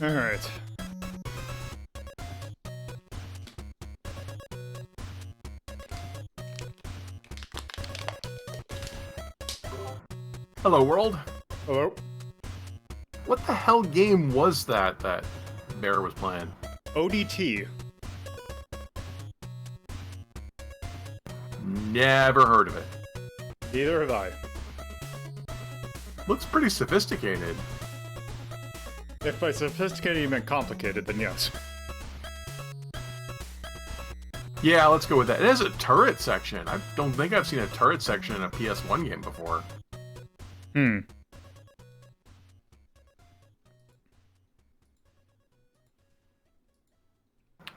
Alright. Hello, world. Hello? What the hell game was that Bear was playing? ODT. Never heard of it. Neither have I. Looks pretty sophisticated. If by sophisticated you meant complicated, then yes. Yeah, let's go with that. It has a turret section. I don't think I've seen a turret section in a PS1 game before.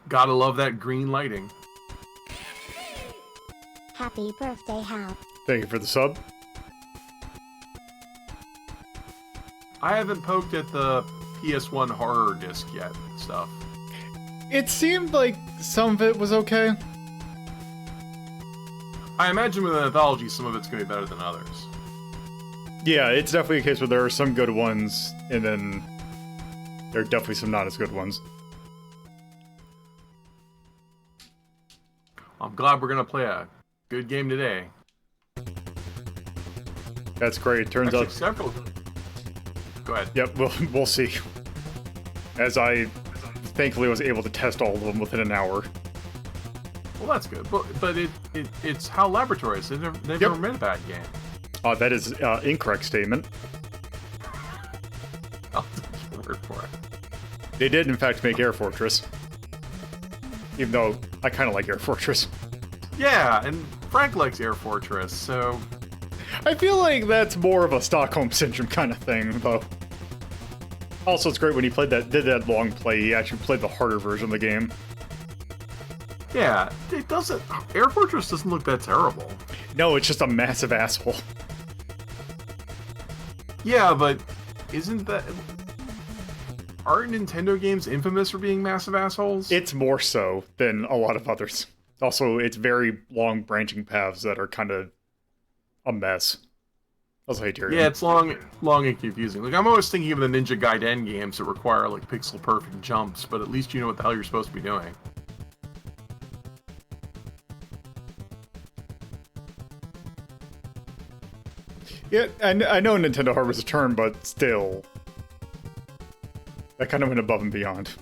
Gotta love that green lighting. Happy birthday, HAL. Thank you for the sub. I haven't poked at the PS1 horror disc yet stuff. It seemed like some of it was okay. I imagine with an anthology, some of it's going to be better than others. Yeah, it's definitely a case where there are some good ones, and then there are definitely some not as good ones. I'm glad we're going to play a good game today. That's great. Turns Actually, out several. Go ahead. Yep, we'll see. As I thankfully was able to test all of them within an hour. Well, that's good. But it's HAL Laboratories. They've never made a bad game. That is incorrect statement. I'll take your word for it. They did, in fact, make Air Fortress. Even though I kind of like Air Fortress. Yeah, and Frank likes Air Fortress, so... I feel like that's more of a Stockholm Syndrome kind of thing, though. Also, it's great when he did that long play, he actually played the harder version of the game. Yeah, it doesn't... Air Fortress doesn't look that terrible. No, it's just a massive asshole. Yeah, but isn't that... Aren't Nintendo games infamous for being massive assholes? It's more so than a lot of others. Also, it's very long branching paths that are kind of a mess. Also, Hyperion. Yeah, it's long and confusing. Like, I'm always thinking of the Ninja Gaiden games that require, like, pixel-perfect jumps, but at least you know what the hell you're supposed to be doing. Yeah, I know Nintendo hardware's a term, but still. That kind of went above and beyond.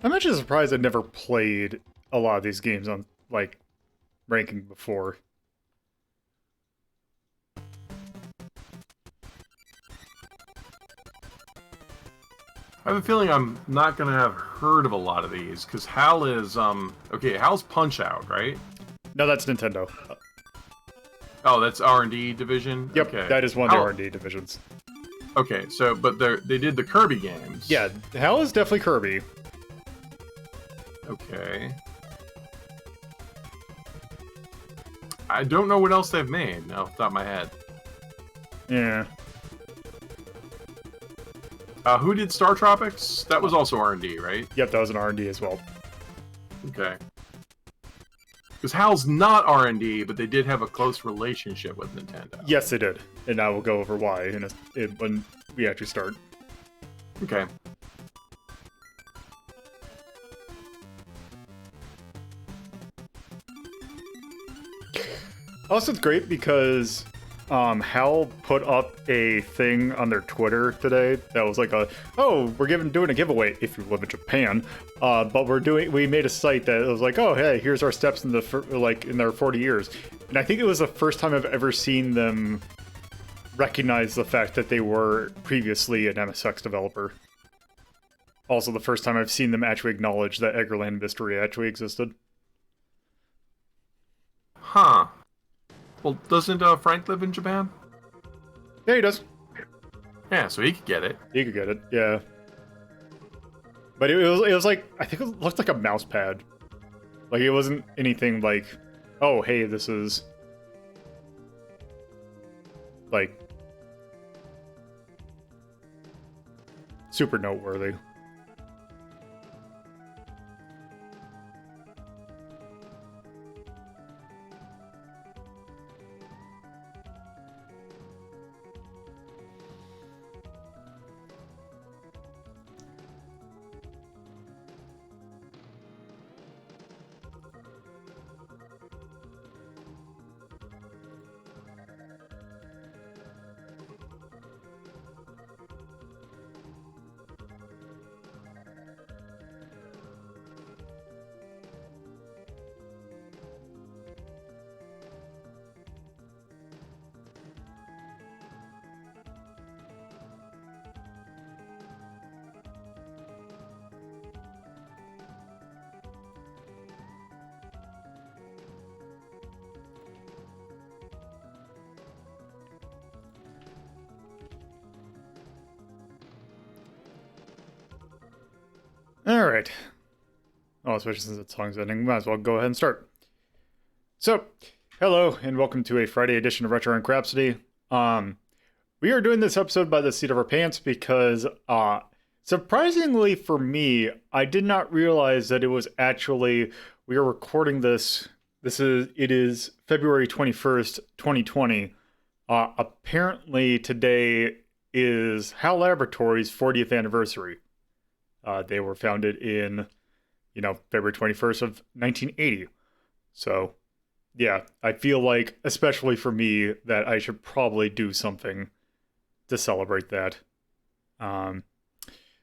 I'm actually surprised I never played a lot of these games on, like, ranking before. I have a feeling I'm not going to have heard of a lot of these, because HAL is, okay, HAL's Punch-Out, right? No, that's Nintendo. Oh, that's R&D division? Yep, okay. that is one of the R&D divisions. Okay, so, but they did the Kirby games. Yeah, HAL is definitely Kirby. Okay. I don't know what else they've made off the top of my head. Yeah. Who did Star Tropics? That was also R&D, right? Yep, that was an R&D as well. Okay. Because HAL's not R&D, but they did have a close relationship with Nintendo. Yes, they did. And I will go over why when we actually start. Okay. Also, it's great because HAL put up a thing on their Twitter today that was like oh, we're doing a giveaway if you live in Japan, but we made a site that was like, oh, hey, here's our steps in in their 40 years, and I think it was the first time I've ever seen them recognize the fact that they were previously an MSX developer. Also, the first time I've seen them actually acknowledge that Eggerland Mystery actually existed. Huh. Well, doesn't Frank live in Japan? Yeah, he does. Yeah, so he could get it. He could get it, yeah. But it was like, I think it looked like a mouse pad. Like, it wasn't anything like, oh, hey, this is like super noteworthy. Alright. Oh, especially since the song's ending, might as well go ahead and start. So, hello, and welcome to a Friday edition of Retro and Rhapsody. We are doing this episode by the seat of our pants because, surprisingly for me, I did not realize that it was actually, we are recording this, it is February 21st, 2020. Apparently today is HAL Laboratories' 40th anniversary. They were founded in, February 21st of 1980. So, yeah, I feel like, especially for me, that I should probably do something to celebrate that.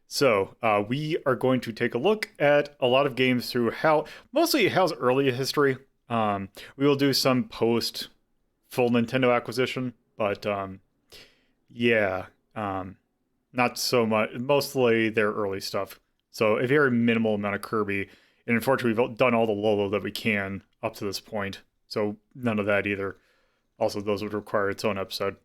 So, we are going to take a look at a lot of games through HAL, mostly HAL's early history. We will do some post full Nintendo acquisition, but, yeah, not so much, mostly their early stuff. So a very minimal amount of Kirby, and unfortunately we've done all the Lolo that we can up to this point, so none of that either. Also, those would require its own episode.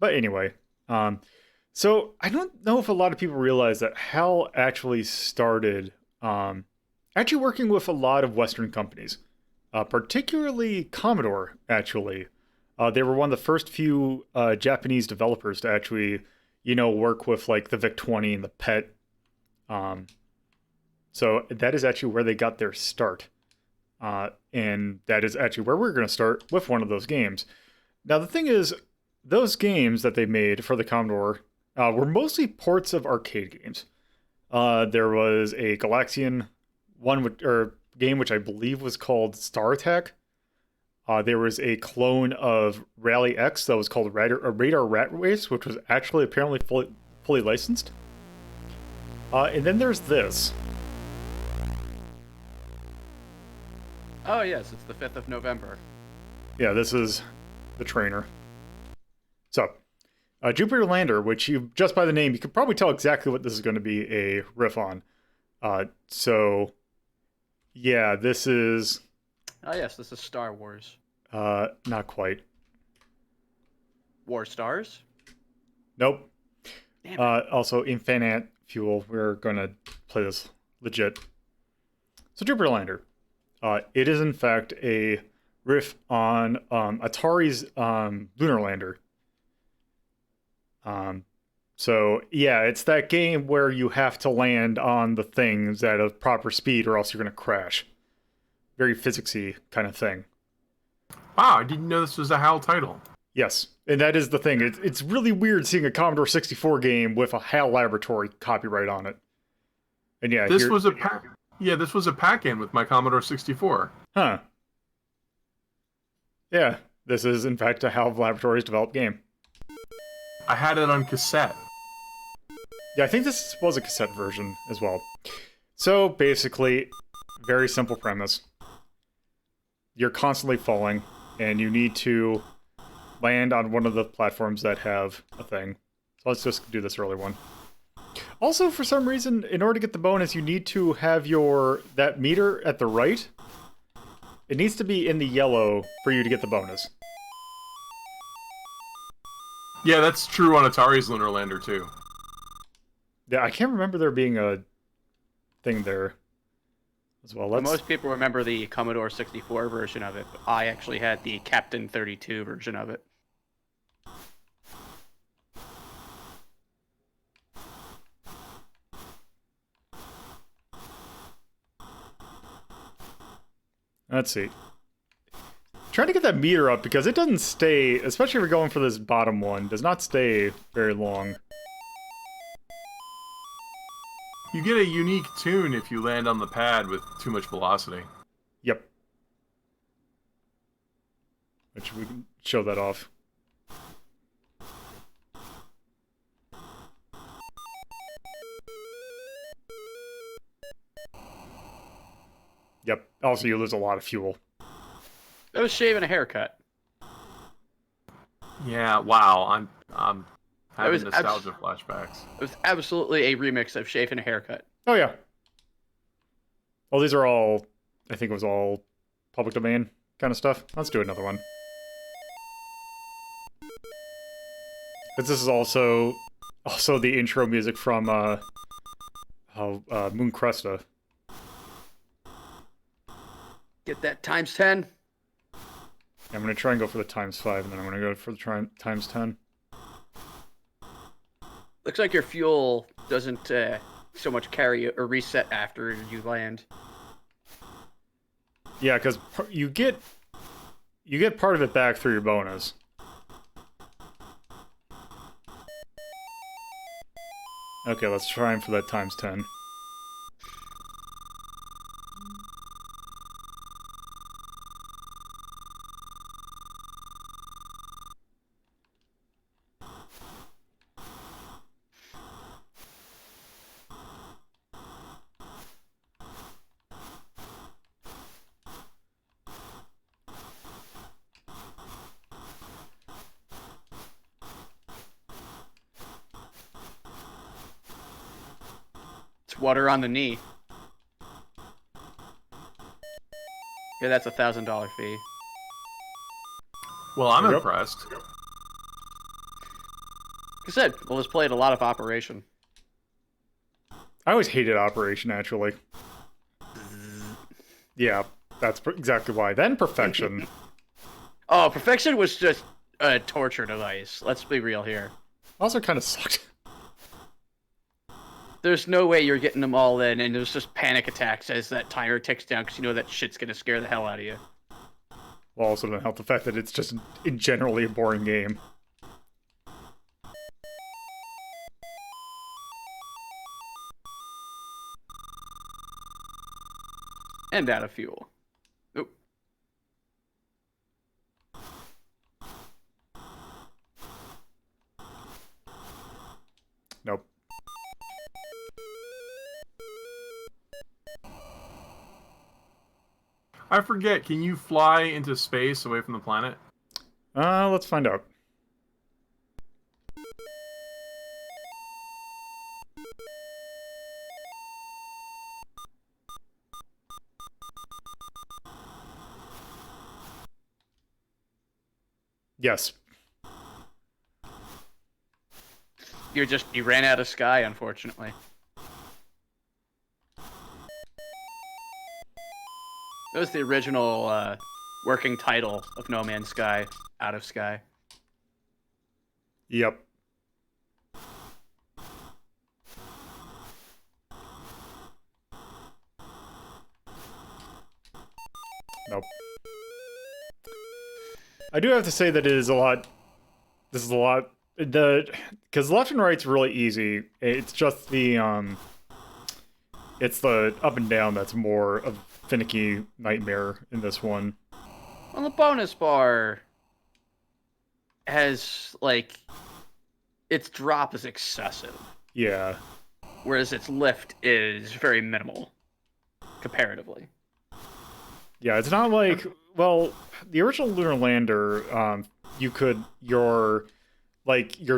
But anyway, so I don't know if a lot of people realize that HAL actually started actually working with a lot of Western companies, particularly Commodore, actually. They were one of the first few Japanese developers to actually, work with like the VIC-20 and the PET. So that is actually where they got their start. And that is actually where we're going to start with one of those games. Now, the thing is, those games that they made for the Commodore were mostly ports of arcade games. There was a Galaxian game which I believe was called Star Attack. There was a clone of Rally X that was called Radar Rat Race, which was actually apparently fully licensed. And then there's this. Oh, yes, it's the 5th of November. Yeah, this is the trainer. So, Jupiter Lander, which you, just by the name, you could probably tell exactly what this is going to be a riff on. So, yeah, this is... Oh, yes, this is Star Wars. Not quite. War Stars? Nope. Damn it. Also, Infinite Fuel. We're going to play this legit. So, Jupiter Lander. It is, in fact, a riff on Atari's Lunar Lander. So, yeah, it's that game where you have to land on the things at a proper speed or else you're going to crash. Very physicsy kind of thing. Wow, I didn't know this was a HAL title. Yes, and that is the thing. It's really weird seeing a Commodore 64 game with a HAL Laboratory copyright on it. And yeah, This was a pack. Yeah, this was a pack-in with my Commodore 64. Huh. Yeah, this is in fact a HAL Laboratories developed game. I had it on cassette. Yeah, I think this was a cassette version as well. So basically, very simple premise. You're constantly falling, and you need to land on one of the platforms that have a thing. So let's just do this early one. Also, for some reason, in order to get the bonus, you need to have that meter at the right. It needs to be in the yellow for you to get the bonus. Yeah, that's true on Atari's Lunar Lander, too. Yeah, I can't remember there being a thing there as well. Most people remember the Commodore 64 version of it, but I actually had the Captain 32 version of it. Let's see. Trying to get that meter up because it doesn't stay, especially if you're going for this bottom one, does not stay very long. You get a unique tune if you land on the pad with too much velocity. Yep. Which we can show that off. Yep. Also, you lose a lot of fuel. It was shaving a haircut. Yeah, wow, I'm having was nostalgia flashbacks. It was absolutely a remix of shaving a haircut. Oh, yeah. Well, these are all, I think it was all public domain kind of stuff. Let's do another one. But this is also the intro music from Moon Cresta. Get that times 10. I'm going to try and go for the times 5, and then I'm going to go for the times 10. Looks like your fuel doesn't so much carry or reset after you land. Yeah, because you get part of it back through your bonus. Okay, let's try him for that times 10. Water on the knee. Yeah, that's $1,000 fee. Well, I'm Yep. impressed. Like I said, we'll just play it a lot of Operation. I always hated Operation, actually. Yeah, that's exactly why. Then Perfection. Oh, Perfection was just a torture device. Let's be real here. Also kind of sucked. There's no way you're getting them all in, and there's just panic attacks as that timer ticks down because you know that shit's gonna scare the hell out of you. Well, also doesn't help the fact that it's just generally a boring game. And out of fuel. Nope. Nope. I forget. Can you fly into space away from the planet? Let's find out. Yes. You ran out of sky, unfortunately. That was the original working title of No Man's Sky, Out of Sky. Yep. Nope. I do have to say that it is a lot. This is a lot. Because left and right's really easy. It's just the it's the up and down that's more of a finicky nightmare in this one. Well, the bonus bar has, like, its drop is excessive, Yeah. whereas its lift is very minimal, comparatively. Yeah, it's not like, well, the original lunar lander, your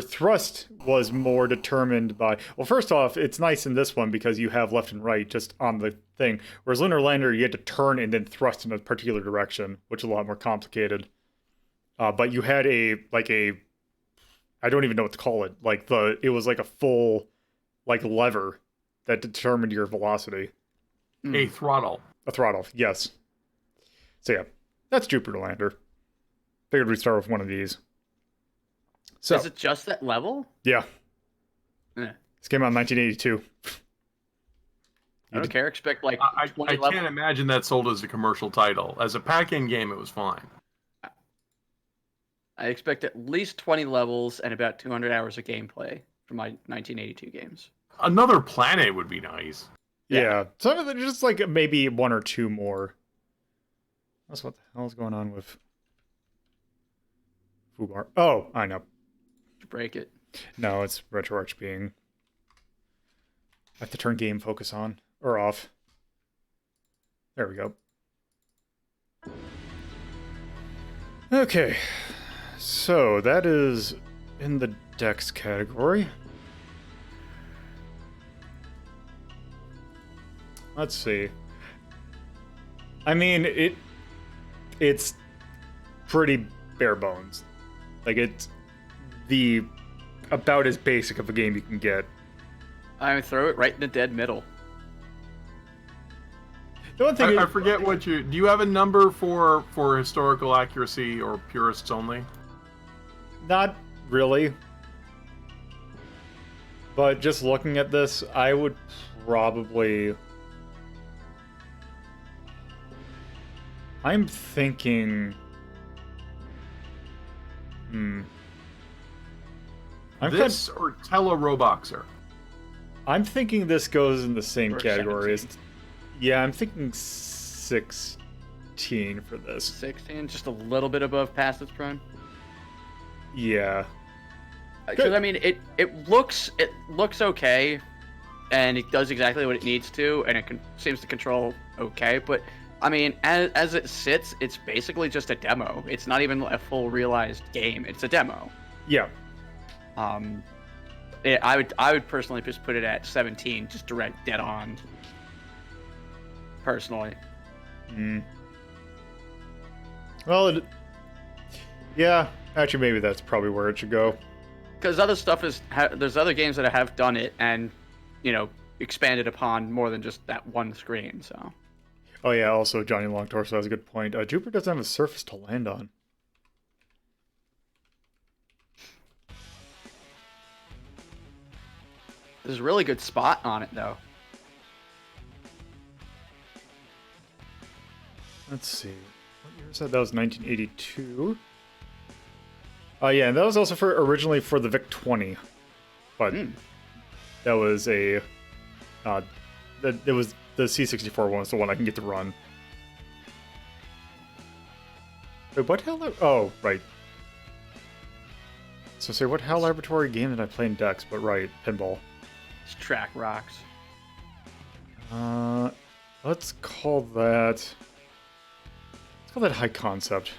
thrust was more determined by, well, first off, it's nice in this one because you have left and right just on the thing, whereas lunar lander, you had to turn and then thrust in a particular direction, which is a lot more complicated. But you had I don't even know what to call it, it was like a full, lever that determined your velocity. A throttle. A throttle, yes. So yeah, that's Jupiter Lander. Figured we'd start with one of these. So, Is it just that level? yeah. Eh. This came out in 1982. I don't care. Expect like I 20 can't levels. imagine that sold as a commercial title. As a pack-in game, it was fine. I expect at least 20 levels and about 200 hours of gameplay from my 1982 games. Another planet would be nice. Yeah. Some of them just maybe one or two more. That's what the hell is going on with Fubar. Oh, I know. Break it. No, it's RetroArch being. I have to turn game focus on or off. There we go. Okay. So that is in the Dex category. Let's see. I mean, it's pretty bare bones. It's about as basic of a game you can get. I would throw it right in the dead middle. The one thing I forget what do you have a number for historical accuracy or purists only? Not really. But just looking at this, I would probably... I'm thinking... This or Tele-Roboxer? I'm thinking this goes in the same Or category as... 17. Yeah, I'm thinking 16 for this. 16, just a little bit above past its prime. Yeah. Because I mean, it looks okay, and it does exactly what it needs to, and it seems to control okay. But I mean, as it sits, it's basically just a demo. It's not even a full realized game. It's a demo. Yeah. I would personally just put it at 17, just direct dead on. Personally. Well, yeah. Actually, maybe that's probably where it should go. Because other stuff there's other games that have done it and, expanded upon more than just that one screen. So. Oh yeah. Also, Johnny Longtorso has a good point. Jupiter doesn't have a surface to land on. There's a really good spot on it though. Let's see. What year was that? That was 1982. Yeah, and that was also originally for the VIC-20, but that was it was the C64 one, was the one I can get to run. Wait, what HAL? Oh, right. So say, what HAL laboratory game did I play in Dex? But right, pinball. It's Track Rocks. Let's call that. Let's call that high concept.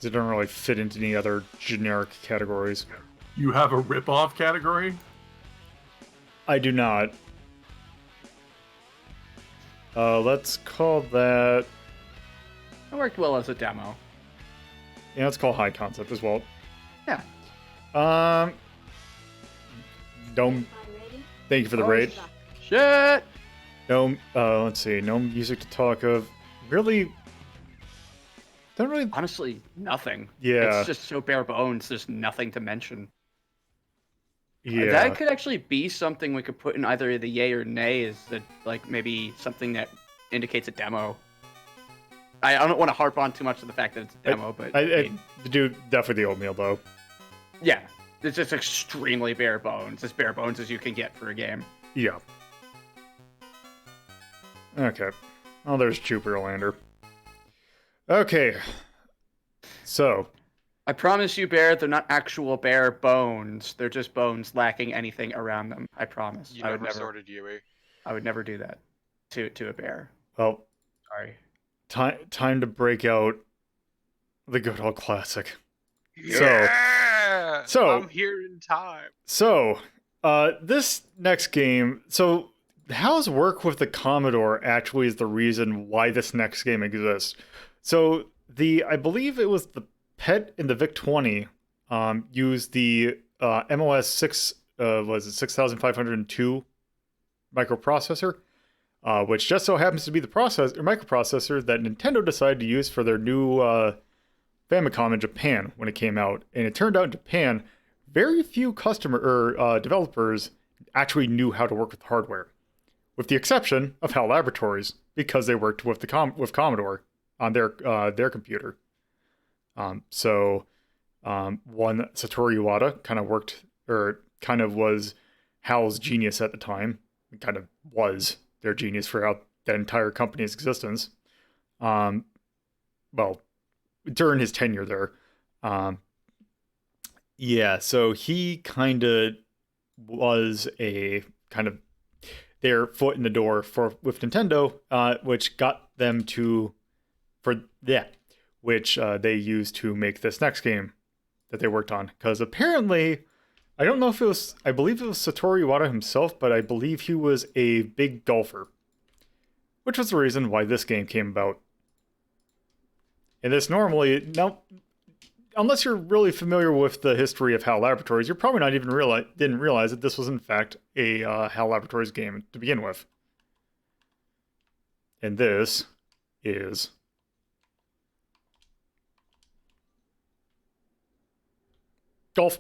It don't really fit into any other generic categories. You have a rip-off category? I do not. Let's call that... It worked well as a demo. Yeah, let's call high concept as well. Yeah. Don't... Thank you for the raid. Shit! No, let's see. No music to talk of. Really... Don't really... Honestly, nothing. Yeah. It's just so bare bones, there's nothing to mention. Yeah. That could actually be something we could put in either the yay or nay, is that, like, maybe something that indicates a demo. I don't want to harp on too much of the fact that it's a demo, but... I do definitely the oatmeal, though. Yeah. It's just extremely bare bones. As bare bones as you can get for a game. Yeah. Okay. Oh, there's Jupiter Lander. Okay. So. I promise you, Bear, they're not actual bare bones. They're just bones lacking anything around them. I promise. You never sorted Yui. I would never do that to a bear. Well, Sorry. time to break out the good old classic. Yeah! So I'm here in time. So, this next game, so HAL's work with the Commodore actually is the reason why this next game exists. So, I believe it was the PET in the VIC-20 used the MOS 6502 microprocessor, which just so happens to be the microprocessor that Nintendo decided to use for their new Famicom in Japan when it came out. And it turned out in Japan, very few developers actually knew how to work with hardware, with the exception of HAL Laboratories, because they worked with with Commodore on their computer. One Satoru Iwata kind of was HAL's genius at the time. It kind of was their genius throughout that entire company's existence. Well, during his tenure there. So he kind of was a kind of their foot in the door with Nintendo, which got them which they used to make this next game that they worked on. Because apparently, I don't know if I believe it was Satoru Iwata himself, but I believe he was a big golfer, which was the reason why this game came about. And this normally, now, unless you're really familiar with the history of HAL Laboratories, you're probably not even didn't realize that this was in fact a HAL Laboratories game to begin with. And this is golf.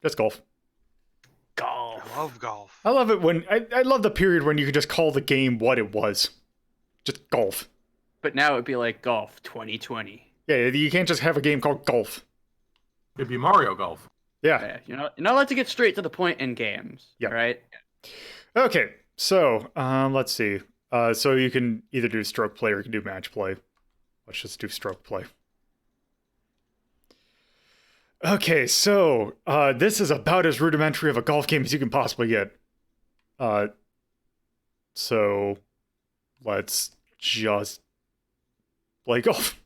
Just golf. Golf. I love golf. I love it when I love the period when you could just call the game what it was. Just golf. But now it'd be like Golf 2020. Yeah, you can't just have a game called golf. It'd be Mario Golf. Yeah. You're not allowed to get straight to the point in games. Yeah. Right? Okay, so let's see. So you can either do stroke play or you can do match play. Let's just do stroke play. Okay, so this is about as rudimentary of a golf game as you can possibly get. So let's just play golf.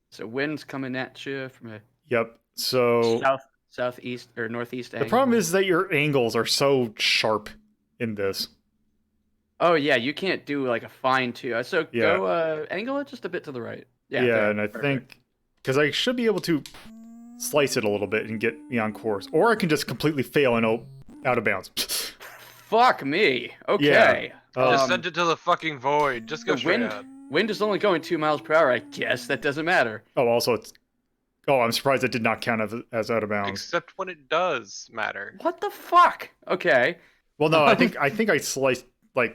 So wind's coming at you from a Yep. So southeast or northeast the angle. problem is that your angles are so sharp in this. Oh yeah, you can't do like a fine tune. So Yeah. go angle it just a bit to the right. Yeah, there, and I perfect. think because I should be able to slice it a little bit and get me on course, or I can just completely fail and out of bounds. Fuck me. Okay. Just send it to the fucking void. Just go the straight out. wind is only going 2 miles per hour. I guess that doesn't matter. Also it's. Oh, I'm surprised it did not count as out of bounds. Except when it does matter. What the fuck? Okay. Well, no, I think I sliced it a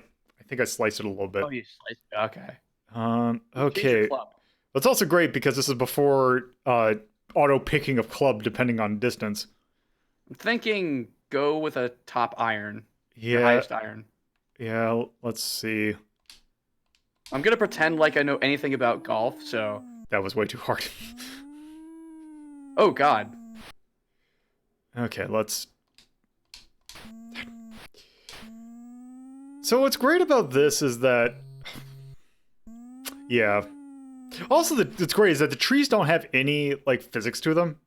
little bit. Oh, you sliced. Okay. Okay. Change your club. It's also great because this is before auto picking of club depending on distance. I'm thinking go with a top iron. The Yeah. highest iron. Yeah. Let's see. I'm gonna pretend like I know anything about golf. So. That was way too hard. Oh God. Okay. Let's. So what's great about this is that Yeah. Also, what's great is that the trees don't have any like physics to them,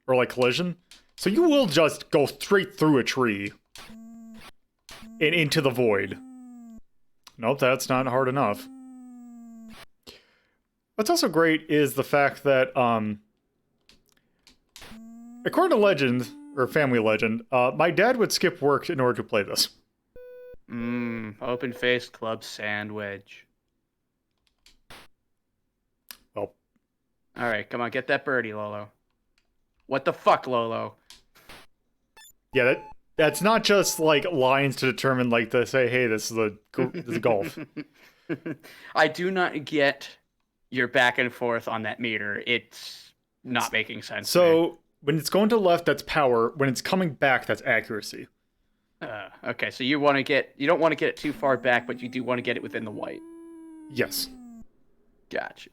or like collision, so you will just go straight through a tree and into the void. Nope, that's not hard enough. What's also great is the fact that, according to legend, or family legend, my dad would skip work in order to play this. Open-faced club sandwich. Well, Alright, come on, get that birdie, Lolo. What the fuck, Lolo? yeah, that's not just like lines to determine like to say, hey, this is golf. I do not get your back and forth on that meter. It's not making sense. So when it's going to the left, that's power. When it's coming back, that's accuracy. Okay, so you don't want to get it too far back, but you do want to get it within the white. Yes. Gotcha.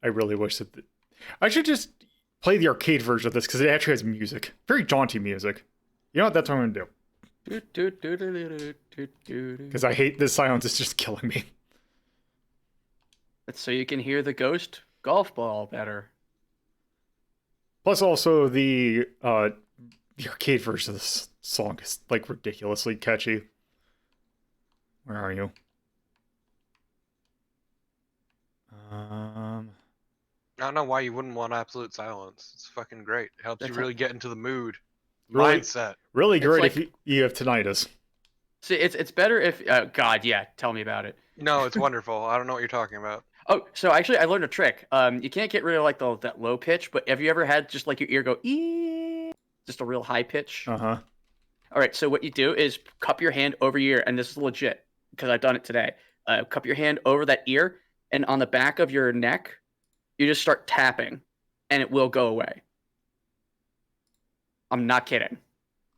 I really wish that I should just play the arcade version of this because it actually has music, very jaunty music. You know what? That's what I'm gonna do. Because I hate this silence. It's just killing me. That's so you can hear the ghost golf ball better. Plus, also the arcade version of this song is like ridiculously catchy. Where are you? I don't know why you wouldn't want absolute silence. It's fucking great. It helps you really get into the mood. Really, Mindset. really great like, if you have tinnitus. See, it's better if God, yeah, tell me about it. No, it's wonderful. I don't know what you're talking about. Oh, so actually, I learned a trick. You can't get rid of like that low pitch, but have you ever had just like your ear go ee, just a real high pitch? Uh-huh. All right, so what you do is cup your hand over your ear, and this is legit because I've done it today. Cup your hand over that ear, and on the back of your neck, you just start tapping, and it will go away. I'm not kidding.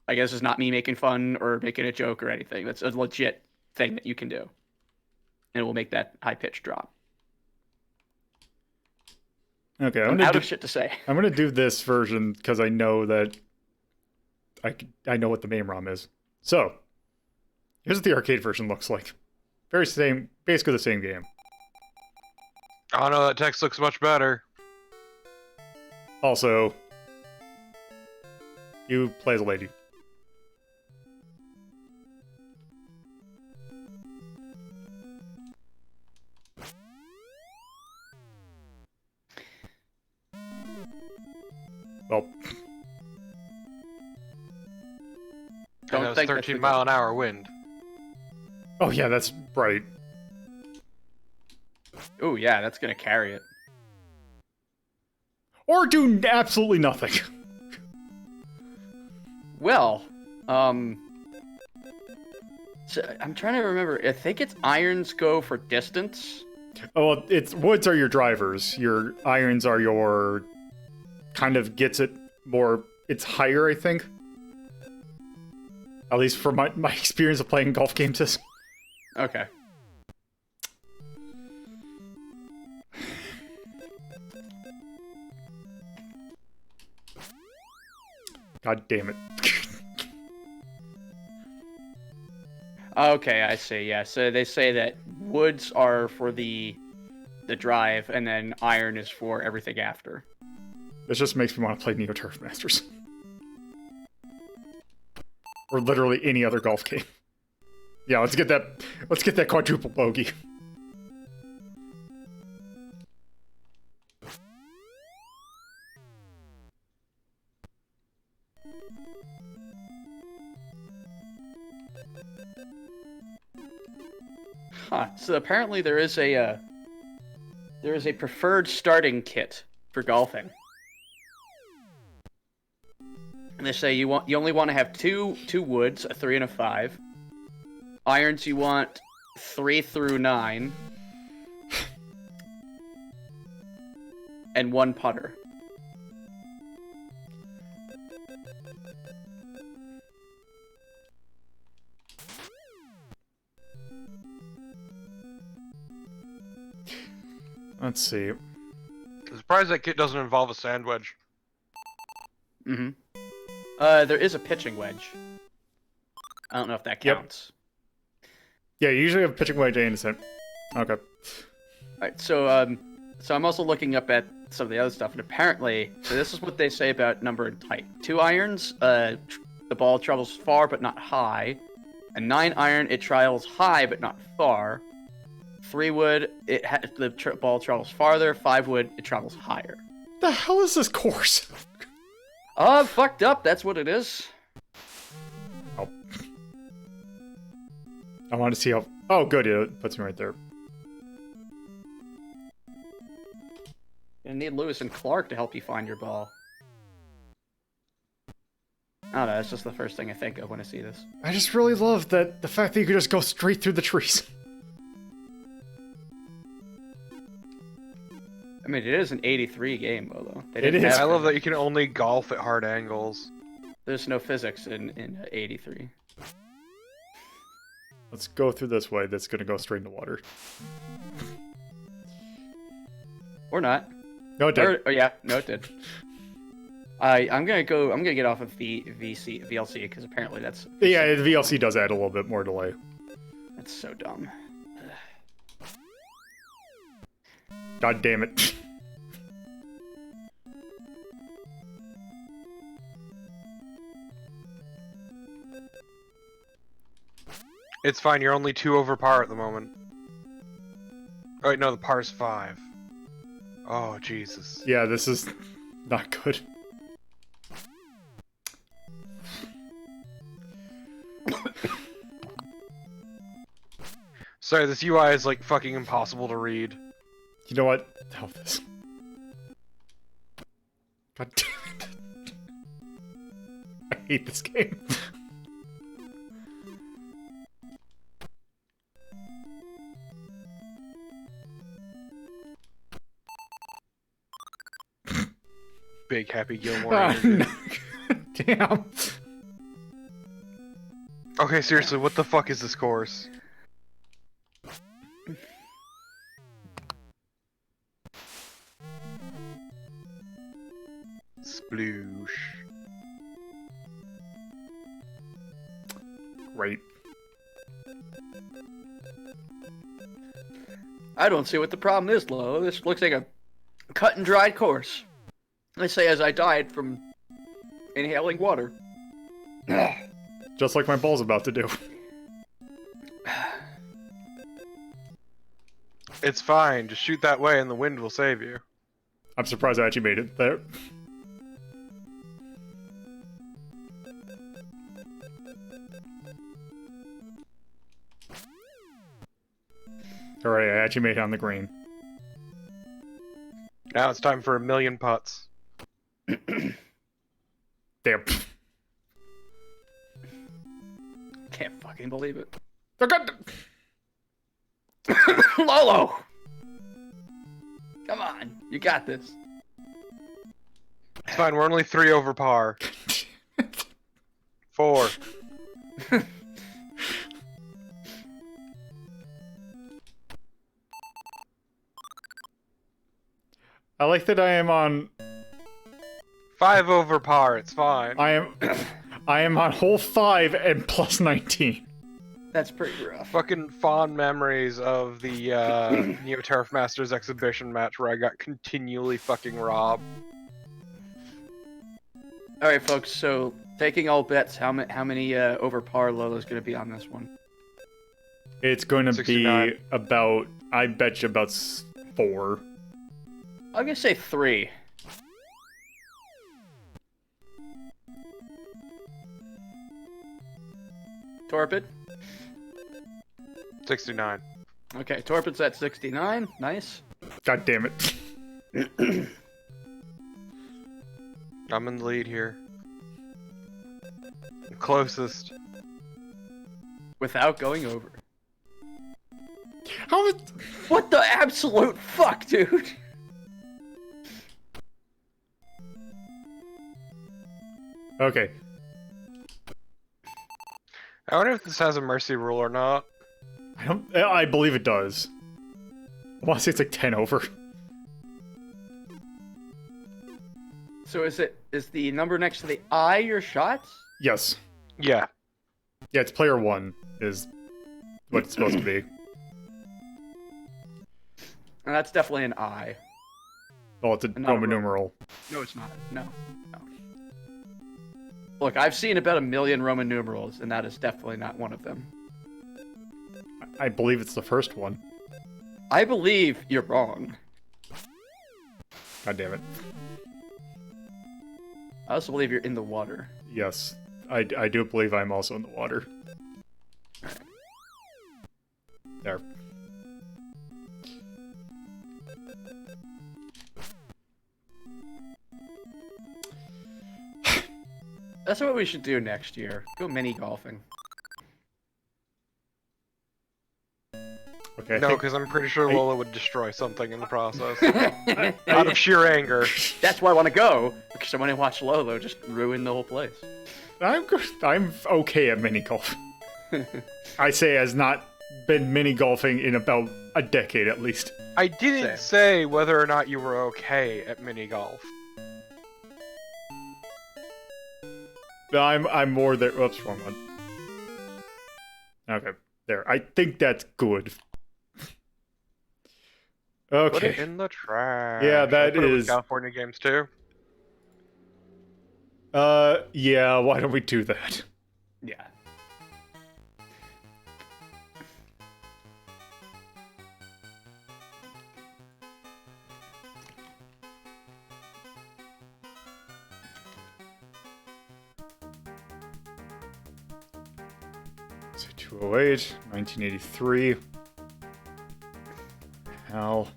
I guess it's not me making fun or making a joke or anything. That's a legit thing that you can do, and it will make that high pitch drop. Okay, I'm out of shit to say. I'm gonna do this version because I know that I know what the main ROM is. So here's what the arcade version looks like. Basically the same game. Oh no, that text looks much better. Also, you play as a lady. Well, And it was 13-mile-an-hour wind. oh yeah, that's right. Oh yeah, that's gonna carry it. Or do absolutely nothing. Well, so I'm trying to remember. I think it's irons go for distance. Oh, well, it's woods are your drivers. Your irons are your kind of gets it more. It's higher, I think. At least for my experience of playing golf games is. Okay. God damn it. Okay, I see. Yeah, so they say that woods are for the drive, and then iron is for everything after. This just makes me want to play Neo Turf Masters. Or literally any other golf game. Yeah, let's get that quadruple bogey. Huh. So apparently there is a preferred starting kit for golfing. And they say you only want to have two woods, a 3 and a 5. Irons you want 3 through 9. And 1 putter. Let's see. I'm surprised that kit doesn't involve a sand wedge. Mm-hmm. There is a pitching wedge. I don't know if that counts. Yeah, you usually have pitching wedge and descent. Okay. Alright, so I'm also looking up at some of the other stuff, and apparently, so this is what they say about number and type. 2 irons, the ball travels far but not high. A 9 iron, it travels high but not far. 3 wood, the ball travels farther. 5 wood, it travels higher. The hell is this course? Fucked up. That's what it is. Oh. I want to see how. Oh, good. Yeah, it puts me right there. You need Lewis and Clark to help you find your ball. I don't know. That's just the first thing I think of when I see this. I just really love that the fact that you could just go straight through the trees. I mean, it is an 83 game, though. It is. I love that you can only golf at hard angles. There's no physics in 83. Let's go through this way. That's gonna go straight into water. Or not. No, it did. Oh yeah, no, it did. I'm gonna get off of VLC because apparently that's. Yeah, the VLC does add a little bit more delay. That's so dumb. God damn it. It's fine, you're only 2 over par at the moment. Oh, wait, no, the par's 5. Oh, Jesus. Yeah, this is not good. Sorry, this UI is like fucking impossible to read. You know what? Hell with this. God damn it. I hate this game. Big Happy Gilmore. No. Damn. Okay, seriously, what the fuck is this course? Sploosh. Great. I don't see what the problem is, Lo. This looks like a cut and dried course. I say as I died from inhaling water. Just like my ball's about to do. It's fine, just shoot that way and the wind will save you. I'm surprised I actually made it there. Alright, I actually made it on the green. Now it's time for 1,000,000 putts. Damn. Can't fucking believe it. They're good. Lolo! Come on, you got this. It's fine, we're only 3 over par. 4. I like that I am on... 5 over par, it's fine. I am on hole 5 and plus 19. That's pretty rough. Fucking fond memories of the Neo Turf Masters exhibition match where I got continually fucking robbed. Alright, folks, so taking all bets, how many over par Lolo's going to be on this one? It's going to 69. be about... I bet you about 4. I'm going to say 3. Torpid? 69. Okay, Torpid's at 69. Nice. God damn it. I'm in the lead here. I'm closest. Without going over. How is... What the absolute fuck, dude? Okay. I wonder if this has a mercy rule or not. I believe it does. I want to say it's like 10 over. So is the number next to the I your shots? Yes. Yeah. Yeah, it's player 1 is what it's supposed to be. And that's definitely an I. Oh, it's a Not a Roman Ro- numeral. No, it's not. No. Look, I've seen about 1 million Roman numerals, and that is definitely not one of them. I believe it's the first one. I believe you're wrong. God damn it. I also believe you're in the water. Yes, I do believe I'm also in the water. There. That's what we should do next year. Go mini golfing. Okay. No, because I'm pretty sure Lola would destroy something in the process. I- Out of sheer anger. That's why I want to go, because I want to watch Lolo just ruin the whole place. I'm okay at mini golf. I say has not been mini golfing in about a decade at least. I didn't say whether or not you were okay at mini golf. No, I'm more there. Oops, wrong one. Okay, there. I think that's good. Okay. Put it in the trash. Yeah, that I put it with is- California games too. Yeah. Why don't we do that? Yeah. So 208, 1983. HAL.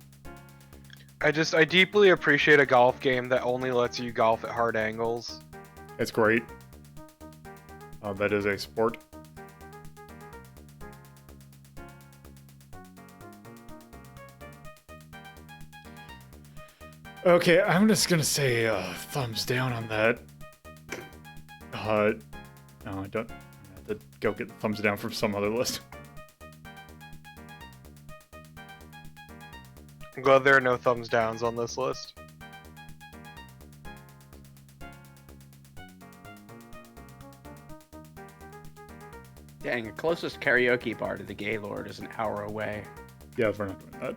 I deeply appreciate a golf game that only lets you golf at hard angles. It's great. That is a sport. Okay, I'm just gonna say thumbs down on that. No, I don't. I have to go get the thumbs down from some other list. I'm glad there are no thumbs downs on this list. Dang, the closest karaoke bar to the Gaylord is an hour away. Yeah, we're not doing that.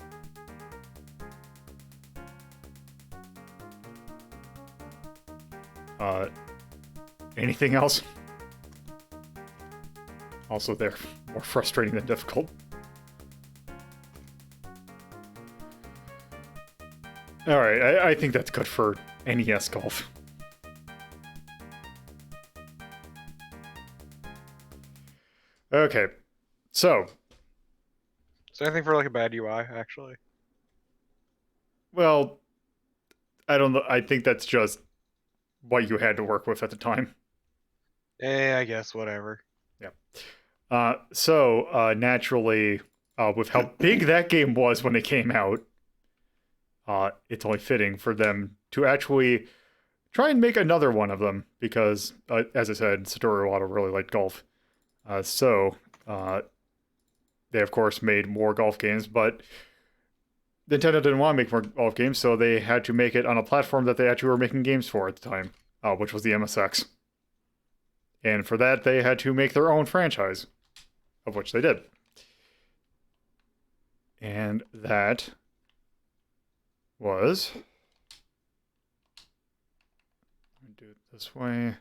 Anything else? Also, they're more frustrating than difficult. Alright, I think that's good for NES golf. Okay, so, Is there anything for like a bad UI, actually? well, I don't know. I think that's just what you had to work with at the time. I guess, whatever. Naturally, with how big that game was when it came out, it's only fitting for them to actually try and make another one of them because, as I said, Satoru Iwata really liked golf. They of course made more golf games, but Nintendo didn't want to make more golf games, so they had to make it on a platform that they actually were making games for at the time, which was the MSX. And for that, they had to make their own franchise, of which they did. And that was... Let me do it this way.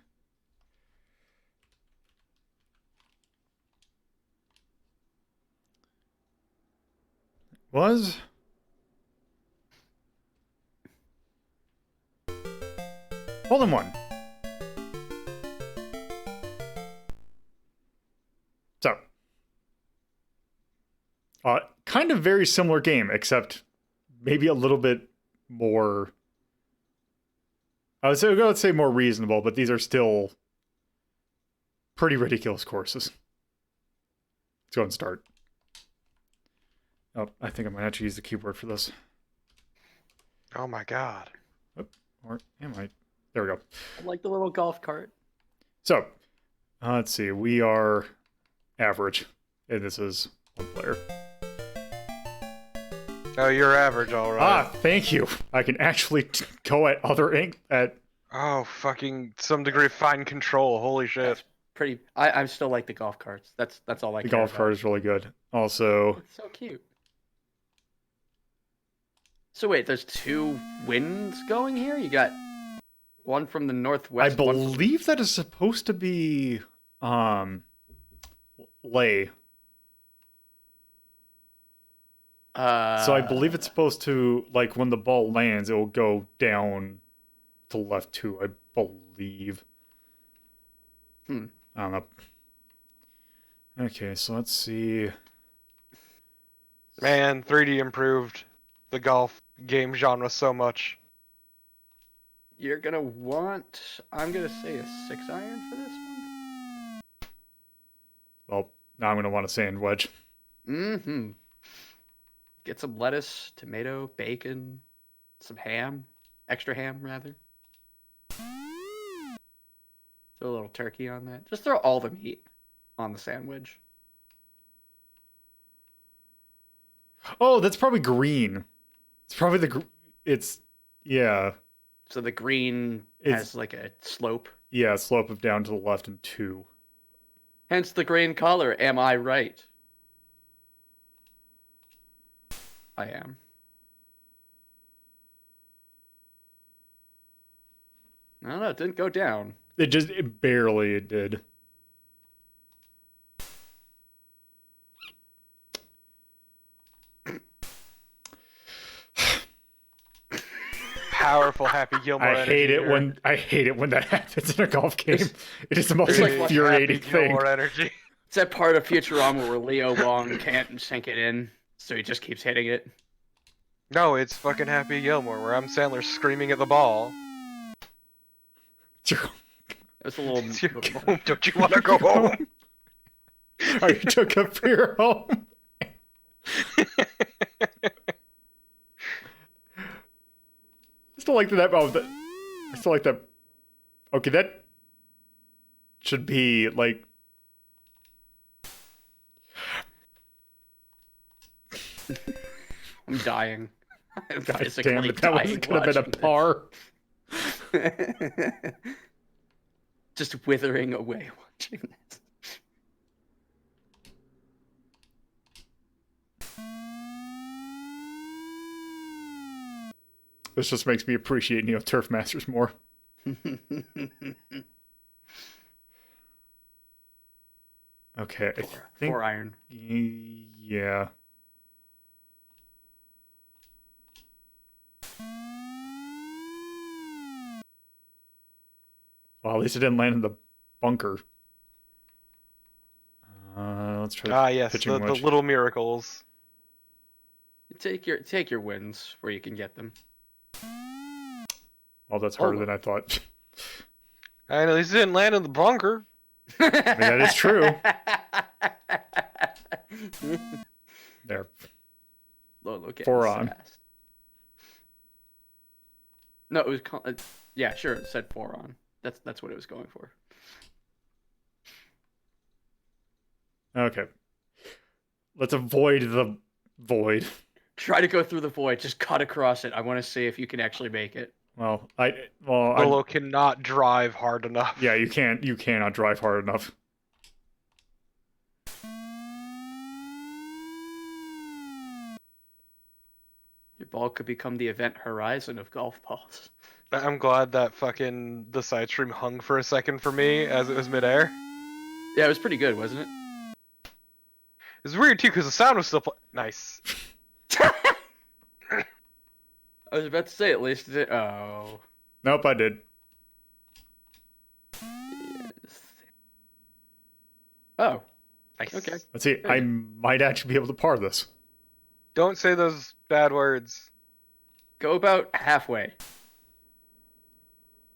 Was... Hole-in-One. So, kind of very similar game, except maybe a little bit more. Let's say more reasonable, but these are still pretty ridiculous courses. Let's go and start. Oh, I think I might have to use the keyboard for this. Oh my god. Or am I? There we go. I like the little golf cart. So, let's see. We are average, and this is one player. Oh, you're average, alright. Thank you. I can actually go at other ink at. Oh, fucking some degree of fine control. Holy shit. That's pretty. I still like the golf carts. That's all I The care golf about. cart is really good. Also, It's so cute. So wait, there's 2 winds going here. You got one from the I northwest. one from- believe that is supposed to be lay. So I believe it's supposed to, like, when the ball lands, it will go down to left too, I believe. I don't know. Okay, so let's see. Man, 3D improved the golf game genre so much. You're gonna want. I'm gonna say a 6-iron for this one. Well, now I'm going to want a sand wedge. Mm-hmm. Get some lettuce, tomato, bacon, some ham, extra ham rather. Throw a little turkey on that. Just throw all the meat on the sandwich. Oh, that's probably green. It's probably it's, yeah. So the green has like a slope. Yeah, slope of down to the left and 2. Hence the green color. Am I right? I am. No, it didn't go down. It barely did. Powerful Happy Gilmore I energy hate it here. when that happens in a golf game. There's- It is the most there's like infuriating Happy thing. Gilmore energy. It's that part of Futurama where Leo Wong can't sink it in, so he just keeps hitting it. No, it's fucking Happy Gilmore, where I'm Sandler screaming at the ball. It's a little. It's your home. Don't you want to go home? Are you took up for your home? I still like that. Oh, I still like that. Okay, that should be like. I'm dying. I'm God physically damn it! That was dying gonna have been a watching par. this. Just withering away watching this. This just makes me appreciate Neo Turf Masters more. Okay, I think 4-iron. yeah. Well, at least it didn't land in the bunker. Let's try. Ah, yes, pitching the wedge. little miracles. Take your wins where you can get them. Well, that's harder than I thought. And at least it didn't land in the bunker. I mean, that is true. There. Look at 4 this on. fast. No, it was yeah, sure. It said 4 on. That's what it was going for. Okay. Let's avoid the void. Try to go through the void. Just cut across it. I want to see if you can actually make it. Well, Lolo cannot drive hard enough. yeah, you cannot drive hard enough. Your ball could become the event horizon of golf balls. I'm glad that fucking the side stream hung for a second for me as it was midair. Yeah, it was pretty good, wasn't it? It was weird too because the sound was still nice. I was about to say at least it. Oh. Nope, I did. Yes. Oh. Nice. Okay. Let's see. I might actually be able to par this. Don't say those bad words. Go about halfway.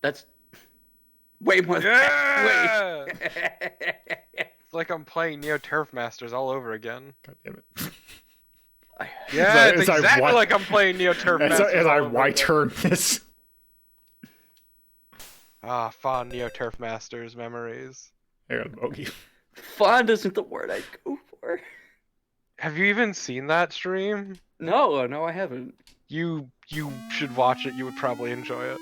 That's way more than Yeah! halfway. It's like I'm playing Neo Turf Masters all over again. God damn it. Yeah, As it's I exactly wa- like I'm playing Neo Turf Masters. As I all over Y again. turn this. Ah, fond Neo Turf Masters memories. I got a bogey. Fond isn't the word I'd go for. Have you even seen that stream? No, I haven't. You should watch it. You would probably enjoy it.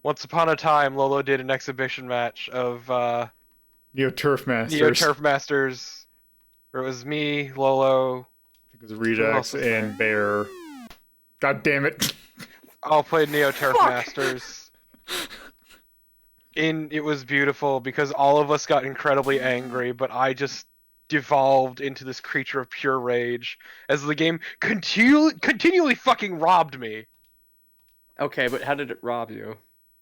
Once upon a time, Lolo did an exhibition match of Neo Turf Masters. Neo Turf Masters, where it was me, Lolo. I think it was Rejax and Bear. God damn it. All played Neo Turf Masters. It was beautiful because all of us got incredibly angry, but I just devolved into this creature of pure rage as the game continually fucking robbed me. Okay, but how did it rob you?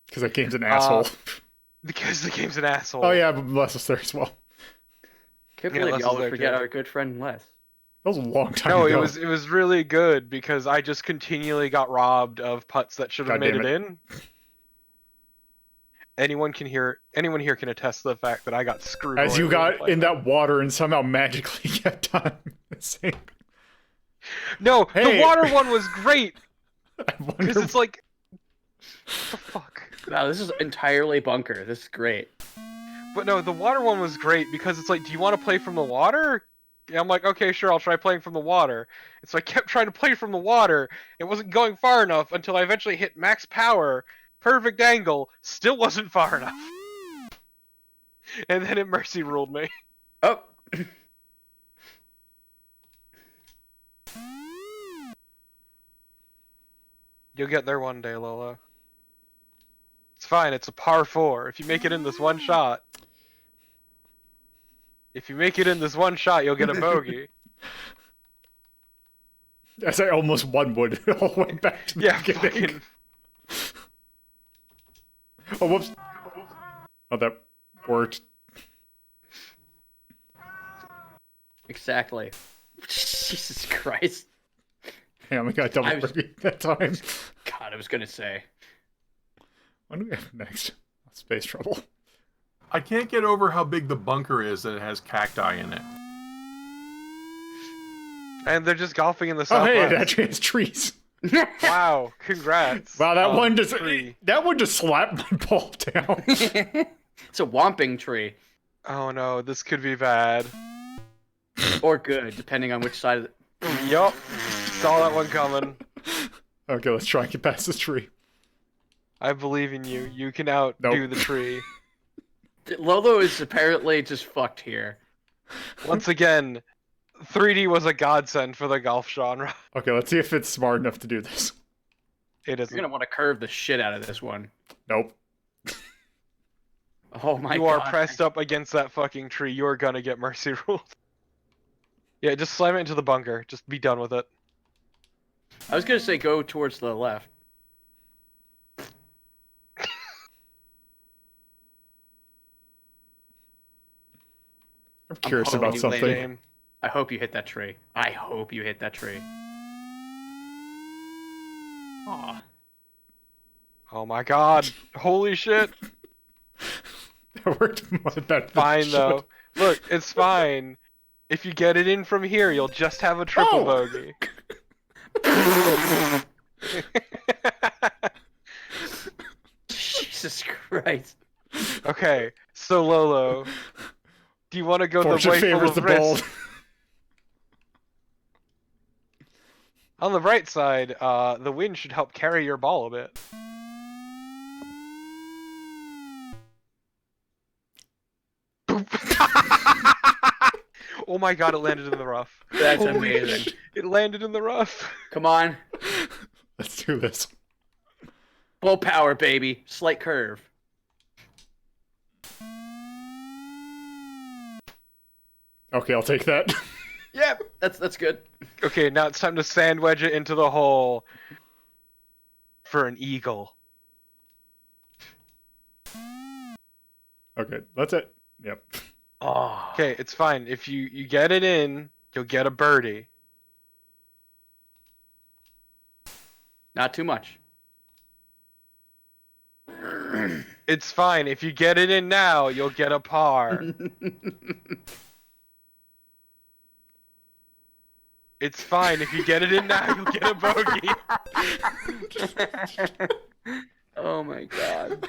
Because that game's an asshole. Because the game's an asshole. Oh yeah, but Les was there as well. Can't Yeah, believe Les y'all was there, would forget too. our good friend Les. That was a long time No, ago. it was really good because I just continually got robbed of putts that should have God made damn it in. Anyone here can attest to the fact that I got screwed. As while you I got played in that water and somehow magically kept on the same. No, Hey. the water one was great I because wonder. it's like, what the fuck? Wow, this is entirely bunker. This is great. But no, the water one was great because it's like, do you want to play from the water? And I'm like, okay, sure, I'll try playing from the water. And so I kept trying to play from the water. It wasn't going far enough until I eventually hit max power, perfect angle, still wasn't far enough. And then it mercy ruled me. Oh, You'll get there one day, Lola. It's fine, it's a par 4. If you make it in this one shot, you'll get a bogey. As I almost one wood, it all went back to the Yeah, beginning. fucking. Oh, whoops. Oh, that worked. exactly. Jesus Christ. Yeah, we got double I was- bogey that time. God, I was gonna say. What do we have next? Space trouble. I can't get over how big the bunker is that it has cacti in it. And they're just golfing in the Oh, southwest. hey, it actually has trees. Wow, congrats. Wow, that one just tree. slapped my ball down. It's a whomping tree. Oh no, this could be bad. Or good, depending on which side of the... Yup, saw that one coming. Okay, let's try and get past this tree. I believe in you. You can outdo Nope. the tree. Lolo is apparently just fucked here. Once again, 3D was a godsend for the golf genre. Okay, let's see if it's smart enough to do this. It You're isn't. gonna want to curve the shit out of this one. Nope. Oh my You god. are pressed up against that fucking tree. You are gonna get mercy ruled. Yeah, just slam it into the bunker. Just be done with it. I was gonna say go towards the left. I'm curious hoping about you something. land it. I hope you hit that tree. I hope you hit that tree. Aw. Oh my god. Holy shit. That worked more better than it Fine should. though. Look, it's fine. If you get it in from here, you'll just have a triple Oh! bogey. Jesus Christ. Okay, so Lolo, do you want to go Fortune the way full favors of the risk? bold. On the right side, the wind should help carry your ball a bit. Oh my god, it landed in the rough. That's Holy amazing. shit, it landed in the rough. Come on. Let's do this. Full power, baby. Slight curve. Okay, I'll take that. Yep. That's good. Okay, now it's time to sand wedge it into the hole for an eagle. Okay, that's it. Yep. Oh. Okay, it's fine. If you get it in, you'll get a birdie. Not too much. It's fine. If you get it in now, you'll get a par. It's fine. If you get it in now, you'll get a bogey. Oh my god.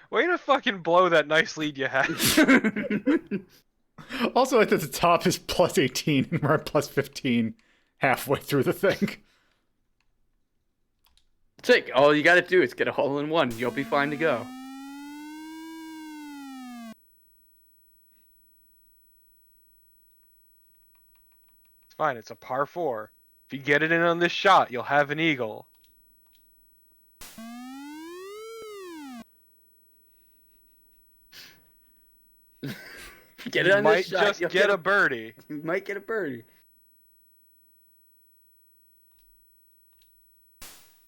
Way to fucking blow that nice lead you had. Also, at the top is plus 18, and we're at plus 15 halfway through the thing. Take all you gotta do is get a hole in one. You'll be fine to go. It's fine. It's a par 4. If you get it in on this shot, you'll have an eagle. Get it You on might this shot. just You'll get a birdie. You might get a birdie.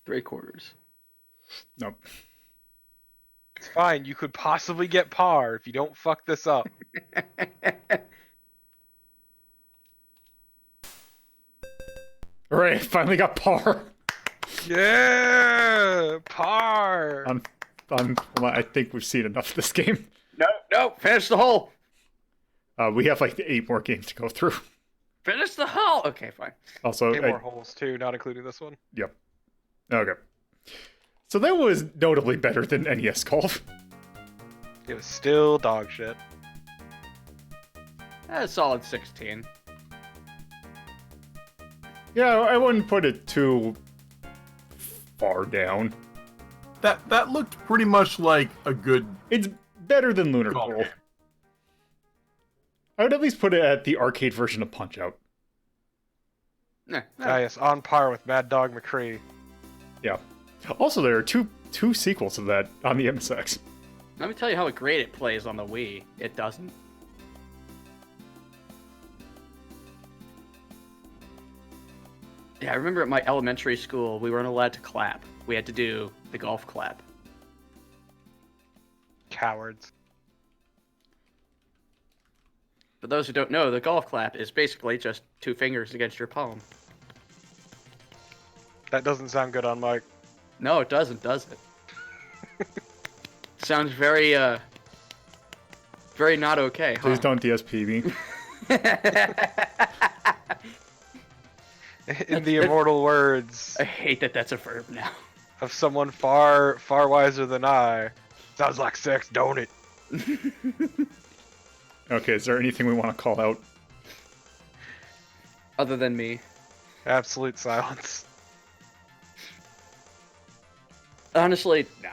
3/4. Nope. It's fine. You could possibly get par if you don't fuck this up. All right, finally got par. Yeah, par. I think we've seen enough of this game. No, finish the hole. We have like 8 more games to go through. Finish the hole. Okay, fine. Also, 8 more holes too, not including this one. Yep. Okay. So that was notably better than NES Golf. It was still dog shit. A solid 16. Yeah, I wouldn't put it too far down. That looked pretty much like a good. It's better than Lunar golf Golf. game. I would at least put it at the arcade version of Punch-Out. Ah, yes, on par with Mad Dog McCree. Yeah. Also, there are two sequels to that on the MSX. Let me tell you how great it plays on the Wii. It doesn't. Yeah, I remember at my elementary school, we weren't allowed to clap. We had to do the golf clap. Cowards. For those who don't know, the golf clap is basically just 2 fingers against your palm. That doesn't sound good on mic. No, it doesn't, does it? Sounds very, very not okay, huh? Please don't DSP me. In the immortal words I hate that that's a verb now. of someone far, far wiser than I. Sounds like sex, don't it? Okay, is there anything we want to call out? Other than me. Absolute silence. Honestly, no.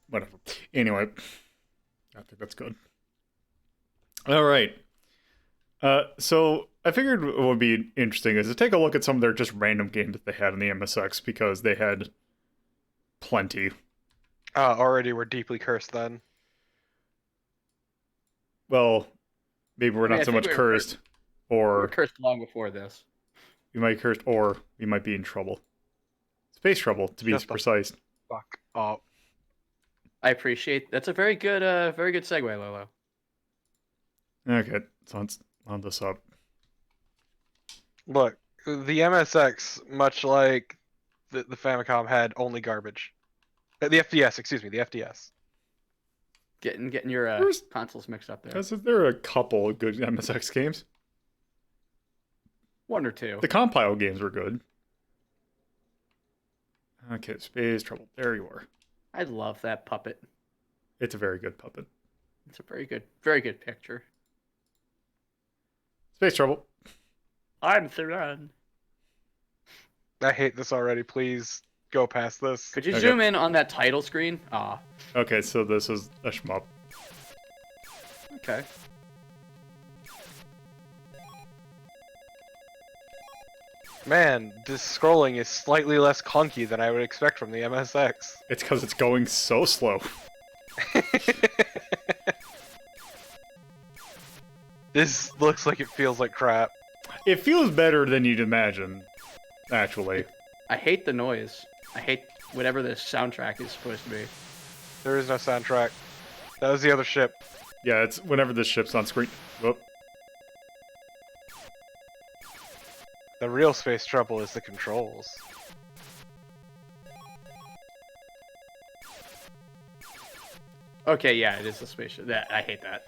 Whatever. Anyway, I think that's good. All right. So I figured what would be interesting is to take a look at some of their just random games that they had in the MSX, because they had plenty. Already we're deeply cursed then. Well, maybe we're not I so think much we were cursed, We were or cursed long before this. we might cursed, or we might be in trouble. Space trouble, to be Just a- precise. Fuck up. I appreciate that's a very good segue, Lolo. Okay, so let's load this up. Look, the MSX, much like the Famicom, had only garbage. The FDS, excuse me, the FDS. Getting your Where's- consoles mixed up there. Because there are a couple of good MSX games. 1 or 2. The compile games were good. Okay, Space Trouble. There you are. I love that puppet. It's a very good puppet. It's a very good picture. Space Trouble. I'm Thuran. I hate this already. Please go past this. Could you Okay. zoom in on that title screen? Okay, so this is a shmup. Okay. Man, this scrolling is slightly less clunky than I would expect from the MSX. It's because it's going so slow. This looks like it feels like crap. It feels better than you'd imagine, actually. I hate the noise. I hate whatever this soundtrack is supposed to be. There is no soundtrack. That was the other ship. Yeah, it's whenever this ship's on screen. Whoop. The real space trouble is the controls. Okay, yeah, it is the spaceship. That I hate that.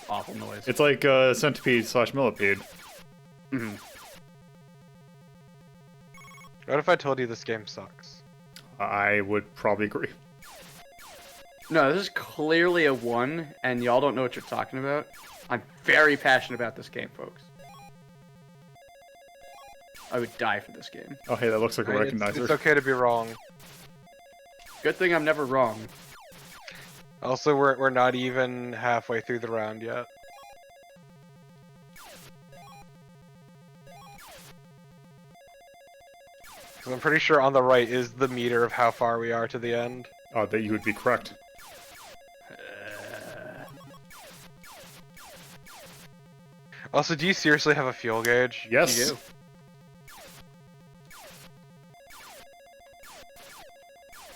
Awful noise. It's like Centipede / Millipede. Mhm. What if I told you this game sucks? I would probably agree. No, this is clearly a 1, and y'all don't know what you're talking about. I'm very passionate about this game, folks. I would die for this game. Oh, hey, that looks like a recognizer. It's okay to be wrong. Good thing I'm never wrong. Also, we're not even halfway through the round yet. 'Cause I'm pretty sure on the right is the meter of how far we are to the end. Oh, that you would be correct. Also, do you seriously have a fuel gauge? Yes. You do.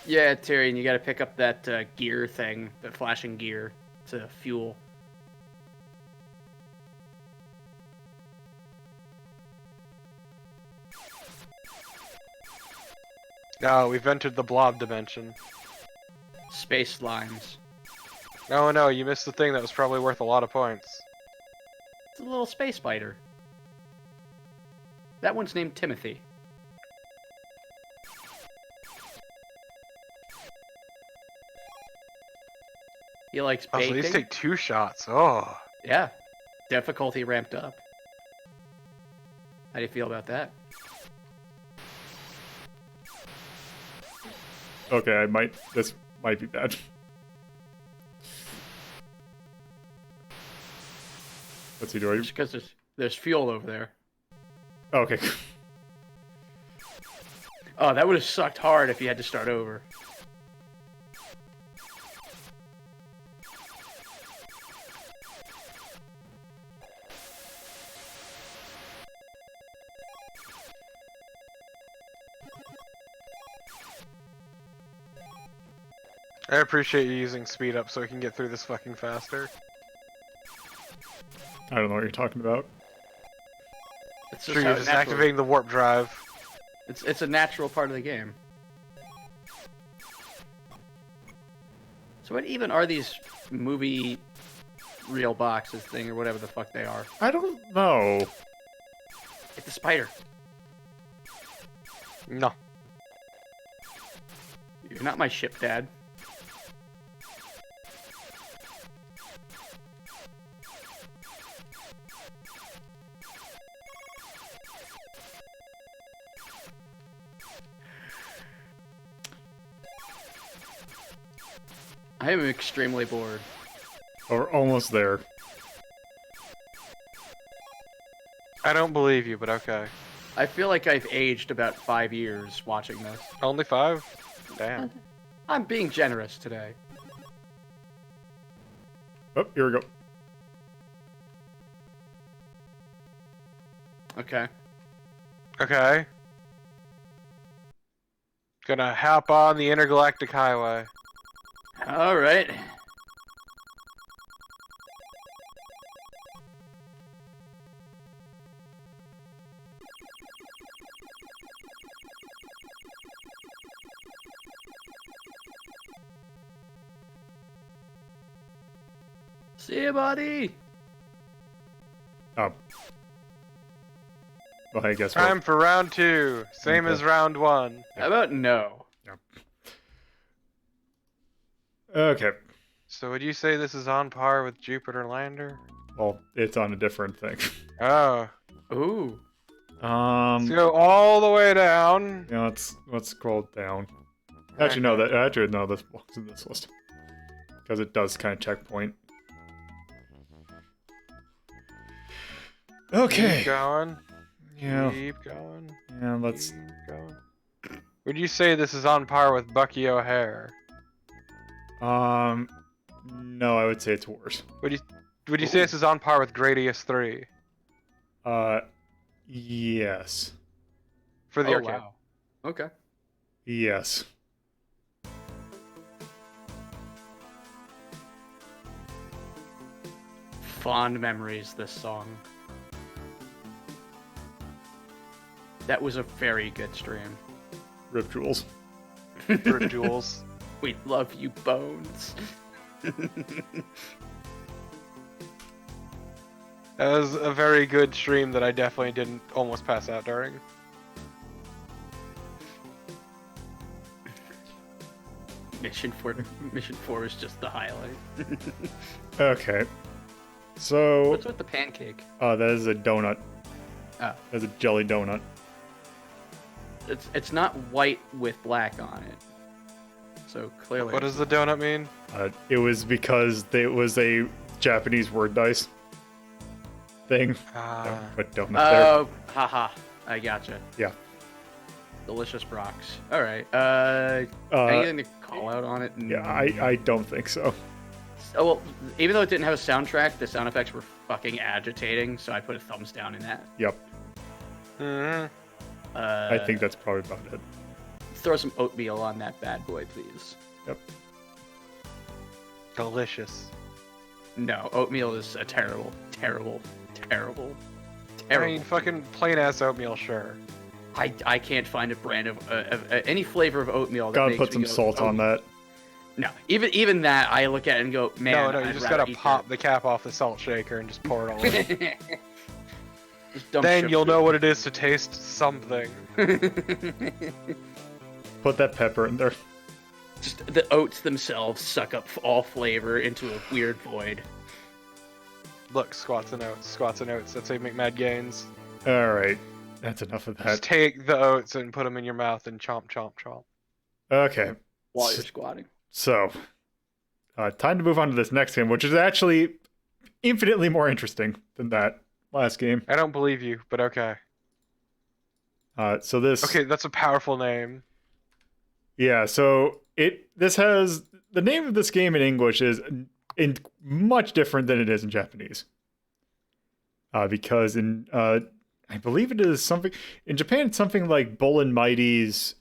Yeah, Tyrion, you gotta pick up that gear thing, the flashing gear, to fuel. No, we've entered the blob dimension. Space slimes. No, no, you missed the thing that was probably worth a lot of points. It's a little space spider. That one's named Timothy. He likes Also, baking. these take 2 shots. Oh. Yeah. Difficulty ramped up. How do you feel about that? Okay, this might be bad. Let's see, do I... Just because there's fuel over there. Okay. Oh, that would have sucked hard if you had to start over. I appreciate you using speed up so we can get through this fucking faster. I don't know what you're talking about. It's Sure, how you're it just naturally- activating the warp drive. It's a natural part of the game. So what even are these movie real boxes thing or whatever the fuck they are? I don't know. It's a spider. No. You're not my ship, Dad. I am extremely bored. We're almost there. I don't believe you, but okay. I feel like I've aged about 5 years watching this. Only 5? Damn. I'm being generous today. Oh, here we go. Okay. Okay. Gonna hop on the intergalactic highway. All right. See you, buddy. Oh. Well, I guess Time for round 2. Same Okay. as round 1. How about no? Okay. So would you say this is on par with Jupiter Lander? Well, it's on a different thing. Oh. Ooh. Let's go all the way down. Yeah, let's scroll down. Actually, no, this belongs in this list because it does kind of checkpoint. Okay. Keep going. Yeah. Keep going. Yeah. Let's. Keep going. Would you say this is on par with Bucky O'Hare? No, I would say it's worse. Would you say this is on par with Gradius 3 Yes. for the Oh, arcade? wow. Okay. Yes. Fond memories, this song. That was a very good stream. Rip Jewels. For Jules. We love you, Bones. That was a very good stream that I definitely didn't almost pass out during. Mission 4 is just the highlight. Okay. So What's with the pancake? that is a donut. Oh. That's a jelly donut. It's not white with black on it. So clearly. What does the donut mean? It was because it was a Japanese word dice thing. But donut there. Oh, haha. I gotcha. Yeah. Delicious Brox. Alright. Anything to call out on it? Yeah, I don't think so. Oh, well, even though it didn't have a soundtrack, the sound effects were fucking agitating, so I put a thumbs down in that. Yep. Hmm. I think that's probably about it. Throw some oatmeal on that bad boy, please. Yep. Delicious. No, oatmeal is a terrible, terrible, terrible, I terrible. mean, fucking plain ass oatmeal, sure. I can't find a brand of any flavor of oatmeal that Gotta makes put me some go, salt "Oh." on that. No, even that I look at it and go, man. No, you I'd just rather gotta eat pop the cap off the salt shaker and just pour it all in. that. Just dump Then sugar. you'll know what it is to taste something. Put that pepper in there. Just the oats themselves suck up all flavor into a weird void. Look, squats and oats. That's how you make mad gains. Alright. That's enough of Just that. take the oats and put them in your mouth and chomp, chomp, chomp. Okay. While you're squatting. So, time to move on to this next game, which is actually infinitely more interesting than that last game. I don't believe you, but okay. So this... Okay, that's a powerful name. Yeah, so this has... The name of this game in English is much different than it is in Japanese. Because in... I believe it is something... In Japan, it's something like Bull and Mighty's...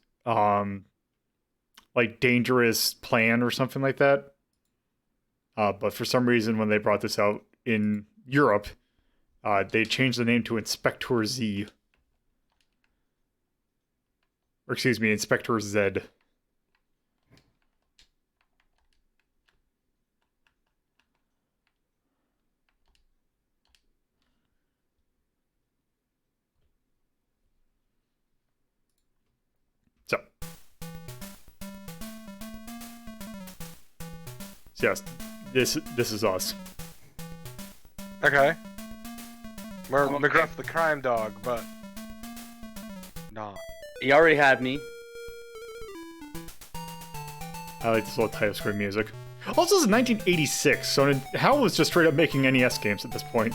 like dangerous plan or something like that. But for some reason, when they brought this out in Europe, they changed the name to Inspector Z. Or excuse me, Inspector Z. So. Yes, this is us. Okay. We're McGruff the crime dog, but... Nah. He already had me. I like this little title screen music. Also, this is 1986, so HAL was just straight up making NES games at this point.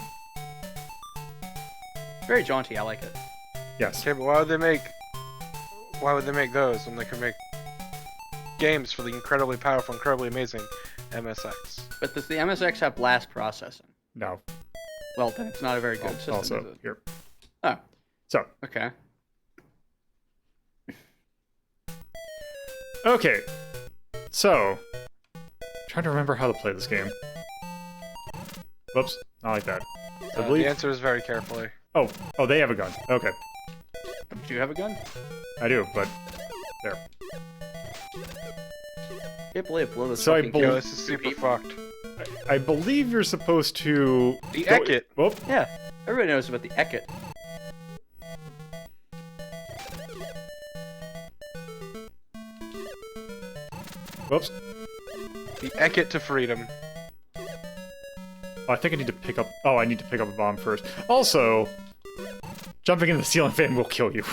Very jaunty, I like it. Yes. Okay, but why would they make those when they could make games for the incredibly powerful, incredibly amazing MSX? But does the MSX have blast processing? No. Well, then it's not a very good system, is Also, it? here. Oh, So, okay. okay. So, trying to remember how to play this game. Whoops, not like that. I The believe. answer is very carefully. Oh, they have a gun. Okay, Do you have a gun? I do, but there. Can't believe blow this So I fucking bel- Yo, this is super fucked. I believe you're supposed to. The go- Ekit. Whoop. Yeah, everybody knows about the Ekit. Whoops. The Ekit to freedom. Oh, I think I need to pick up. Oh, I need to pick up a bomb first. Also, jumping in the ceiling fan will kill you.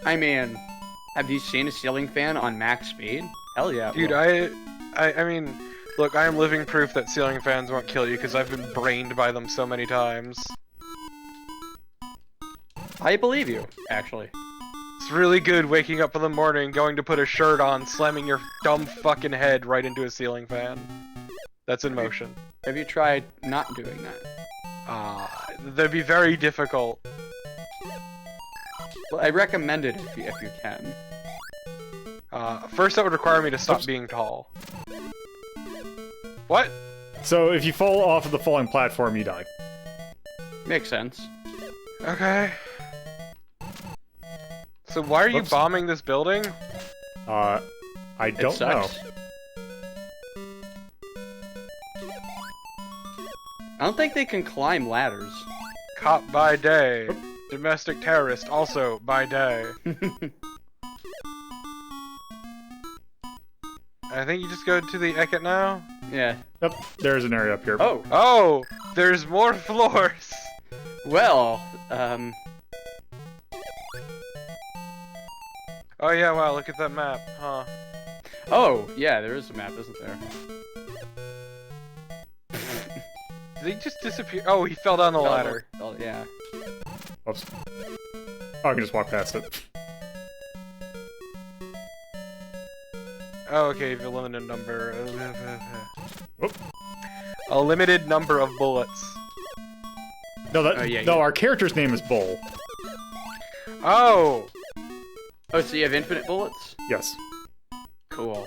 I mean, have you seen a ceiling fan on max speed? Hell yeah. Dude, well, I mean, look, I am living proof that ceiling fans won't kill you because I've been brained by them so many times. I believe you, actually. It's really good waking up in the morning, going to put a shirt on, slamming your dumb fucking head right into a ceiling fan. That's in motion. Have you tried not doing that? That'd be very difficult. Well, I recommend it if you can. First that would require me to stop being tall. What? So if you fall off of the falling platform, you die. Makes sense. Okay. So why are you Whoops. bombing this building? I It don't know. sucks. I don't think they can climb ladders. Cop by day. Domestic terrorist also by day. think you just go to the Eket now. Yeah. Yep, there's an area up here. Oh, Oh, there's more floors. well, Oh yeah, wow, look at that map, huh? oh, yeah, there is a map, isn't there? Did he just disappear? Oh, he fell down the ladder. Oh, yeah. Oops. Oh, I can just walk past it. Oh, okay, you've a limited number. Whoop. A limited number of bullets. No, that, Oh, yeah, no, yeah. our character's name is Bull. Oh! Oh, so you have infinite bullets? Yes. Cool.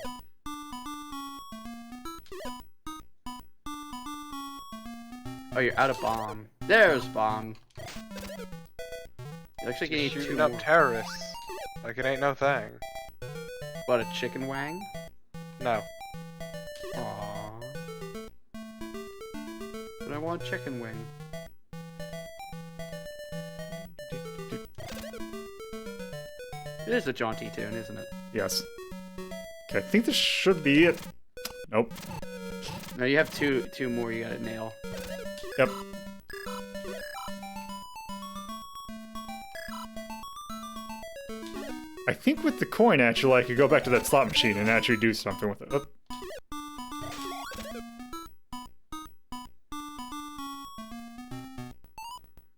Oh, you're out of bomb. There's bomb. It looks like you need Shooting two up more. terrorists. Like it ain't no thing. What, a chicken wang? No. Aww. But I want chicken wing. It is a jaunty tune, isn't it? Yes. Okay, I think this should be it. Nope. No, you have two more you gotta nail. Yep. I think with the coin, actually, I could go back to that slot machine and actually do something with it. Oop.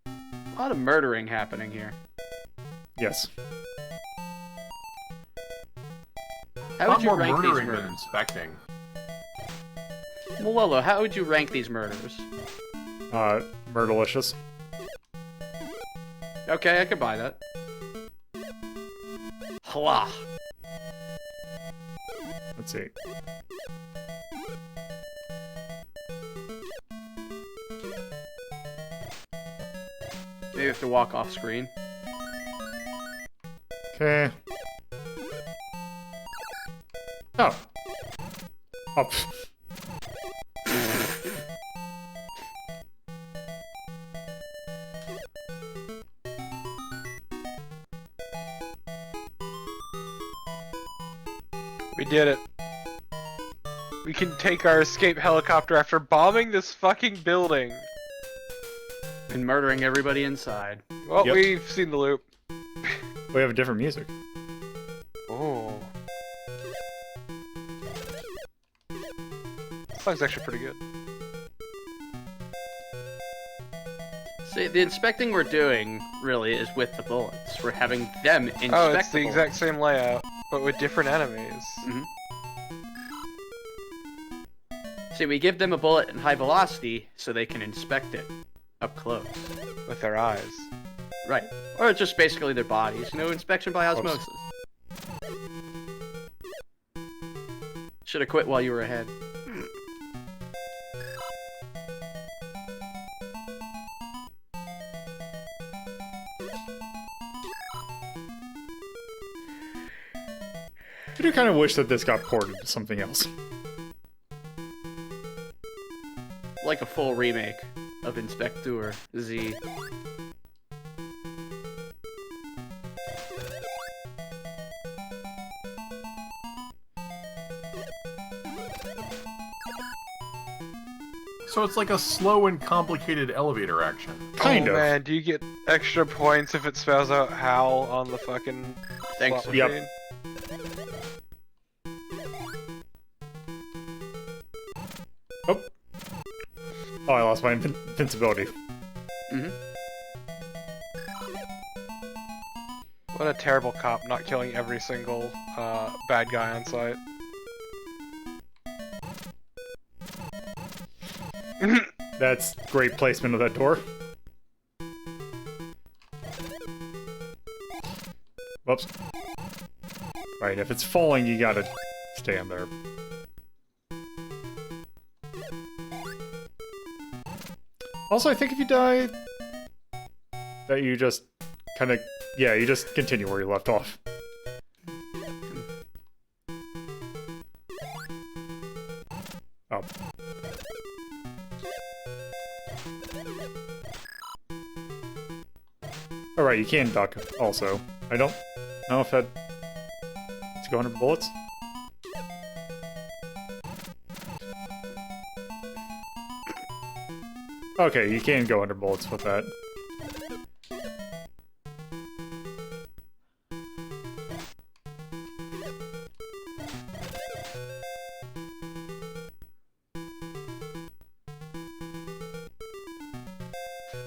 A lot of murdering happening here. Yes. How A would lot you more rank these murdering than murders? inspecting. Malolo, how would you rank these murders? Murderlicious. Okay, I could buy that. Hlah. Let's see. Maybe have to walk off screen. Okay. Oh. Oh. pff. We did it. We can take our escape helicopter after bombing this fucking building. And murdering everybody inside. Well, Yep. we've seen the loop. We have a different music. Oh. This song's actually pretty good. See, the inspecting we're doing, really, is with the bullets. We're having them inspect Oh, it's the bullets. exact same layout, but with different enemies. See, we give them a bullet in high velocity so they can inspect it up close. With their eyes. Right. Or just basically their bodies. You know, inspection by osmosis. Should have quit while you were ahead. I do kind of wish that this got ported to something else. Like a full remake of Inspecteur Z. So it's like a slow and complicated elevator action. Kind Oh of. man, do you get extra points if it spells out HAL on the fucking Thanks. slot Yep. machine? Oh. Oh, I lost my invincibility. Mm-hmm. What a terrible cop not killing every single bad guy on site. That's great placement of that door. Whoops. Right, if it's falling, you gotta stand there. Also, I think if you die, that you just kind of, yeah, you just continue where you left off. Oh. Alright, you can duck also. I don't know if that... It's going to bullets? Okay, you can go under bullets with that.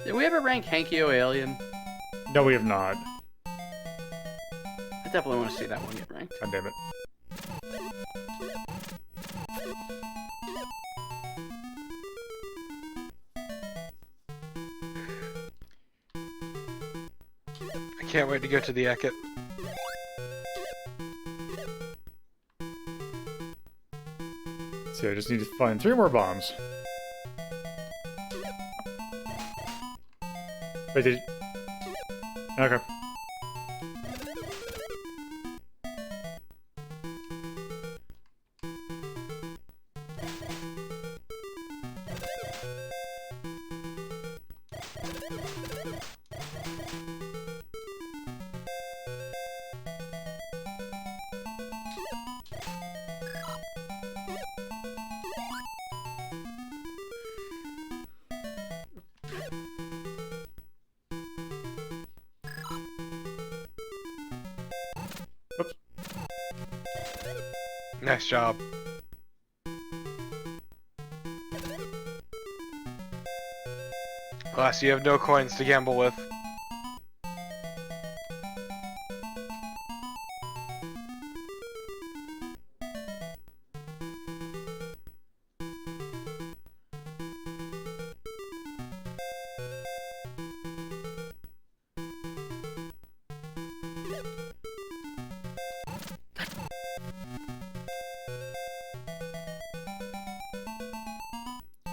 Did we ever rank Hankio Alien? No, we have not. I definitely want to see that one get ranked. God damn it. I can't wait to go to the Eckett. So I just need to find 3 more bombs. Wait, did... Okay. Nice job. Alas, you have no coins to gamble with.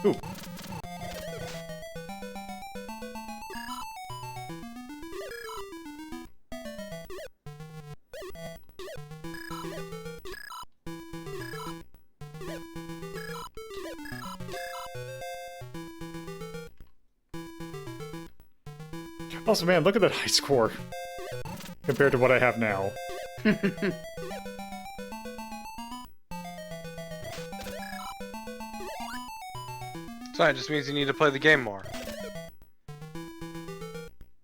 Ooh. Also, man, look at that high score compared to what I have now. So it just means you need to play the game more.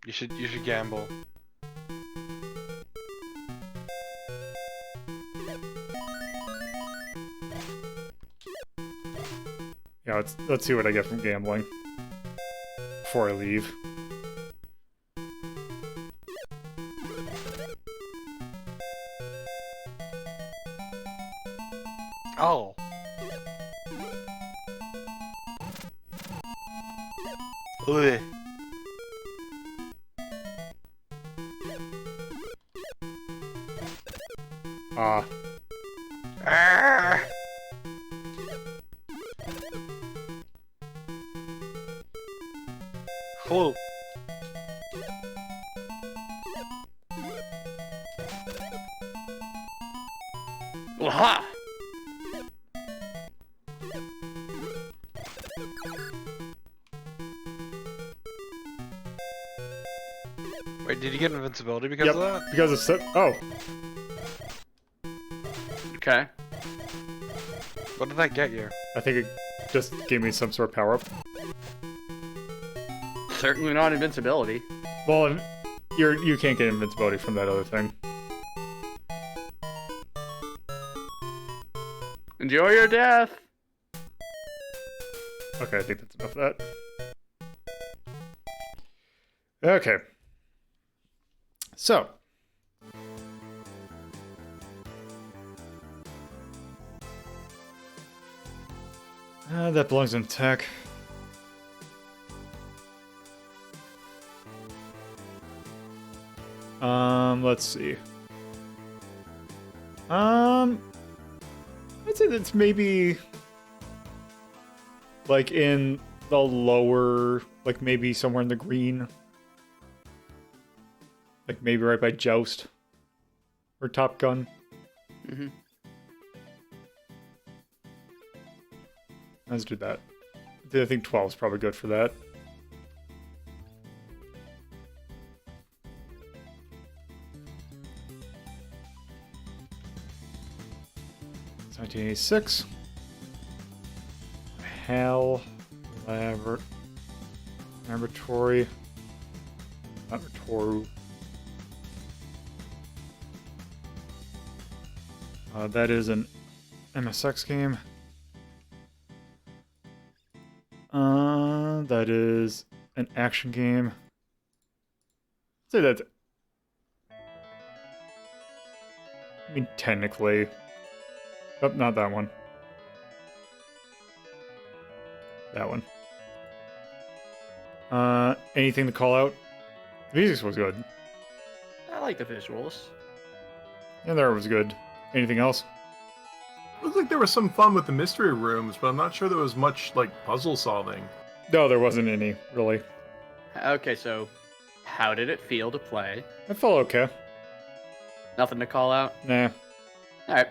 You should gamble. Yeah, let's see what I get from gambling before I leave. Oh. Ugh. Ah. Ah. Cool. Waha! Wait, did you get invincibility because of that? Because it's so... Oh. Okay. What did that get you? I think it just gave me some sort of power-up. Certainly not invincibility. Well, you can't get invincibility from that other thing. Enjoy your death! Okay, I think that's enough of that. Okay. So. That belongs in tech. Let's see. I'd say that's maybe like in the lower, like maybe somewhere in the green. Like maybe right by Joust or Top Gun. Mm-hmm. Let's do that. I think 12 is probably good for that. It's 1986. HAL, whatever. Laboratory. Laboratory. That is an MSX game. That is an action game. Say that's. I mean, technically. Oh, not that one. That one. Anything to call out? The music was good. I like the visuals. Yeah, there was good. Anything else? Looked like there was some fun with the mystery rooms, but I'm not sure there was much like puzzle solving. No, there wasn't any, really. Okay, so how did it feel to play? It felt okay. Nothing to call out? Nah. Alright.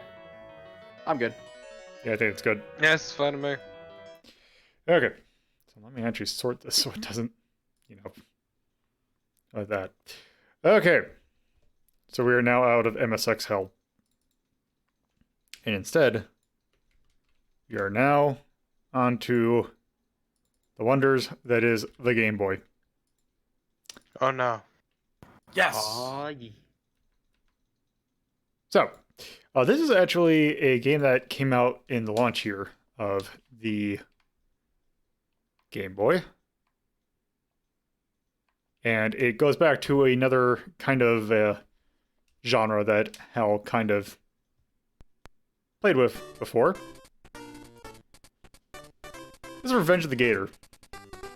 I'm good. Yeah, I think it's good. Yeah, it's fine to me. Okay. So let me actually sort this so it doesn't, like that. Okay. So we are now out of MSX hell. And instead, we are now onto the wonders that is the Game Boy. Oh no. Yes. Aw, yeah. So, this is actually a game that came out in the launch year of the Game Boy. And it goes back to another kind of genre that HAL kind of played with before. This is Revenge of the Gator.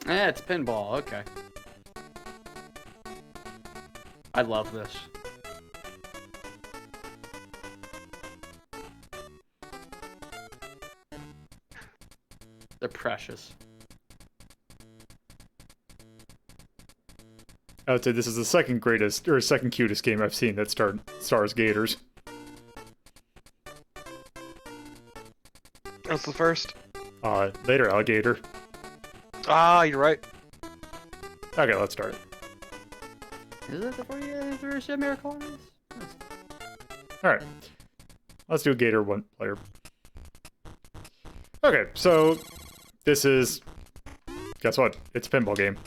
Yeah, it's pinball. Okay. I love this. They're precious. I would say this is the second greatest, or second cutest game I've seen that stars gators. What's the first? Later, alligator. Ah, you're right. Okay, let's start. Is it the first Miracle on Ice? Alright. Let's do Gator one player. Okay, so this is, guess what? It's a pinball game.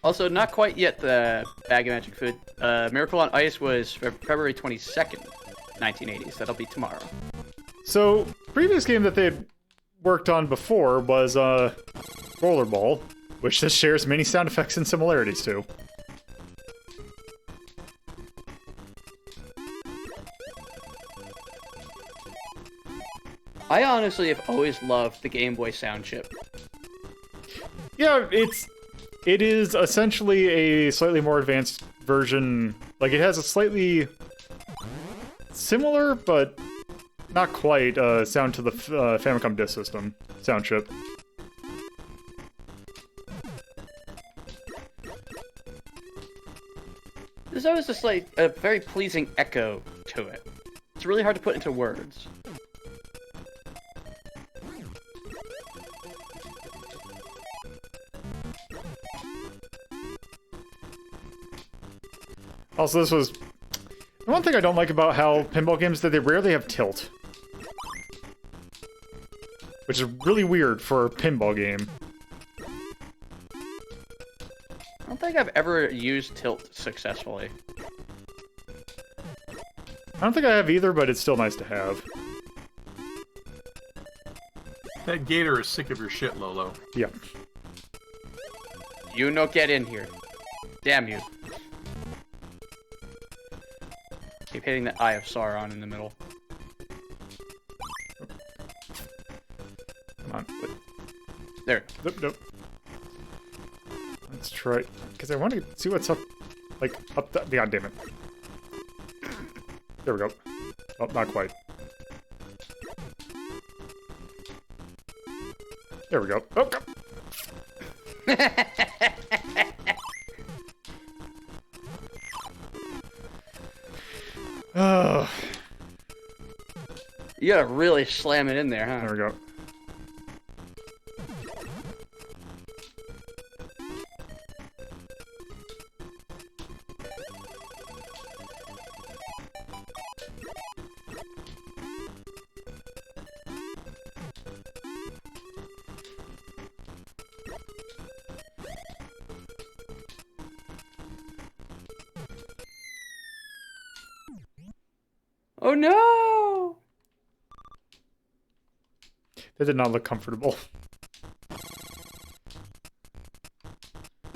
Also, not quite yet the Bag of Magic Food. Miracle on Ice was February 22nd, 1980, so that'll be tomorrow. So, previous game that they had worked on before was Rollerball, which this shares many sound effects and similarities to. I honestly have always loved the Game Boy sound chip. Yeah, it is essentially a slightly more advanced version. Like, it has a slightly similar, but not quite, sound to the Famicom Disk System sound chip. There's always just like a very pleasing echo to it. It's really hard to put into words. Also, this was... The one thing I don't like about how pinball games is that they rarely have tilt. Which is really weird for a pinball game. I don't think I've ever used tilt successfully. I don't think I have either, but it's still nice to have. That Gator is sick of your shit, Lolo. Yeah. You no get in here. Damn you. Keep hitting the Eye of Sauron in the middle. Come on. There. Nope, nope. Let's try... Because I want to see what's up... Like, up the... God damn it. There we go. Oh, not quite. There we go. Oh, go. Oh, You gotta really slam it in there, huh? there we go. Oh no! That did not look comfortable.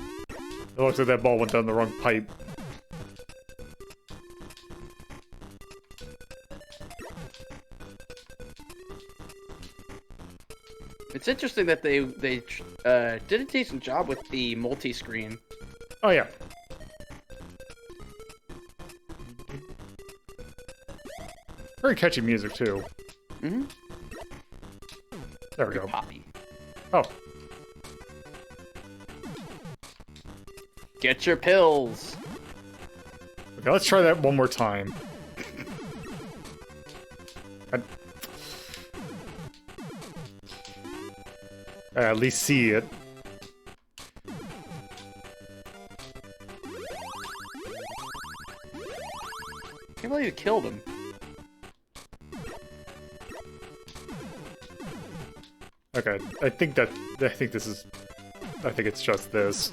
It looks like that ball went down the wrong pipe. It's interesting that they did a decent job with the multi-screen. Oh yeah. Very catchy music too. Mm-hmm. There we go. Poppy. Oh. Get your pills. Okay, let's try that one more time. I at least see it. Can't believe you killed him. Okay, I think it's just this.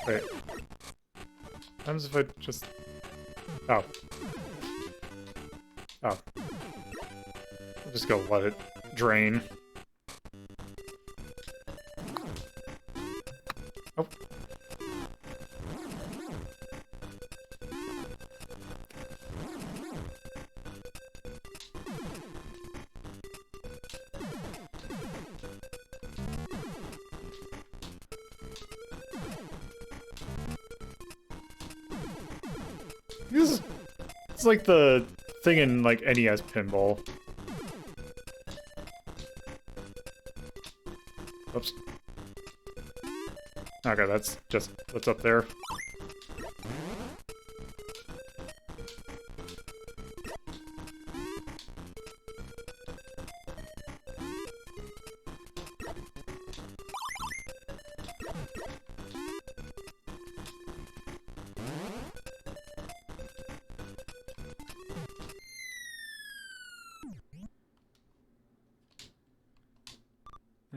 Wait. What happens if I just... Oh. Oh. I'm just gonna let it drain. Oh. It's like the thing in like NES pinball. Oops. Okay, that's just what's up there.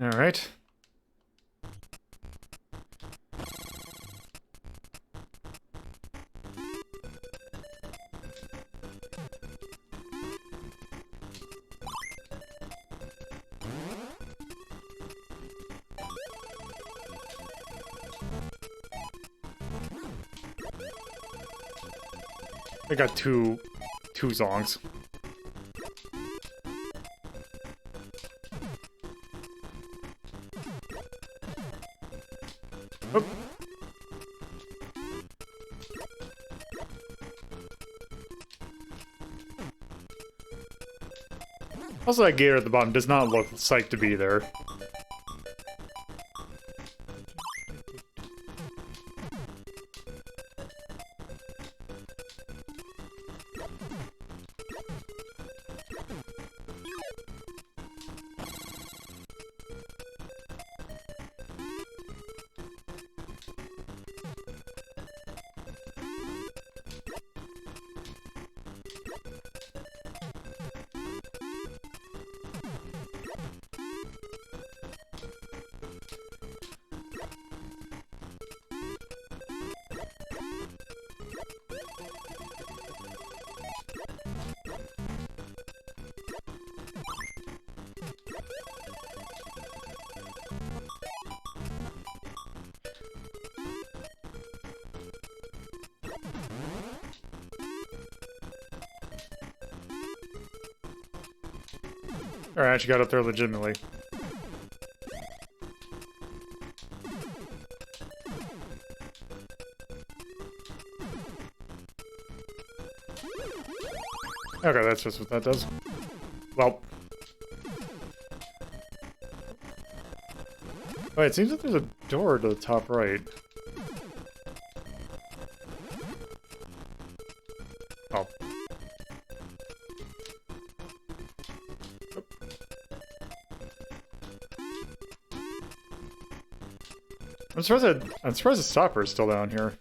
All right. I got two songs. Oop. Also, that Gator at the bottom does not look psyched to be there. Alright, I actually got up there legitimately. Okay, that's just what that does. Well. Wait, it seems like there's a door to the top right. Oh. I'm surprised the stopper is still down here.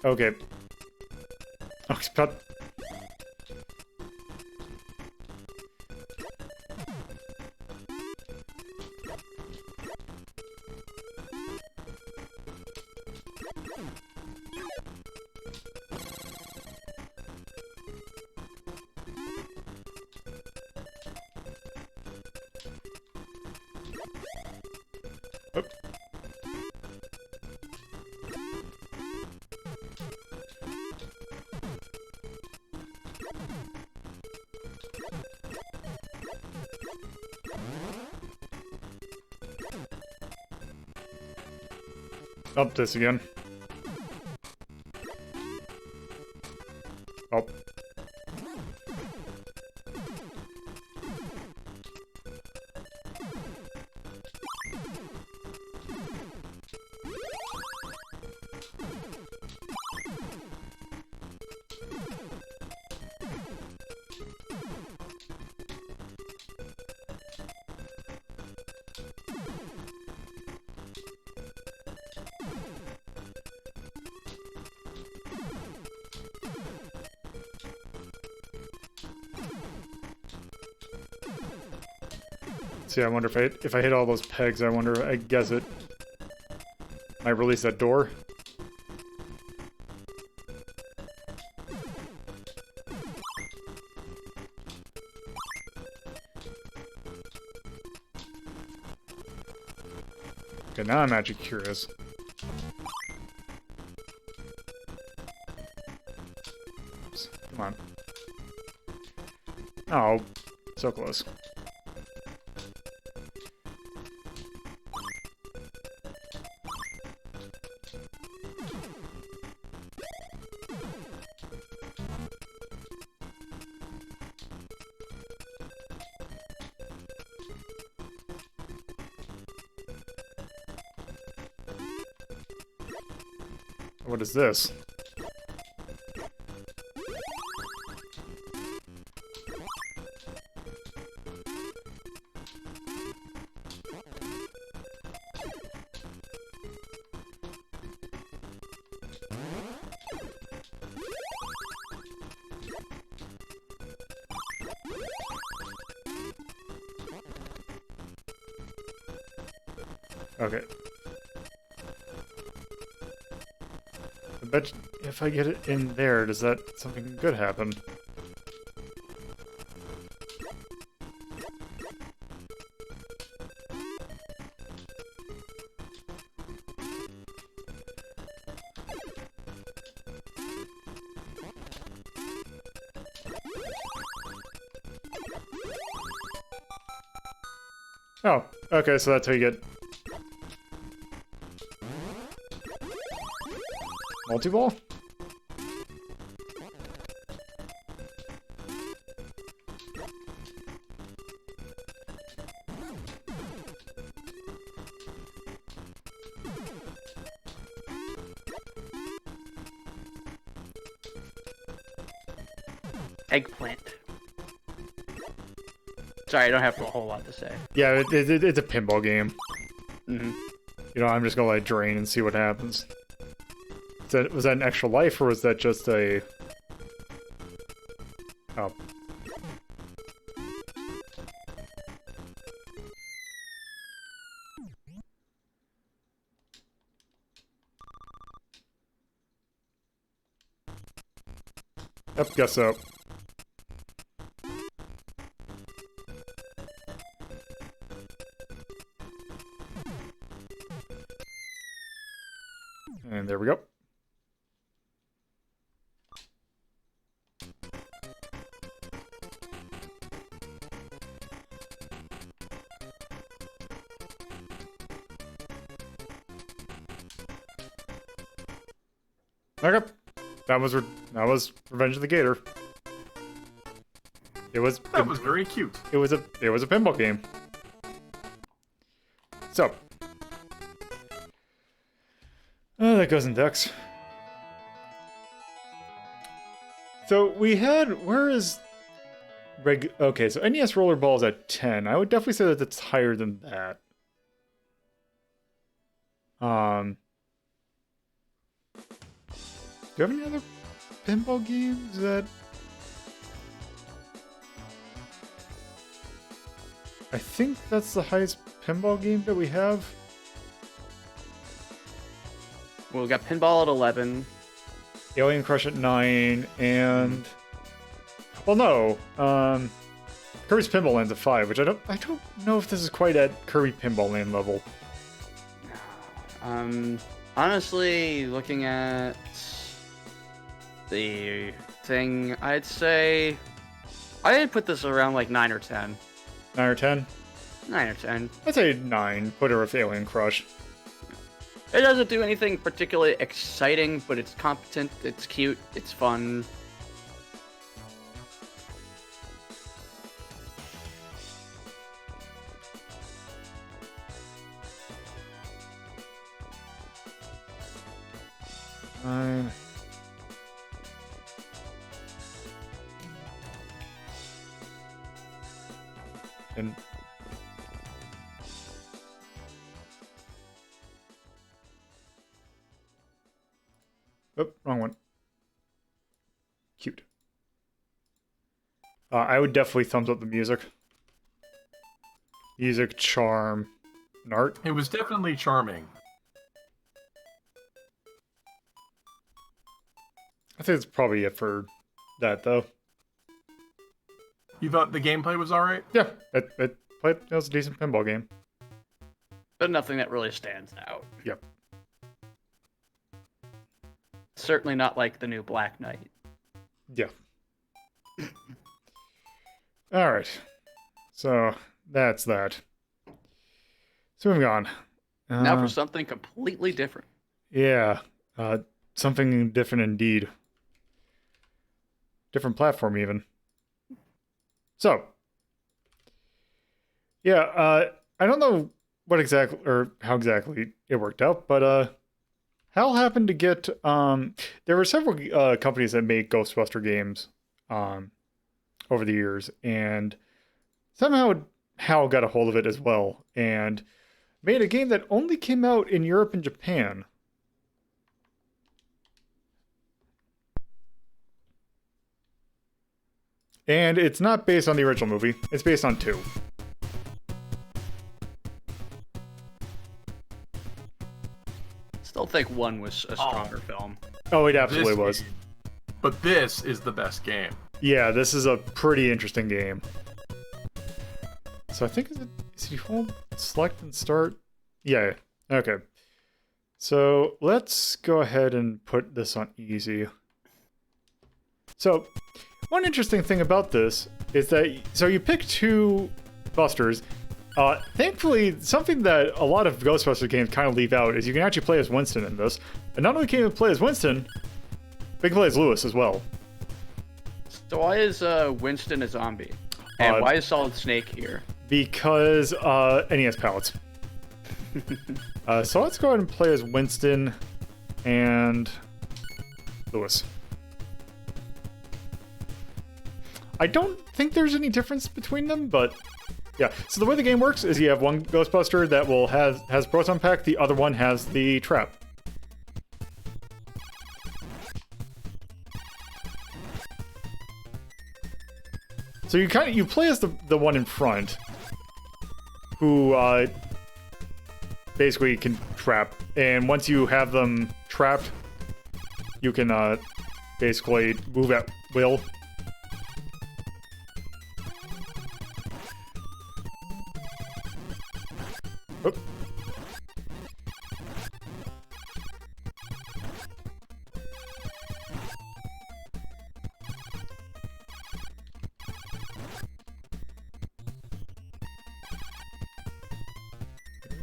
Okay. Oh, he's about... Oh. Up this again. Oh. See, I wonder if I hit all those pegs, I wonder, I guess it might release that door. Okay, now I'm actually curious. Oops, come on. Oh, so close. What is this? Okay. I bet if I get it in there, does that something good happen? Oh, okay, so that's how you get multi-ball? Eggplant. Sorry, I don't have a whole lot to say. Yeah, it's a pinball game. Mm-hmm. You know, I'm just gonna let it drain and see what happens. Was that an extra life, or was that just a... Oh. Yep, guess so. And there we go. Okay, that was Revenge of the Gator. That was very cute. It was a pinball game. So, that goes in decks. So we had, where is okay, so NES Rollerball is at 10. I would definitely say that it's higher than that. Do you have any other pinball games that... I think that's the highest pinball game that we have. Well, we got Pinball at 11. Alien Crush at 9, and... Well, no. Kirby's Pinball Land's at 5, which I don't know if this is quite at Kirby Pinball Land level. Honestly, looking at the thing, I'd say I'd put this around like 9 or 10. 9 or 10? 9 or 10. I'd say 9. Put her with Alien Crush. It doesn't do anything particularly exciting, but it's competent, it's cute, it's fun. And oh, wrong one. Cute. I would definitely thumbs up the music. Music, charm, and art. It was definitely charming. I think that's probably it for that, though. You thought the gameplay was alright? Yeah, it was a decent pinball game. But nothing that really stands out. Yep. Certainly not like the new Black Knight. Yeah. Alright. So, that's that. So moving on. Now for something completely different. Yeah. Something different indeed. Different platform, even. So. Yeah, I don't know what exactly, or how exactly it worked out, but, HAL happened to get, there were several, companies that make Ghostbuster games, over the years, and somehow HAL got a hold of it as well, and made a game that only came out in Europe and Japan. And it's not based on the original movie, it's based on 2. Still think 1 was a stronger film. Oh, it absolutely was. But this is the best game. Yeah, this is a pretty interesting game. So I think, is you hold, select, and start? Yeah, okay. So let's go ahead and put this on easy. So, one interesting thing about this is that, so you pick 2 busters. Thankfully, something that a lot of Ghostbusters games kind of leave out is you can actually play as Winston in this. And not only can you play as Winston, but you can play as Lewis as well. So why is Winston a zombie? And why is Solid Snake here? Because NES pallets. So let's go ahead and play as Winston and Lewis. I don't think there's any difference between them, but yeah. So the way the game works is you have one Ghostbuster that will has proton pack, the other one has the trap. So you play as the one in front, who basically can trap, and once you have them trapped, you can basically move at will. Oop.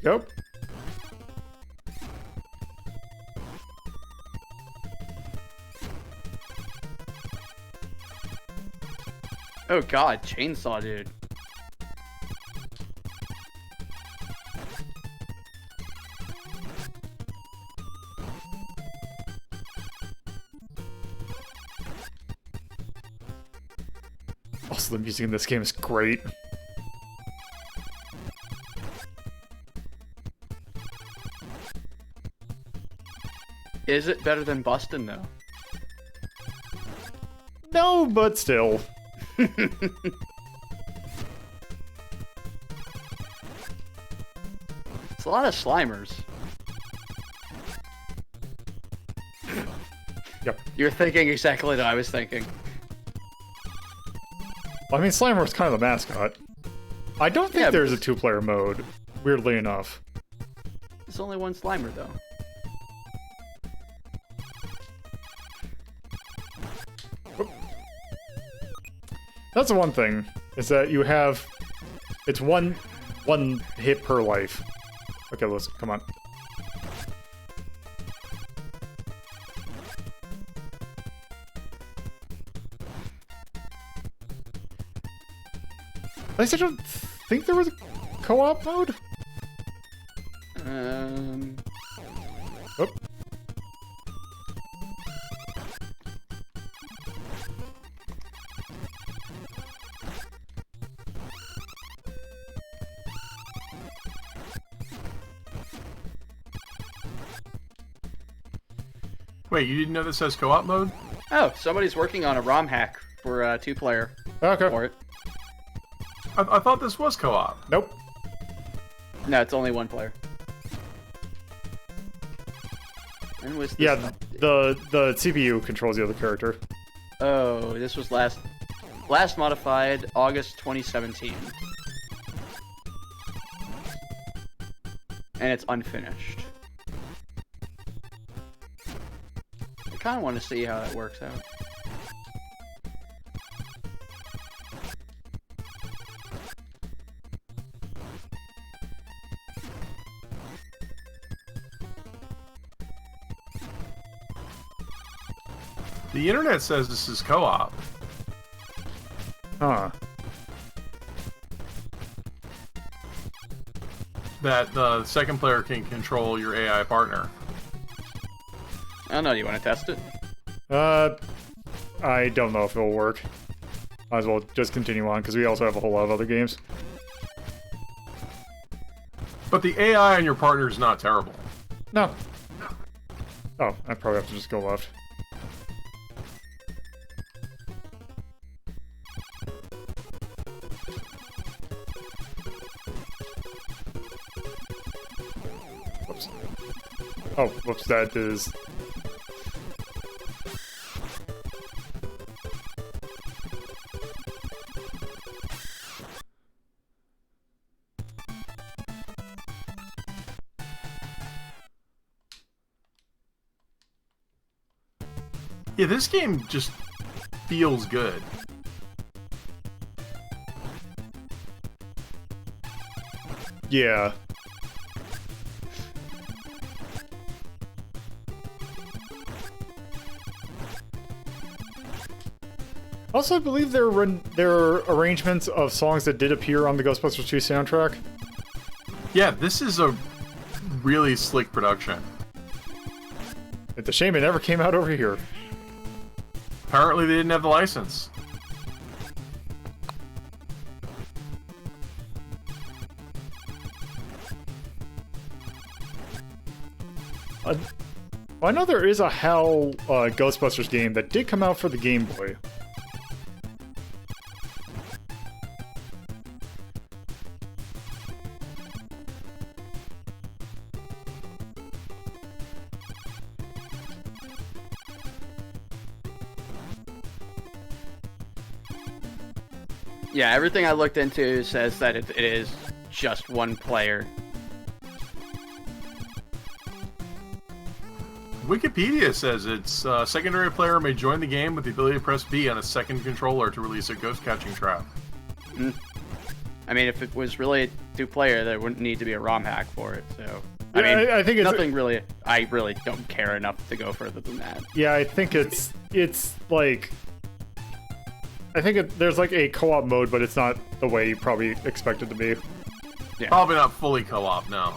Go. Oh god, chainsaw dude. Also, the music in this game is great. Is it better than Bustin' though? No, but still. It's a lot of Slimers. Yep. You're thinking exactly what I was thinking. I mean, Slimer's kind of the mascot. I don't think Yeah, there's a 2-player mode, weirdly enough. There's only one Slimer, though. That's the one thing, is that you have... It's one hit per life. Okay, let's... Come on. At least I don't think there was a co-op mode? Oh. Wait, you didn't know this has co-op mode? Oh, somebody's working on a ROM hack for 2-player Okay. for it. I thought this was co-op. Nope. No, it's only 1 player. When was this? Yeah, the CPU controls the other character. Oh, this was last modified August 2017. And it's unfinished. I kind of want to see how that works out. The internet says this is co-op. Huh. That the second player can control your AI partner. I don't know, do you want to test it? I don't know if it'll work. Might as well just continue on, because we also have a whole lot of other games. But the AI on your partner is not terrible. No. Oh, I probably have to just go left. Whoops. Oh, whoops, that is... Yeah, this game just feels good. Yeah. Also, I believe there are arrangements of songs that did appear on the Ghostbusters 2 soundtrack. Yeah, this is a really slick production. It's a shame it never came out over here. Apparently they didn't have the license. Well, I know there is a HAL Ghostbusters game that did come out for the Game Boy. Yeah, everything I looked into says that it is just 1 player. Wikipedia says its secondary player may join the game with the ability to press B on a second controller to release a ghost catching trap. I mean, if it was really 2-player, there wouldn't need to be a ROM hack for it, so... Yeah, I mean, I think it's... nothing really... I really don't care enough to go further than that. Yeah, I think it's like... I think there's like a co-op mode, but it's not the way you probably expect it to be. Yeah. Probably not fully co-op, no.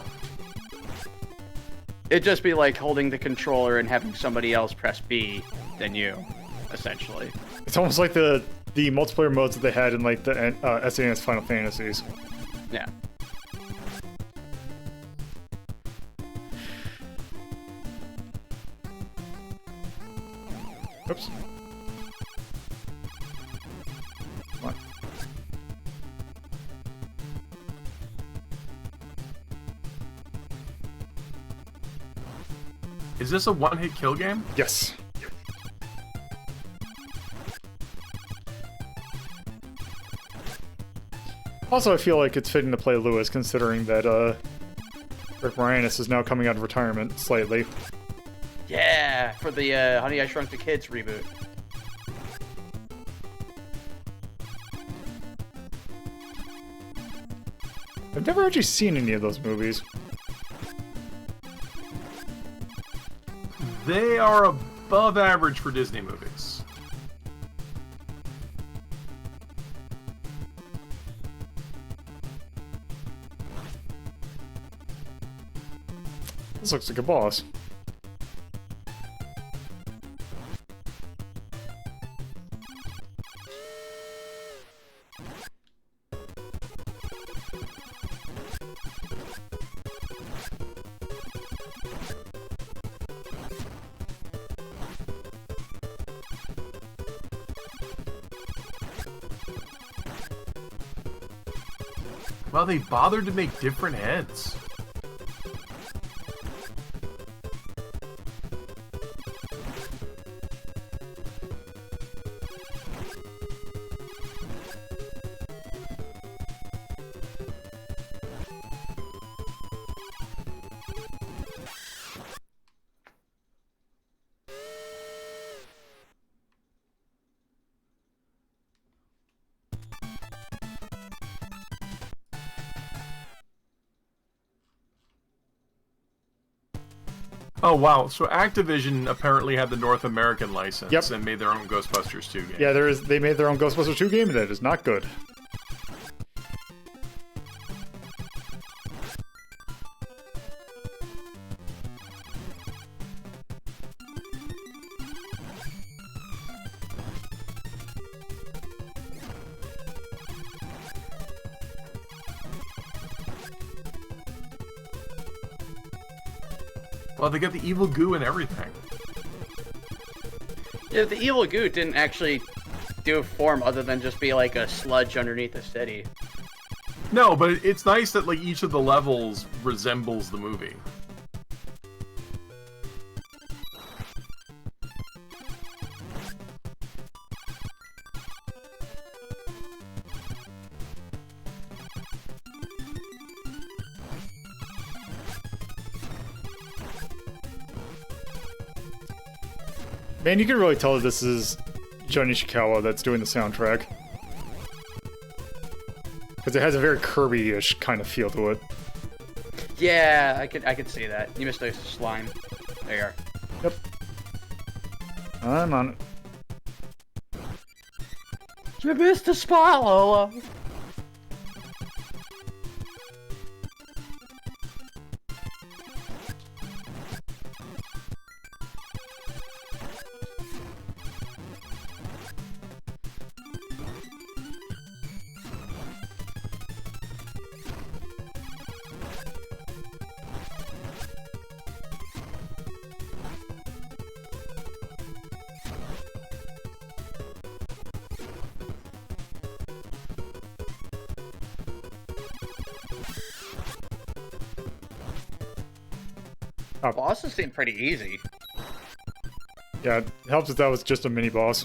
It'd just be like holding the controller and having somebody else press B than you, essentially. It's almost like the multiplayer modes that they had in like the SNES Final Fantasies. Yeah. Oops. Is this a one-hit kill game? Yes. Also, I feel like it's fitting to play Lewis, considering that Rick Moranis is now coming out of retirement slightly. Yeah, for the Honey, I Shrunk the Kids reboot. I've never actually seen any of those movies. They are above average for Disney movies. This looks like a boss. Well, they bothered to make different heads. Oh wow, so Activision apparently had the North American license Yep. and made their own Ghostbusters 2 game. Yeah, they made their own Ghostbusters 2 game, and that is not good. Well, they got the evil goo and everything. Yeah, the evil goo didn't actually do a form other than just be like a sludge underneath a city. No, but it's nice that like each of the levels resembles the movie. Man, you can really tell that this is Johnny Ishikawa that's doing the soundtrack. Because it has a very Kirby-ish kind of feel to it. Yeah, I could see that. You missed a slime. There you are. Yep. I'm on it. You missed a spot, Lola. Bosses seem pretty easy. Yeah, it helps if that was just a mini-boss.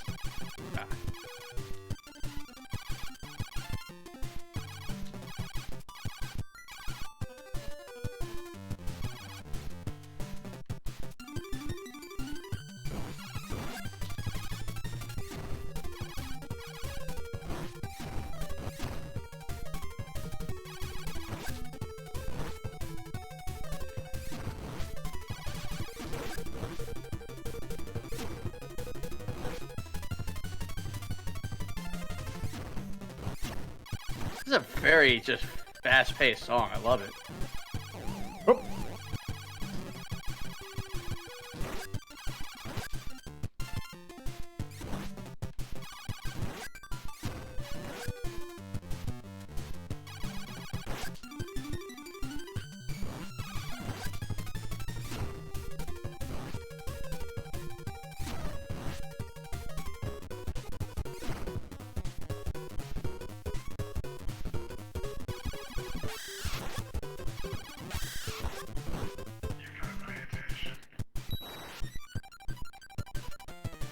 This is a very just fast-paced song. I love it. Oh.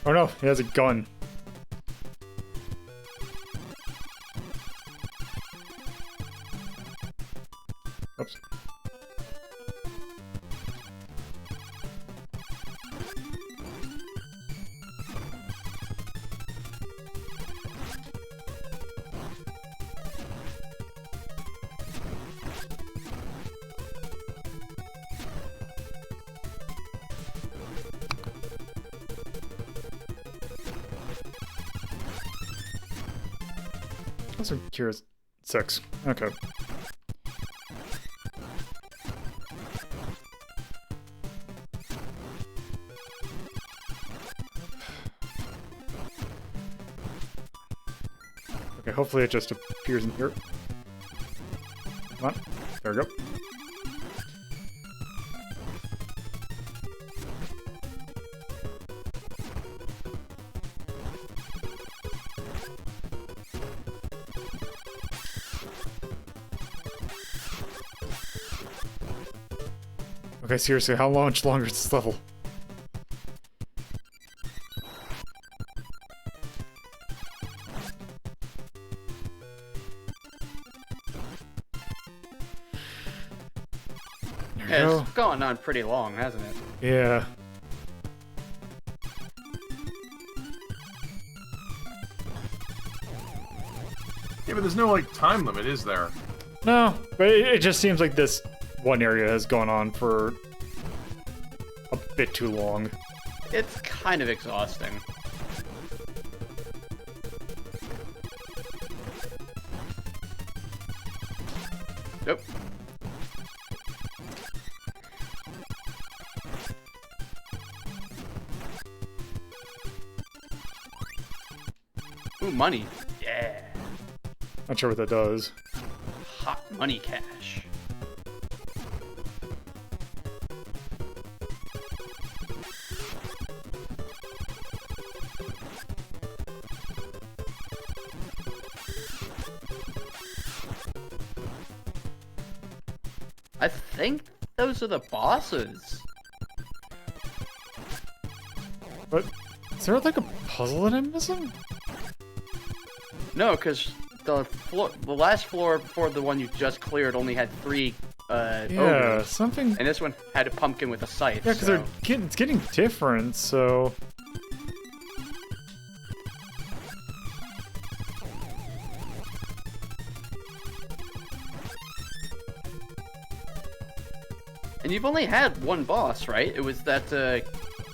Oh no, he has a gun. Oops. Also curious. 6. Okay. Okay, hopefully it just appears in here. Come on. There we go. Okay, seriously, how much longer is this level? Yeah, it's gone on pretty long, hasn't it? Yeah. Yeah, but there's no, like, time limit, is there? No, but it just seems like this one area has gone on for a bit too long. It's kind of exhausting. Nope. Ooh, money. Yeah. Not sure what that does. Hot money cash. I think those are the bosses. But is there like a puzzle that I'm missing? No, because the last floor before the one you just cleared only had 3 Yeah, ogres, something. and this one had a pumpkin with a scythe. Yeah, because so. it's getting different, so. And you've only had one boss, right? It was that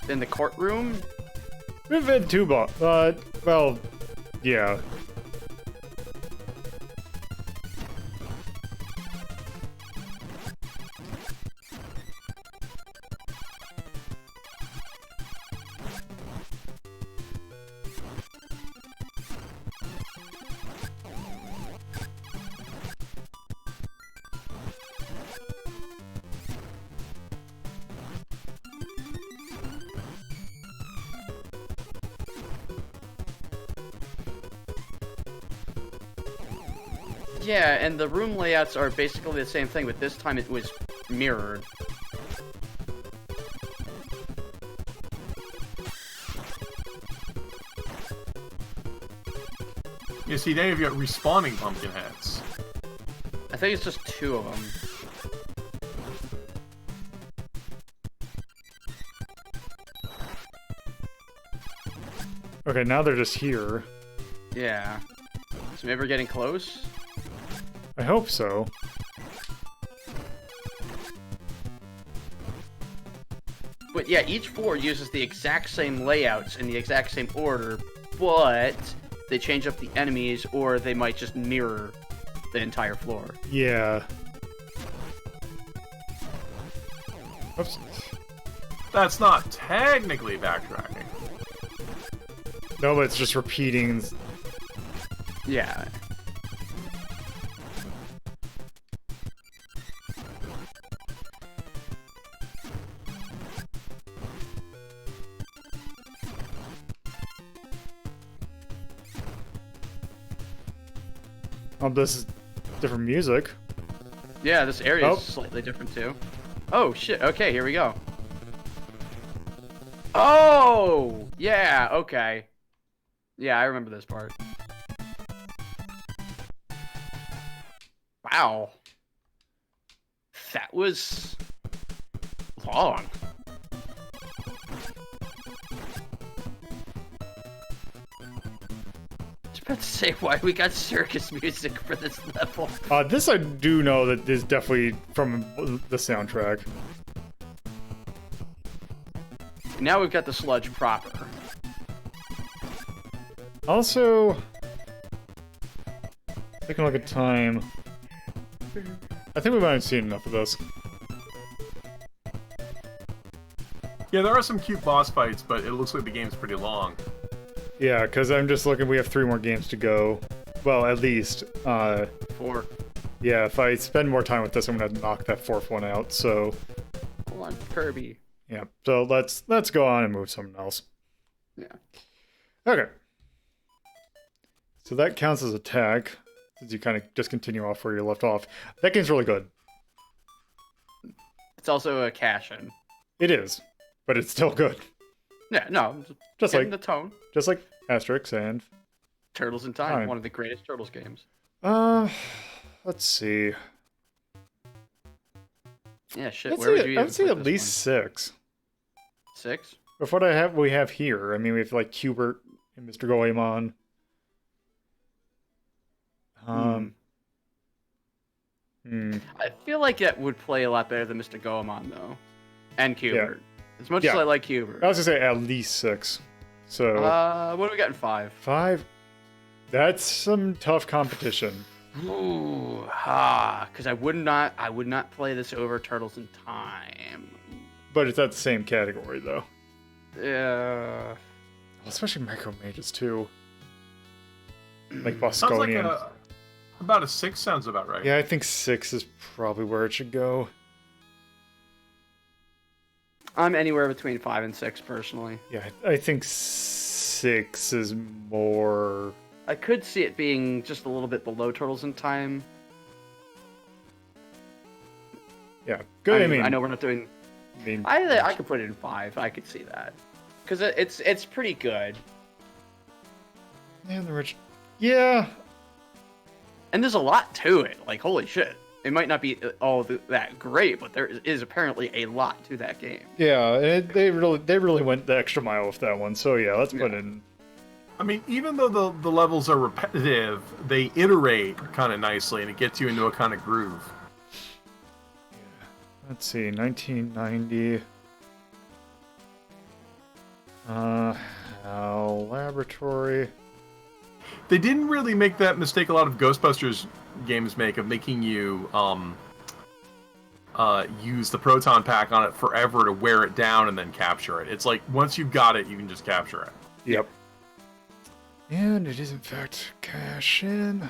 in the courtroom. We've had 2 well, yeah. Yeah, and the room layouts are basically the same thing, but this time it was mirrored. You see, now you've got respawning pumpkin heads. I think it's just 2 of them. Okay, now they're just here. Yeah. So maybe we're getting close? I hope so. But yeah, each floor uses the exact same layouts in the exact same order, but they change up the enemies or they might just mirror the entire floor. Yeah. Oops. That's not technically backtracking. No, but it's just repeating. Yeah. Oh, this is different music. Yeah, this area Oh. is slightly different too. Oh shit, okay, here we go. Oh! Yeah, okay. Yeah, I remember this part. Wow. That was long. I was about to say, why we got circus music for this level. This I do know that is definitely from the soundtrack. Now we've got the sludge proper. Also, taking a look at time. I think we might have seen enough of this. Yeah, there are some cute boss fights, but it looks like the game's pretty long. Yeah, because I'm just looking, we have 3 more games to go. Well, at least. 4. Yeah, if I spend more time with this, I'm going to knock that 4th one out, so... Hold on, Kirby. Yeah, so let's go on and move something else. Yeah. Okay. So that counts as attack, since you kind of just continue off where you left off. That game's really good. It's also a cash-in. It is, but it's still good. Yeah, no, Just getting like the tone. Just like Asterix and... Turtles in Time, Time. one of the greatest Turtles games. Let's see. Yeah, shit. Where would you? I would say at least 6. 6? With what we have here. I mean, we have like Hubert and Mr. Goemon. I feel like it would play a lot better than Mr. Goemon, though. And Hubert. As much as I like Hubert. I was gonna say at least 6. So. What do we got in 5? 5. That's some tough competition. Ooh, because I would not play this over Turtles in Time. But it's at the same category, though. Yeah. Well, especially Micro Mages, too. Like Sounds like Bosconian. about a 6 sounds about right. Yeah, I think 6 is probably where it should go. I'm anywhere between 5 and 6, personally. Yeah, I think 6 is more... I could see it being just a little bit below Turtles in Time. Yeah, good. I know we're not doing... I could put it in 5. I could see that. Because it's pretty good. Man, the rich... Yeah. And there's a lot to it. Like, holy shit. It might not be all that great, but there is apparently a lot to that game. Yeah, they really went the extra mile with that one. So yeah, let's put in... I mean, even though the levels are repetitive, they iterate kind of nicely, and it gets you into a kind of groove. Yeah. Let's see, 1990. HAL Laboratory. They didn't really make that mistake a lot of Ghostbusters games make of making you use the proton pack on it forever to wear it down and then capture it. It's like, once you've got it, you can just capture it. Yep. And it is, in fact, cash in.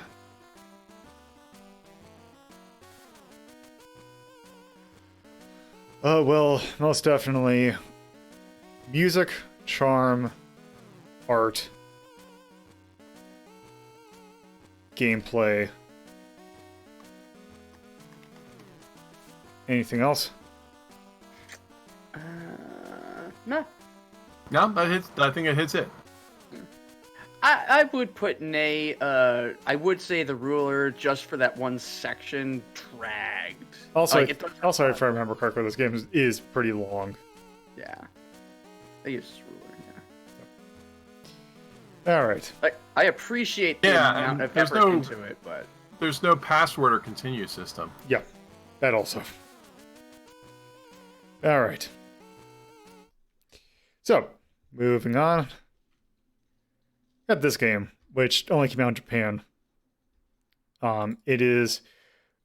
Well, most definitely music, charm, art, gameplay. Anything else? No. No, that hits. I think it hits it. I would put I would say the ruler just for that one section dragged. Also, Like, if I remember correctly, this game is pretty long. Yeah. I use ruler, yeah. All right. I appreciate the Yeah, amount and of there's effort no- into it, but There's no password or continue system. Yeah, that also. All right. So, moving on. Got this game, which only came out in Japan. It is,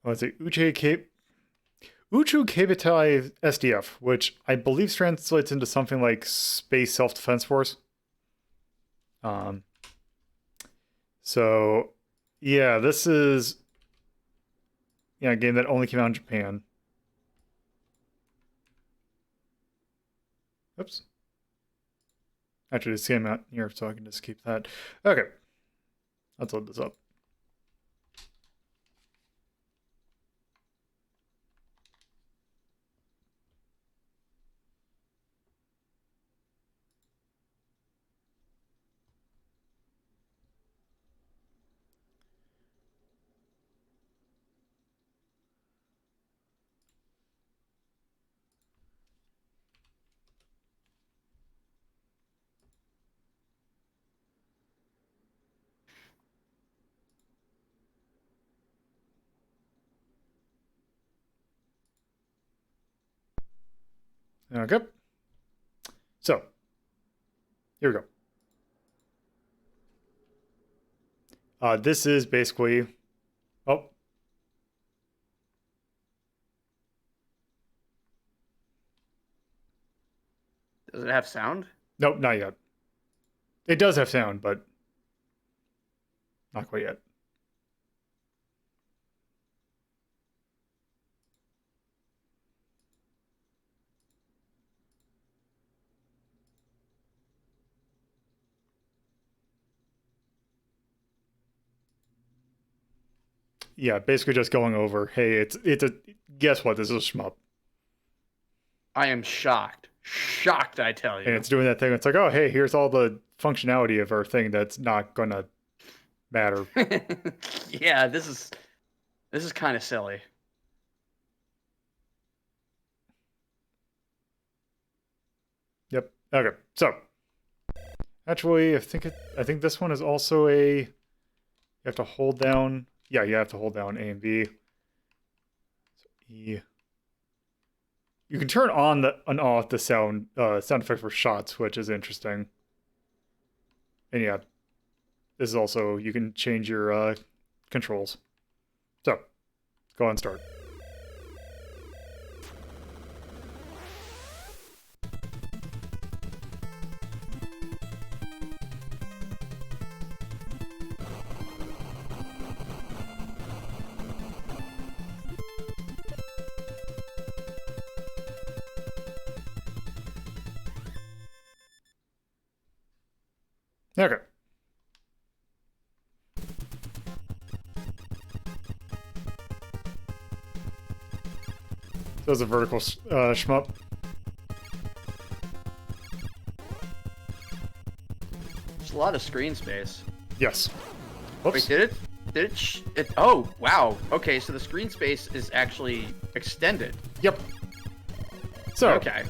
let's see, Uchuu Keibitati SDF, which I believe translates into something like Space Self-Defense Force. So, yeah, this is a game that only came out in Japan. Oops. Actually, this came out here, so I can just keep that. Okay. Let's load this up. Okay. So, here we go. This is basically... Oh. Does it have sound? Nope, not yet. It does have sound, but not quite yet. Yeah, basically just going over, hey, it's a, guess what, this is a shmup. I am shocked. Shocked, I tell you. And it's doing that thing, it's like, oh, hey, here's all the functionality of our thing that's not gonna matter. Yeah, this is kind of silly. Yep, okay, so. Actually, I think this one is also a, you have to hold down, yeah, you have to hold down A and B. So E. You can turn on and off the sound effect for shots, which is interesting. And yeah, this is also, you can change your controls. So, go on, start. Okay. So it's a vertical shmup. There's a lot of screen space. Yes. Whoops. Wait, did it? Oh, wow. Okay, so the screen space is actually extended. Yep. So, Okay.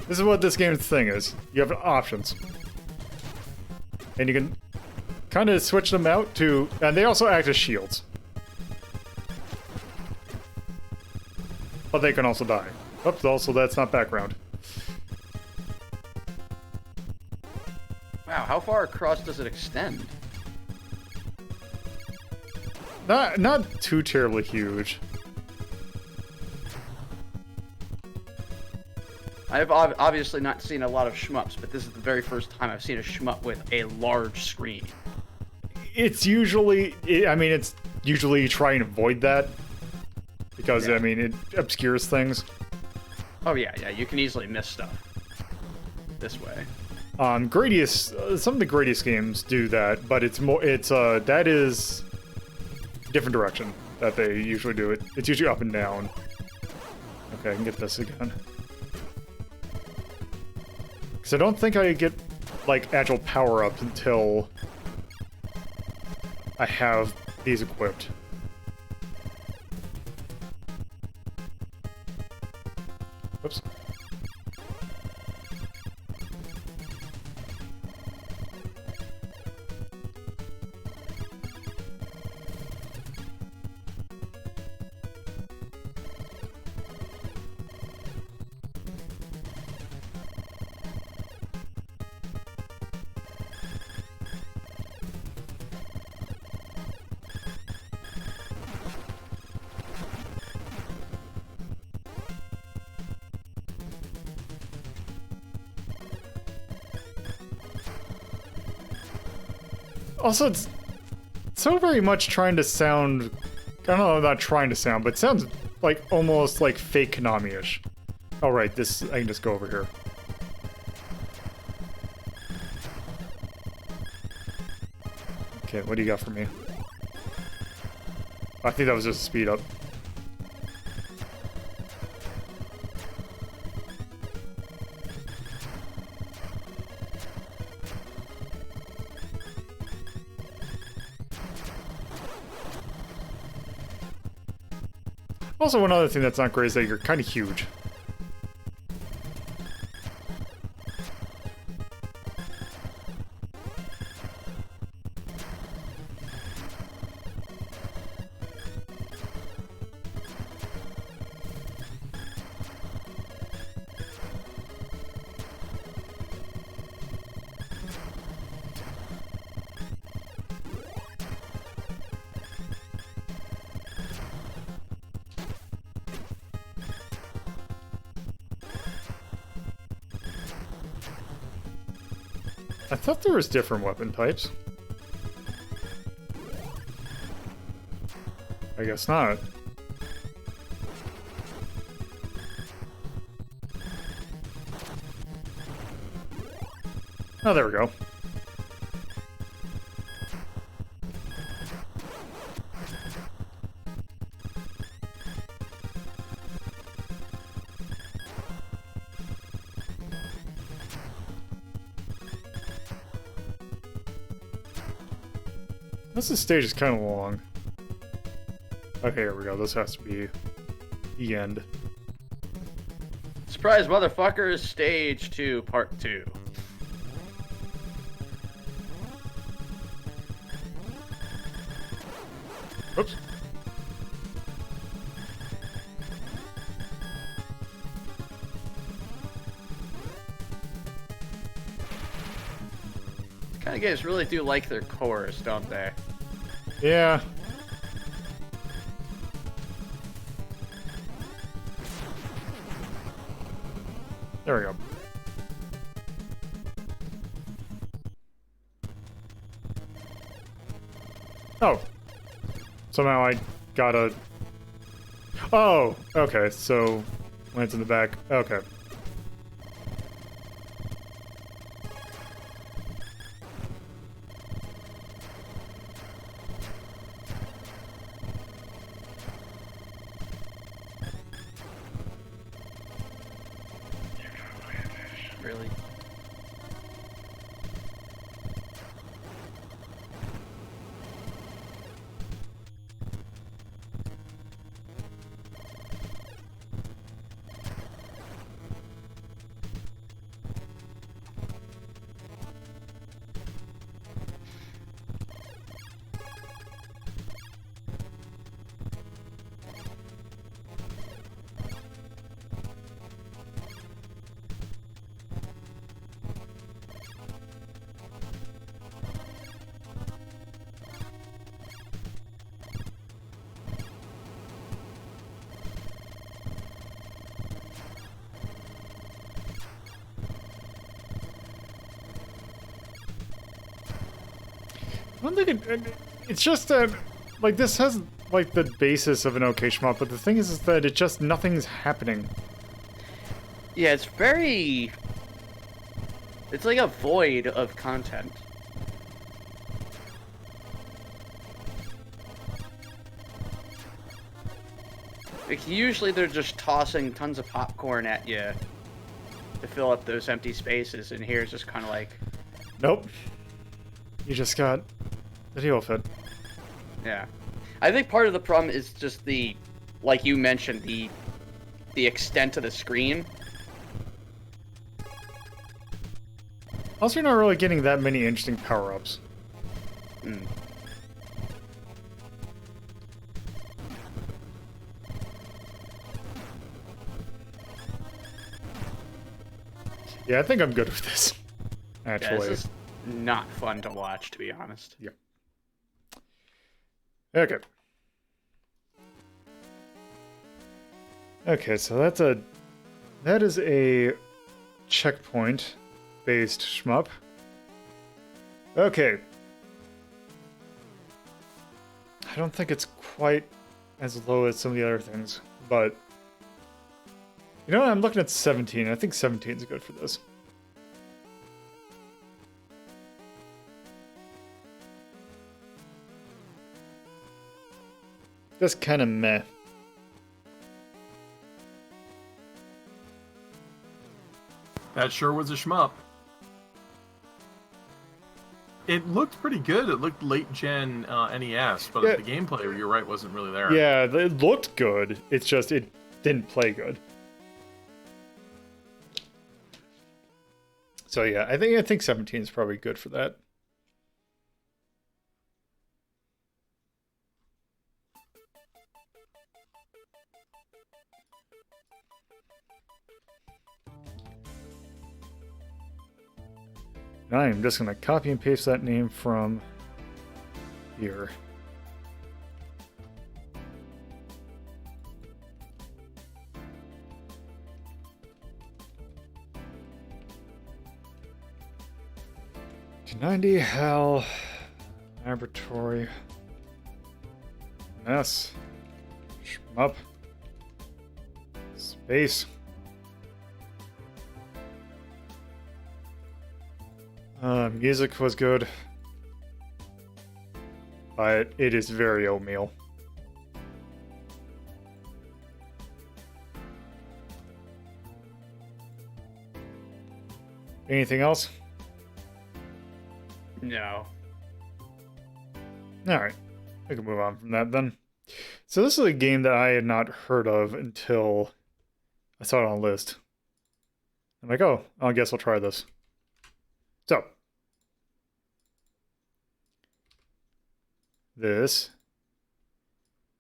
this is what this game's thing is. You have options. And you can kind of switch them out to... And they also act as shields. But they can also die. Oops, also that's not background. Wow, how far across does it extend? Not too terribly huge. I've obviously not seen a lot of shmups, but this is the very first time I've seen a shmup with a large screen. It's usually... I mean, it's usually try and avoid that. Because, Yeah. I mean, it obscures things. Oh yeah, you can easily miss stuff this way. Gradius... some of the Gradius games do that, but it's more... that is... different direction that they usually do it. It's usually up and down. Okay, I can get this again. Because I don't think I get, like, actual power-ups until I have these equipped. Oops. Also, it's so very much trying to sound... I don't know, not trying to sound, but it sounds like almost like fake Konami-ish. Oh, right, this... I can just go over here. Okay, what do you got for me? I think that was just a speed up. Also, one other thing that's not great is that you're kind of huge. I thought there was different weapon types. I guess not. Oh, there we go. This stage is kind of long. Okay, here we go. This has to be the end. Surprise, motherfuckers! Stage 2, Part 2. Oops. These kind of games really do like their chorus, don't they? Yeah. There we go. Oh. Somehow I got a... Oh, okay, so lands in the back. Okay. Really? I don't think it's just that, like, this has, like, the basis of an okay shmup, but the thing is that it just, nothing's happening. Yeah, it's very... It's like a void of content. Like, usually they're just tossing tons of popcorn at you to fill up those empty spaces, and here it's just kind of like... Nope. You just got the deal with it. Yeah. I think part of the problem is just the, like you mentioned, the extent of the screen. Also, you're not really getting that many interesting power-ups. Mm. Yeah, I think I'm good with this. Yeah, Actually. this is not fun to watch, to be honest. Yeah. Okay. Okay, so that is a checkpoint based shmup. Okay. I don't think it's quite as low as some of the other things, but you know what? I'm looking at 17. I think 17 is good for this. Just kind of meh. That sure was a shmup. It looked pretty good. It looked late gen NES, but Yeah. the gameplay, you're right, wasn't really there. Yeah, it looked good. It's just it didn't play good. So yeah, I think 17 is probably good for that. Now I'm just going to copy and paste that name from here. 290, HAL, laboratory, mess, shmup, space. Music was good, but it is very oatmeal. Anything else? No. Alright, we can move on from that then. So this is a game that I had not heard of until I saw it on a list. I'm like, oh, I guess I'll try this. So, this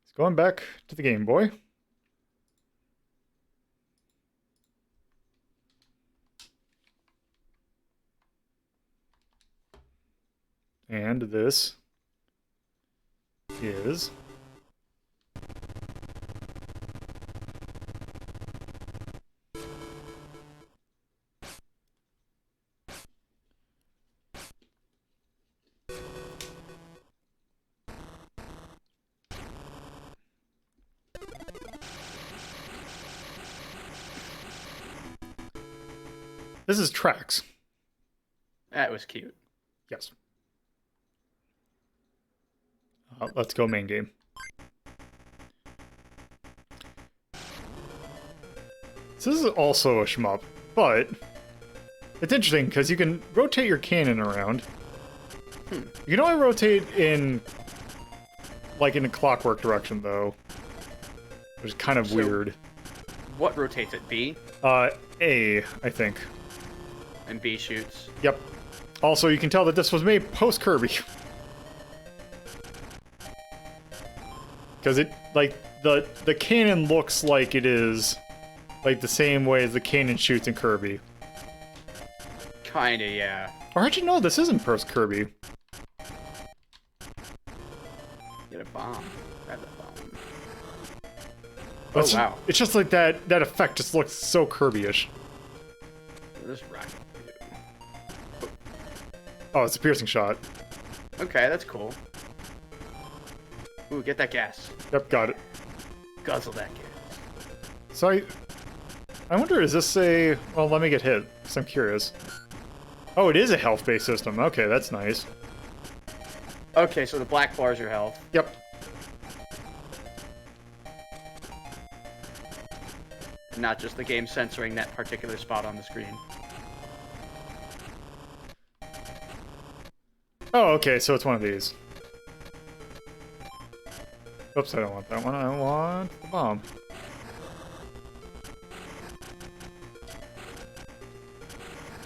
is going back to the Game Boy. And this is Trax. That was cute. Yes. Let's go main game. So this is also a shmup, but it's interesting because you can rotate your cannon around. You can only rotate in a clockwork direction though, which is kind of weird. What rotates it? B? A, I think. And B shoots. Yep. Also, you can tell that this was made post Kirby. Because it, like, the cannon looks like it is, like, the same way as the cannon shoots in Kirby. Kinda, yeah. Or actually, no, this isn't post Kirby. Get a bomb. Grab that bomb. It's wow. It's just like that effect just looks so Kirby-ish. This rocket. Oh, it's a piercing shot. Okay, that's cool. Ooh, get that gas. Yep, got it. Guzzle that gas. So I wonder, is this a... Well, let me get hit, because I'm curious. Oh, it is a health-based system. Okay, that's nice. Okay, so the black bar's your health. Yep. Not just the game censoring that particular spot on the screen. Oh, okay, so it's one of these. Oops, I don't want that one. I want the bomb.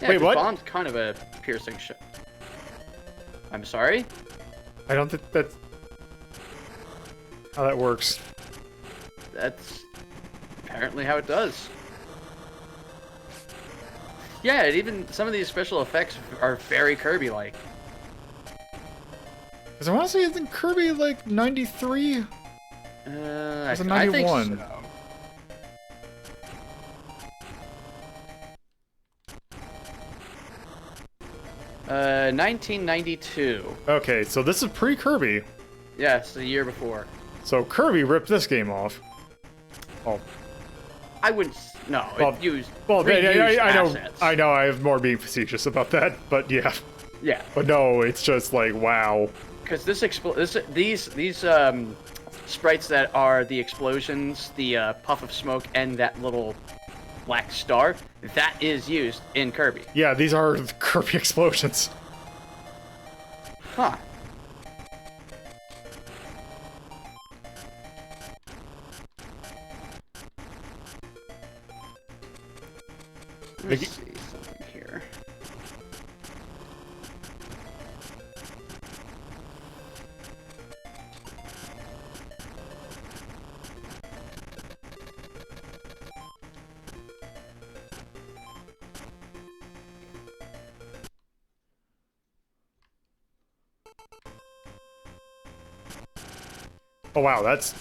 Yeah, Wait, what? Bomb's kind of a piercing shot. I'm sorry? I don't think that's how that works. That's apparently how it does. Yeah, even some of these special effects are very Kirby-like. Because I want to say, isn't Kirby like 93? I a think 91. so. Uh, 1992. Okay, so this is pre-Kirby. Yes, the year before. So Kirby ripped this game off. Oh, I wouldn't. No, Well- it used. well, reused I know, assets. I know, I have more being facetious about that, but yeah. Yeah, But no, it's just like, wow. because these sprites that are the explosions, the puff of smoke, and that little black star, that is used in Kirby. Yeah, these are the Kirby explosions. Huh. Let me Like- see something here. Oh wow, that's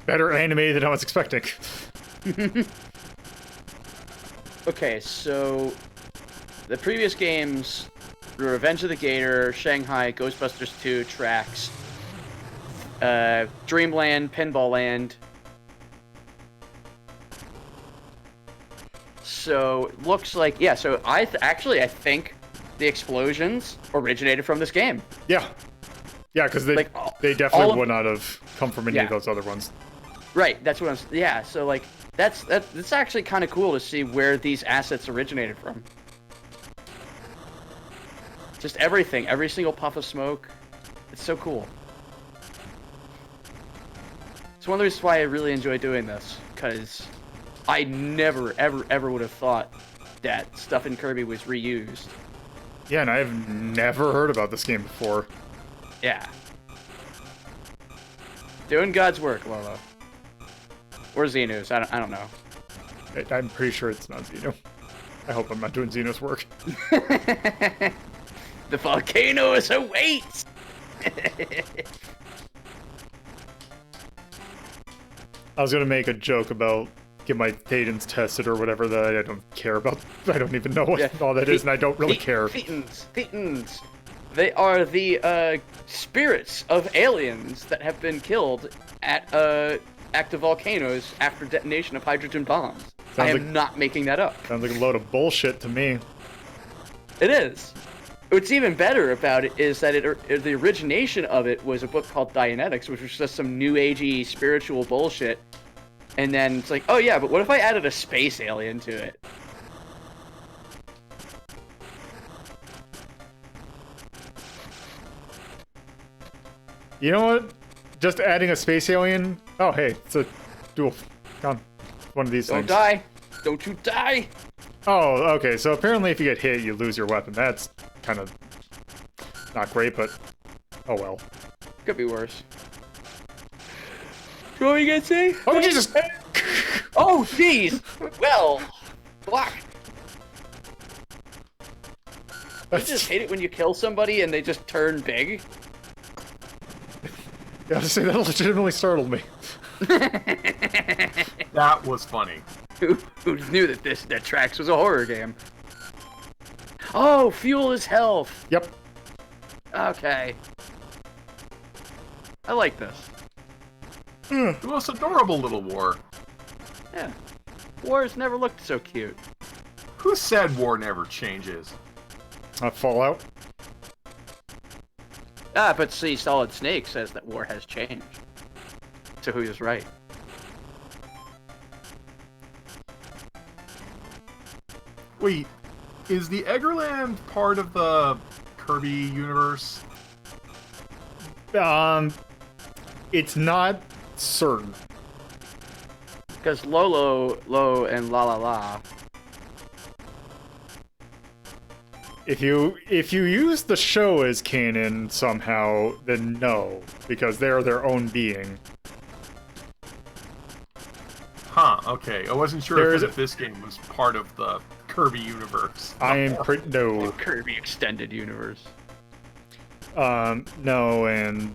better animated than I was expecting. Okay, so the previous games Revenge of the Gator, Shanghai, Ghostbusters 2, Trax, Dreamland, Pinball Land. So looks like, yeah. So I think the explosions originated from this game. Yeah, because they Like, they all definitely of- would not have come from any of those other ones. Right. That's what I'm. Yeah. So like that's actually kind of cool to see where these assets originated from. Just everything, every single puff of smoke. It's so cool. It's one of the reasons why I really enjoy doing this, because I never, ever would have thought that stuff in Kirby was reused. Yeah, and I've never heard about this game before. Yeah. Doing God's work, Lolo. Or Xenos, I don't know. I'm pretty sure it's not Xeno. I hope I'm not doing Xeno's work. The volcano is awaits! I was gonna make a joke about get my Thetans tested or whatever that I don't care about. I don't even know what all that is, and I don't really care. Thetans. They are the spirits of aliens that have been killed at active volcanoes after detonation of hydrogen bombs. I am not making that up. Sounds like a load of bullshit to me. It is. What's even better about it is that the origination of it was a book called Dianetics, which was just some new agey spiritual bullshit. And then it's like, oh yeah, but what if I added a space alien to it? You know what? Just adding a space alien. Oh hey, it's a dual. Come, one of these Don't things. die! Don't you die! Oh, okay. So apparently, if you get hit, you lose your weapon. That's kind of not great, but oh well. Could be worse. What were you gonna say? Oh Jesus! Oh jeez! Well, block. I just hate it when you kill somebody and they just turn big. I have to say that legitimately startled me. That was funny. Who knew that that Trax was a horror game? Oh, fuel is health. Yep. Okay. I like this. The most adorable little war. Yeah. Wars never looked so cute. Who said war never changes? Fallout. Ah, but see, Solid Snake says that war has changed. So who's right? Wait, is the Eggerland part of the Kirby universe? It's not certain. Because Lo, and La La La. If you use the show as canon somehow, then no, because they're their own being. Huh, okay. I wasn't sure There's- if this game was part of the Kirby universe. I am pretty no. Kirby Extended Universe. No, and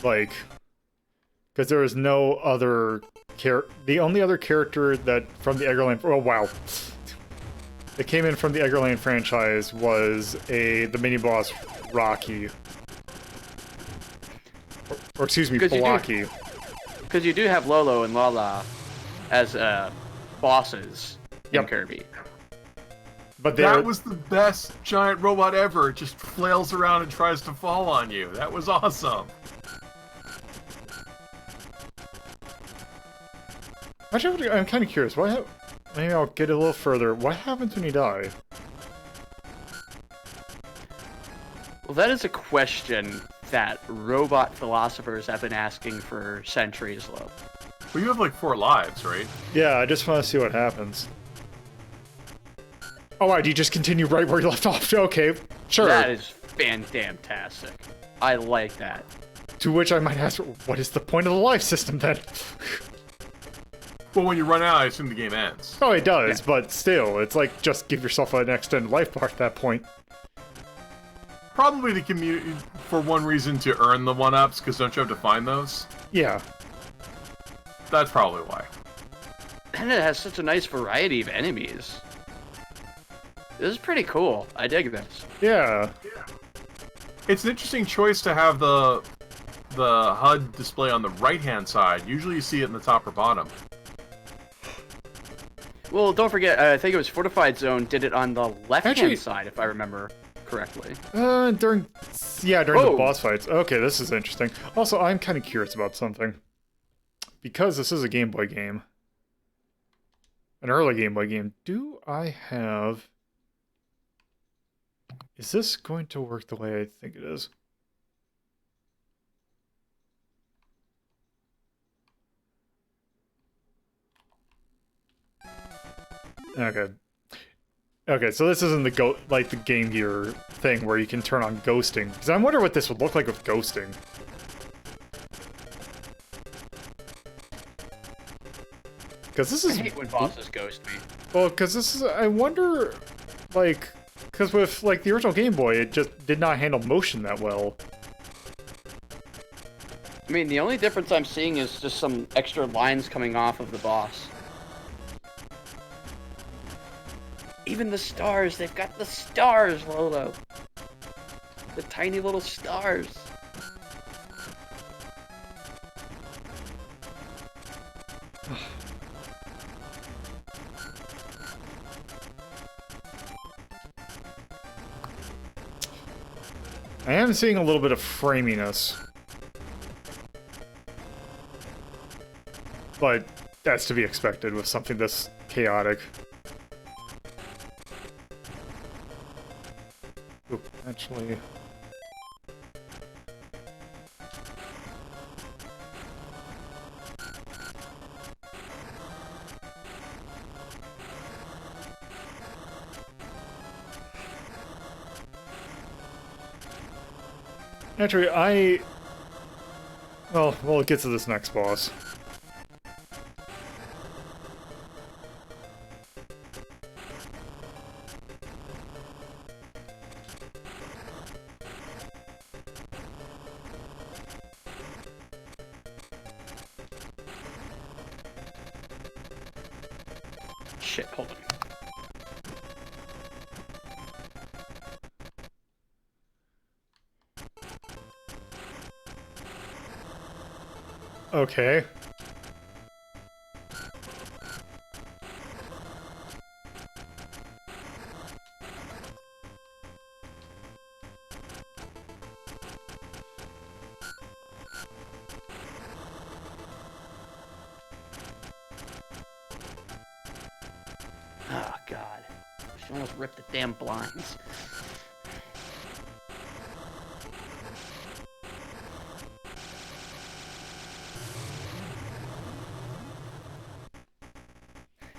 like, because there is no other the only other character that from the Eggerland. Oh wow. That came in from the Eggerland franchise was the mini boss Rocky, or excuse me, Blocky. Because you do have Lolo and Lala as bosses in Yep. Kirby. But That was the best giant robot ever. It just flails around and tries to fall on you. That was awesome. Actually, I'm kind of curious. Maybe I'll get a little further. What happens when you die? Well, that is a question that robot philosophers have been asking for centuries, Lo. Well, you have like 4 lives, right? Yeah, I just want to see what happens. Oh, wow, do you just continue right where you left off? Okay, sure. That is fantastic. I like that. To which I might ask, what is the point of the life system then? Well, when you run out, I assume the game ends. Oh, it does, but still, it's like just give yourself an extended life bar at that point. Probably the community, for one reason, to earn the 1-ups, because don't you have to find those? Yeah. That's probably why. And it has such a nice variety of enemies. This is pretty cool. I dig this. Yeah. It's an interesting choice to have the HUD display on the right-hand side. Usually you see it in the top or bottom. Well, don't forget, I think it was Fortified Zone did it on the left-hand Actually- side, if I remember correctly. During the Oh. boss fights. Okay, this is interesting. Also, I'm kind of curious about something. Because this is a Game Boy game. An early Game Boy game. Do I have... Is this going to work the way I think it is? Okay. Okay, so this isn't the Game Gear thing where you can turn on ghosting. Because I wonder what this would look like with ghosting. Because this I is... hate when bosses ghost me. Well, because this is... I wonder, like... Because with, like, the original Game Boy, it just did not handle motion that well. I mean, the only difference I'm seeing is just some extra lines coming off of the boss. Even the stars, they've got the stars, Lolo. The tiny little stars. I am seeing a little bit of framiness. But that's to be expected with something this chaotic. Oop, actually... Actually, well, we'll get to this next boss. Shit, hold on. Okay. Oh, God. She almost ripped the damn blinds.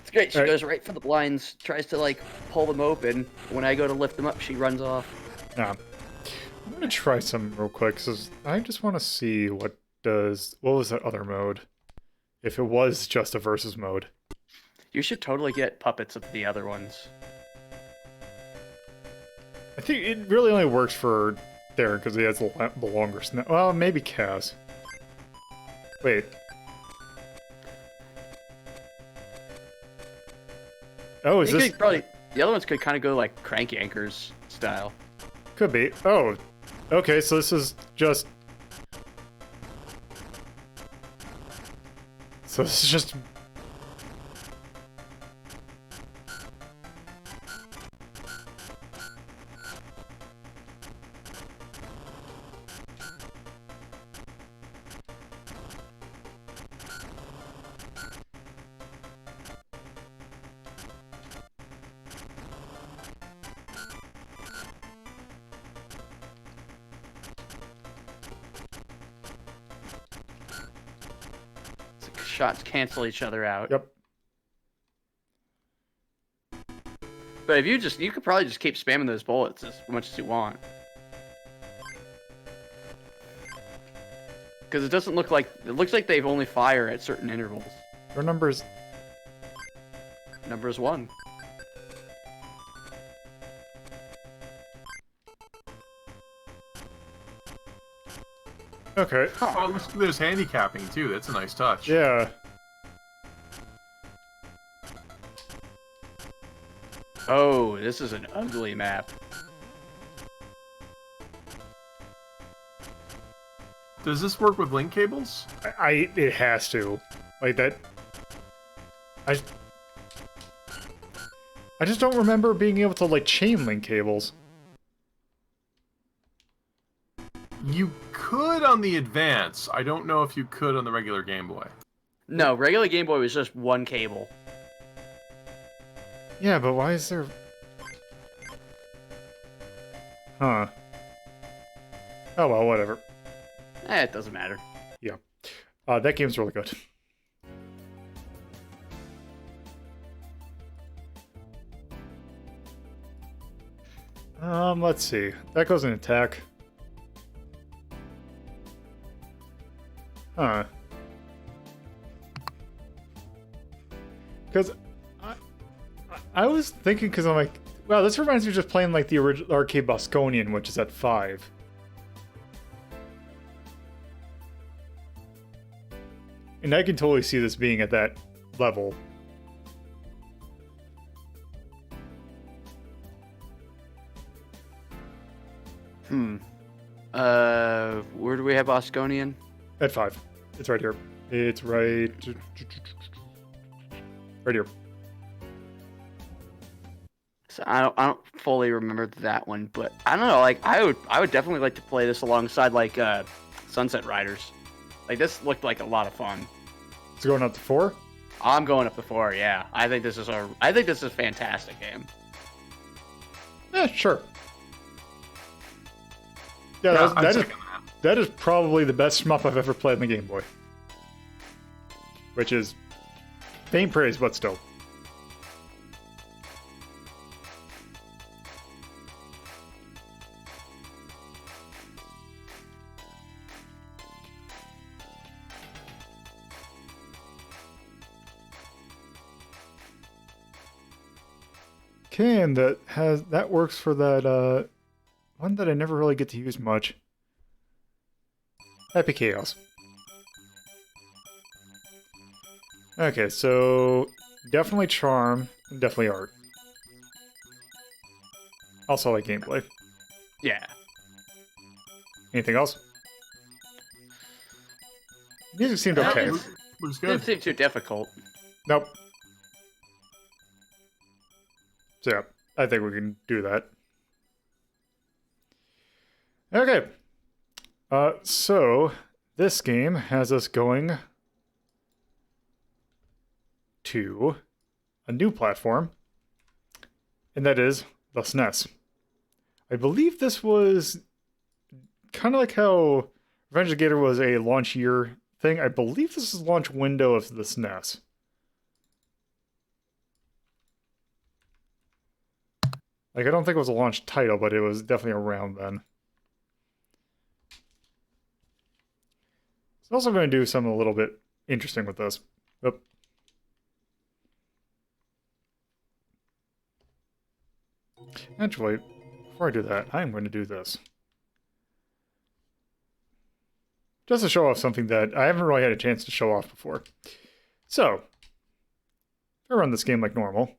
It's great. She Right. goes right for the blinds, tries to, like, pull them open. When I go to lift them up, she runs off. Nah. I'm gonna try some real quick, because I just want to see what was that other mode? If it was just a versus mode. You should totally get puppets of the other ones. I think it really only works for Darren, because he has the longer snout. Well, maybe Kaz. Wait. Oh, is You this... could probably the other ones could kind of go like crank anchors style. Could be. Oh, okay, so this is just... So this is just... Shots cancel each other out. Yep. But if you could probably just keep spamming those bullets as much as you want. Because it doesn't look like it looks like they've only fire at certain intervals. Your number's... Number is 1. Okay. Oh, look, there's handicapping too. That's a nice touch. Yeah. Oh, this is an ugly map. Does this work with link cables? It has to. Like that. I just don't remember being able to like chain link cables. You could on the Advance. I don't know if you could on the regular Game Boy. No, regular Game Boy was just one cable. Yeah, but why is there... Huh. Oh well, whatever. It doesn't matter. Yeah. That game's really good. Let's see. That goes in attack. Huh. Because I was thinking, because I'm like, wow, this reminds me of just playing like the original arcade Bosconian, which is at 5. And I can totally see this being at that level. Where do we have Bosconian? At 5. It's right here. It's right here. So I don't fully remember that one, but I don't know. Like I would definitely like to play this alongside like Sunset Riders. Like this looked like a lot of fun. It's going up to 4. I'm going up to 4. Yeah, I think this is a fantastic game. Yeah, sure. Yeah, that is probably the best shmup I've ever played in the Game Boy. Which is faint praise, but still. Okay, and that works for that one that I never really get to use much. Happy Chaos. Okay, so definitely charm, definitely art. Also like gameplay. Yeah. Anything else? Music seemed okay. Looks good. Didn't seem too difficult. Nope. So yeah, I think we can do that. Okay. So this game has us going to a new platform, and that is the SNES. I believe this was kind of like how Revenge of the Gator was a launch year thing. I believe this is launch window of the SNES. Like, I don't think it was a launch title, but it was definitely around then. So I'm also going to do something a little bit interesting with this. Oop. Actually, before I do that, I'm going to do this. Just to show off something that I haven't really had a chance to show off before. So, if I run this game like normal.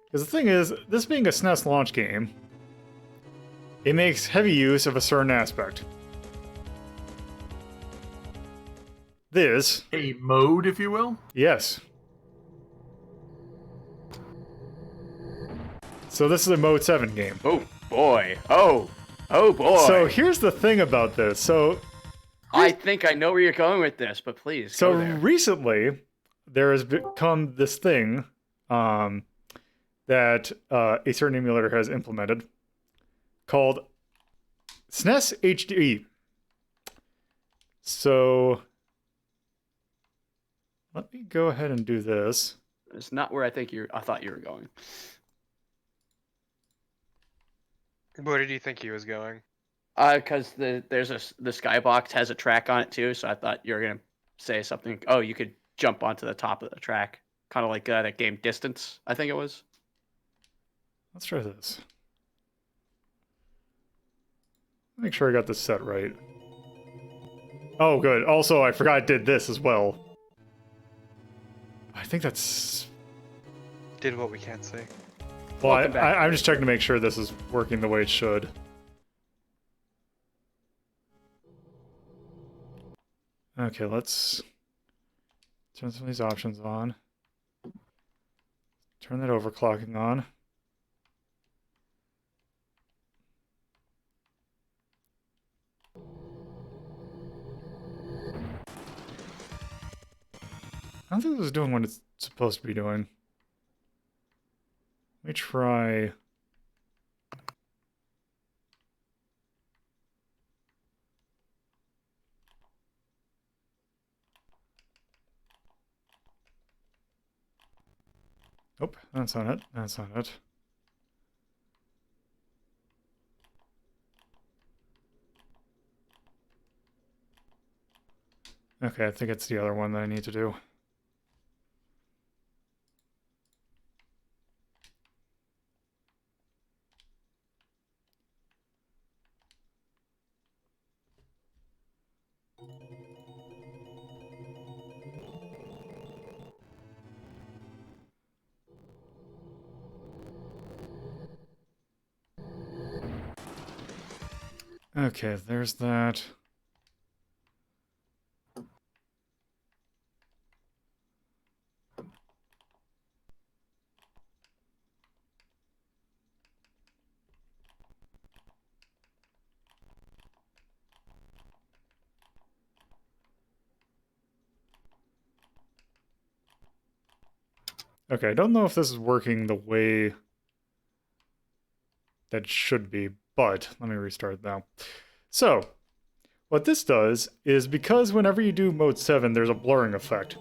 Because the thing is, this being a SNES launch game, it makes heavy use of a certain aspect. This... A mode, if you will? Yes. So this is a Mode 7 game. Oh boy. Oh boy. So here's the thing about this. So I think I know where you're going with this, but please so go there. recently there has become this thing that a certain emulator has implemented called SNES HD. So let me go ahead and do this. It's not where I thought you were going. Where did you think he was going? Because the skybox has a track on it too, so I thought you were gonna say something. Oh, you could jump onto the top of the track, kind of like that game Distance, I think it was. Let's try this. Make sure I got this set right. Oh, good. Also, I forgot I did this as well. I think that's... Did what we can't say. Well, Welcome back. I'm just checking to make sure this is working the way it should. Okay, let's turn some of these options on. Turn that overclocking on. I don't think this is doing what it's supposed to be doing. Let me try... Nope, that's not it. That's not it. Okay, I think it's the other one that I need to do. Okay, there's that. Okay, I don't know if this is working the way that it should be, but let me restart now. So, what this does is because whenever you do mode 7, there's a blurring effect.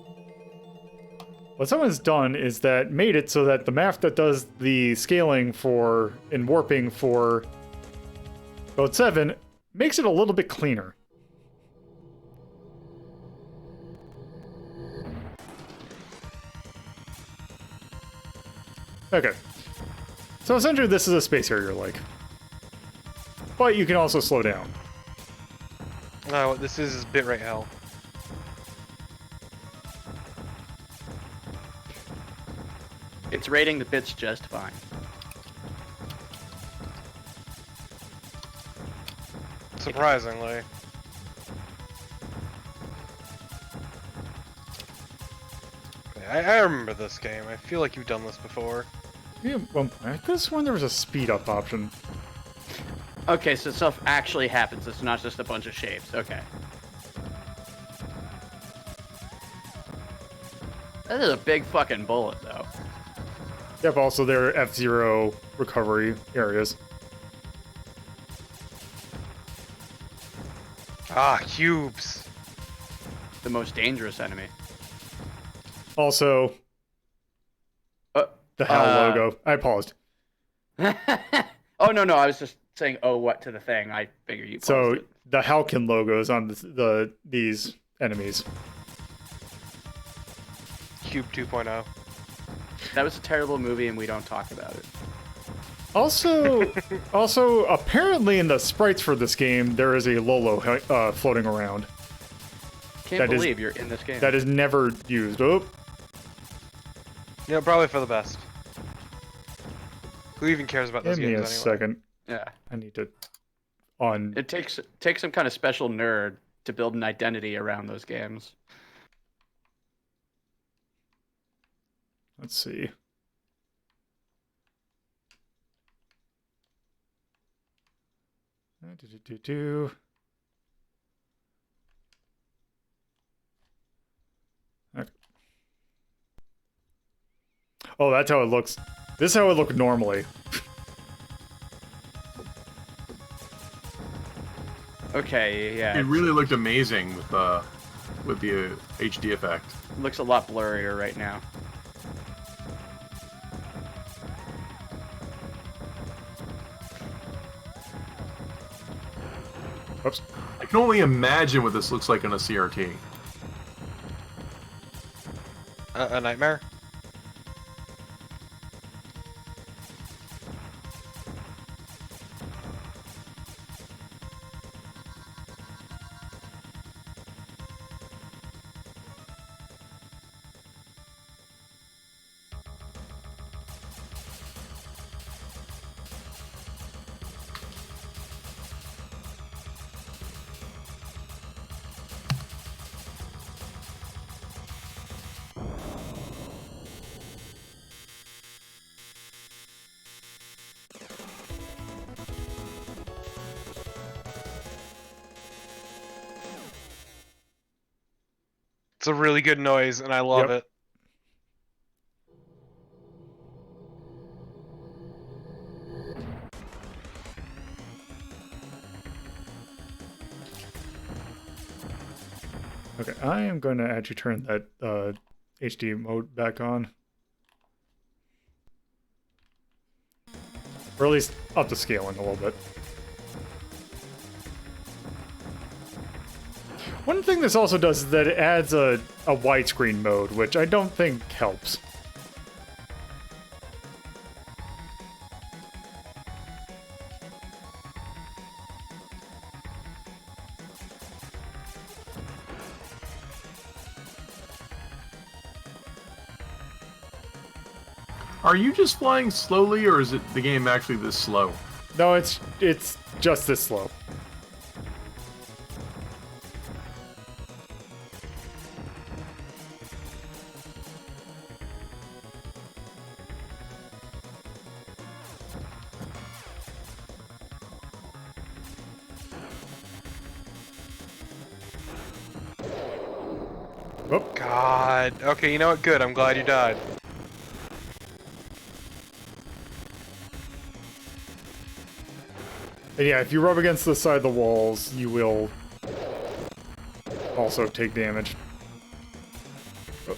What someone's done is that made it so that the map that does the scaling for and warping for mode 7 makes it a little bit cleaner. Okay. So essentially this is a space area like. But you can also slow down. No, what this is bitrate hell. It's rating the bits just fine. Surprisingly. I remember this game. I feel like you've done this before. Yeah, well, I could have sworn there was a speed up option. Okay, so stuff actually happens. It's not just a bunch of shapes. Okay. That is a big fucking bullet, though. Yep, also there are F-Zero recovery areas. Ah, cubes. The most dangerous enemy. Also, the HAL logo. I paused. Oh, no, I was just saying, oh, what to the thing. I figure you paused So it. the Halkin logo is on these enemies. Cube 2.0. That was a terrible movie, and we don't talk about it. Also, apparently in the sprites for this game, there is a Lolo floating around. Can't believe you're in this game. That is never used. Oh, Yeah, probably for the best. Who even cares about those give me games a anyway? second. Yeah. I need to on. It takes some kind of special nerd to build an identity around those games. Let's see. Okay. Oh, that's how it looks. This is how it looked normally. Okay, yeah. It really looked amazing with the HD effect. Looks a lot blurrier right now. Oops. I can only imagine what this looks like on a CRT. A nightmare? It's a really good noise, and I love it. Okay, I am going to actually turn that HD mode back on. Or at least up the scaling a little bit. One thing this also does is that it adds a widescreen mode, which I don't think helps. Are you just flying slowly, or is it the game actually this slow? No, it's just this slow. Oh. God. Okay, you know what? Good. I'm glad you died. And yeah, if you rub against the side of the walls, you will also take damage. Oh.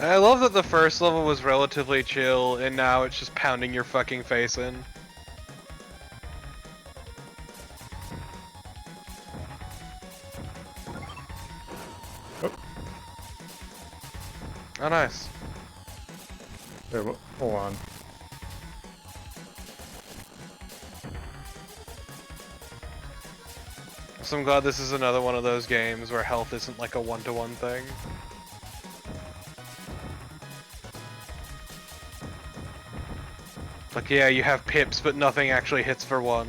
I love that the first level was relatively chill, and now it's just pounding your fucking face in. Oh, nice. There, hold on. So I'm glad this is another one of those games where health isn't like a one-to-one thing. Like, yeah, you have pips, but nothing actually hits for one.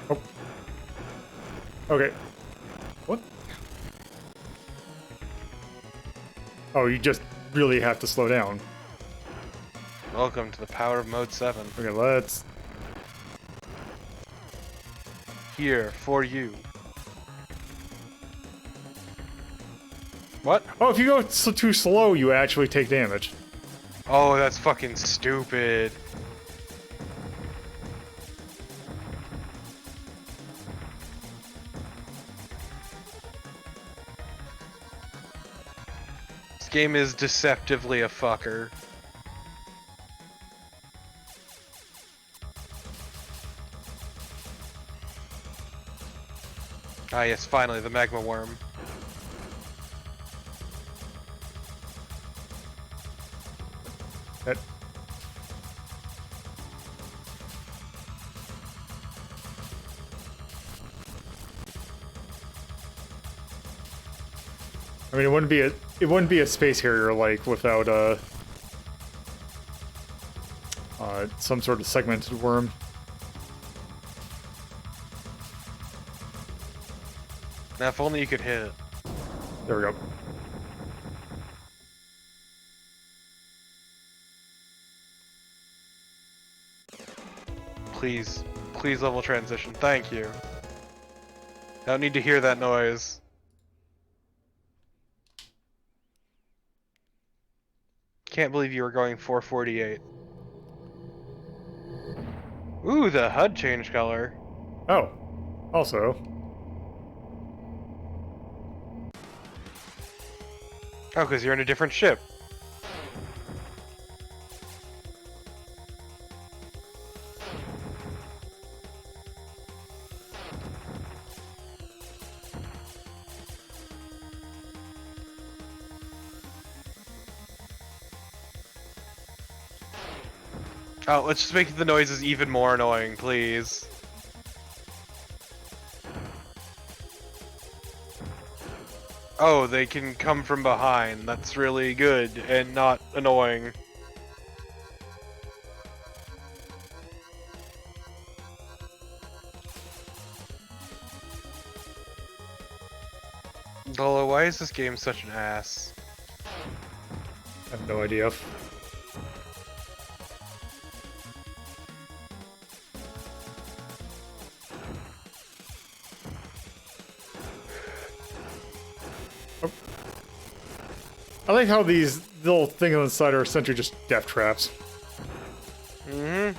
Oh. Okay. What? Oh, you just really have to slow down. Welcome to the power of Mode 7. Okay, let's... Here, for you. What? Oh, if you go too slow, you actually take damage. Oh, that's fucking stupid. This game is deceptively a fucker. Ah yes, finally, the magma worm. That... I mean, it wouldn't be a space harrier like without some sort of segmented worm. Now, if only you could hit it. There we go. Please, please level transition. Thank you. I don't need to hear that noise. Can't believe you were going 448. Ooh, the HUD changed color. Oh, also. Oh, because you're in a different ship. Oh, let's just make the noises even more annoying, please. Oh, they can come from behind. That's really good and not annoying. Dolo, why is this game such an ass? I have no idea. I like how these little things on the side are essentially just death traps. Mm-hmm.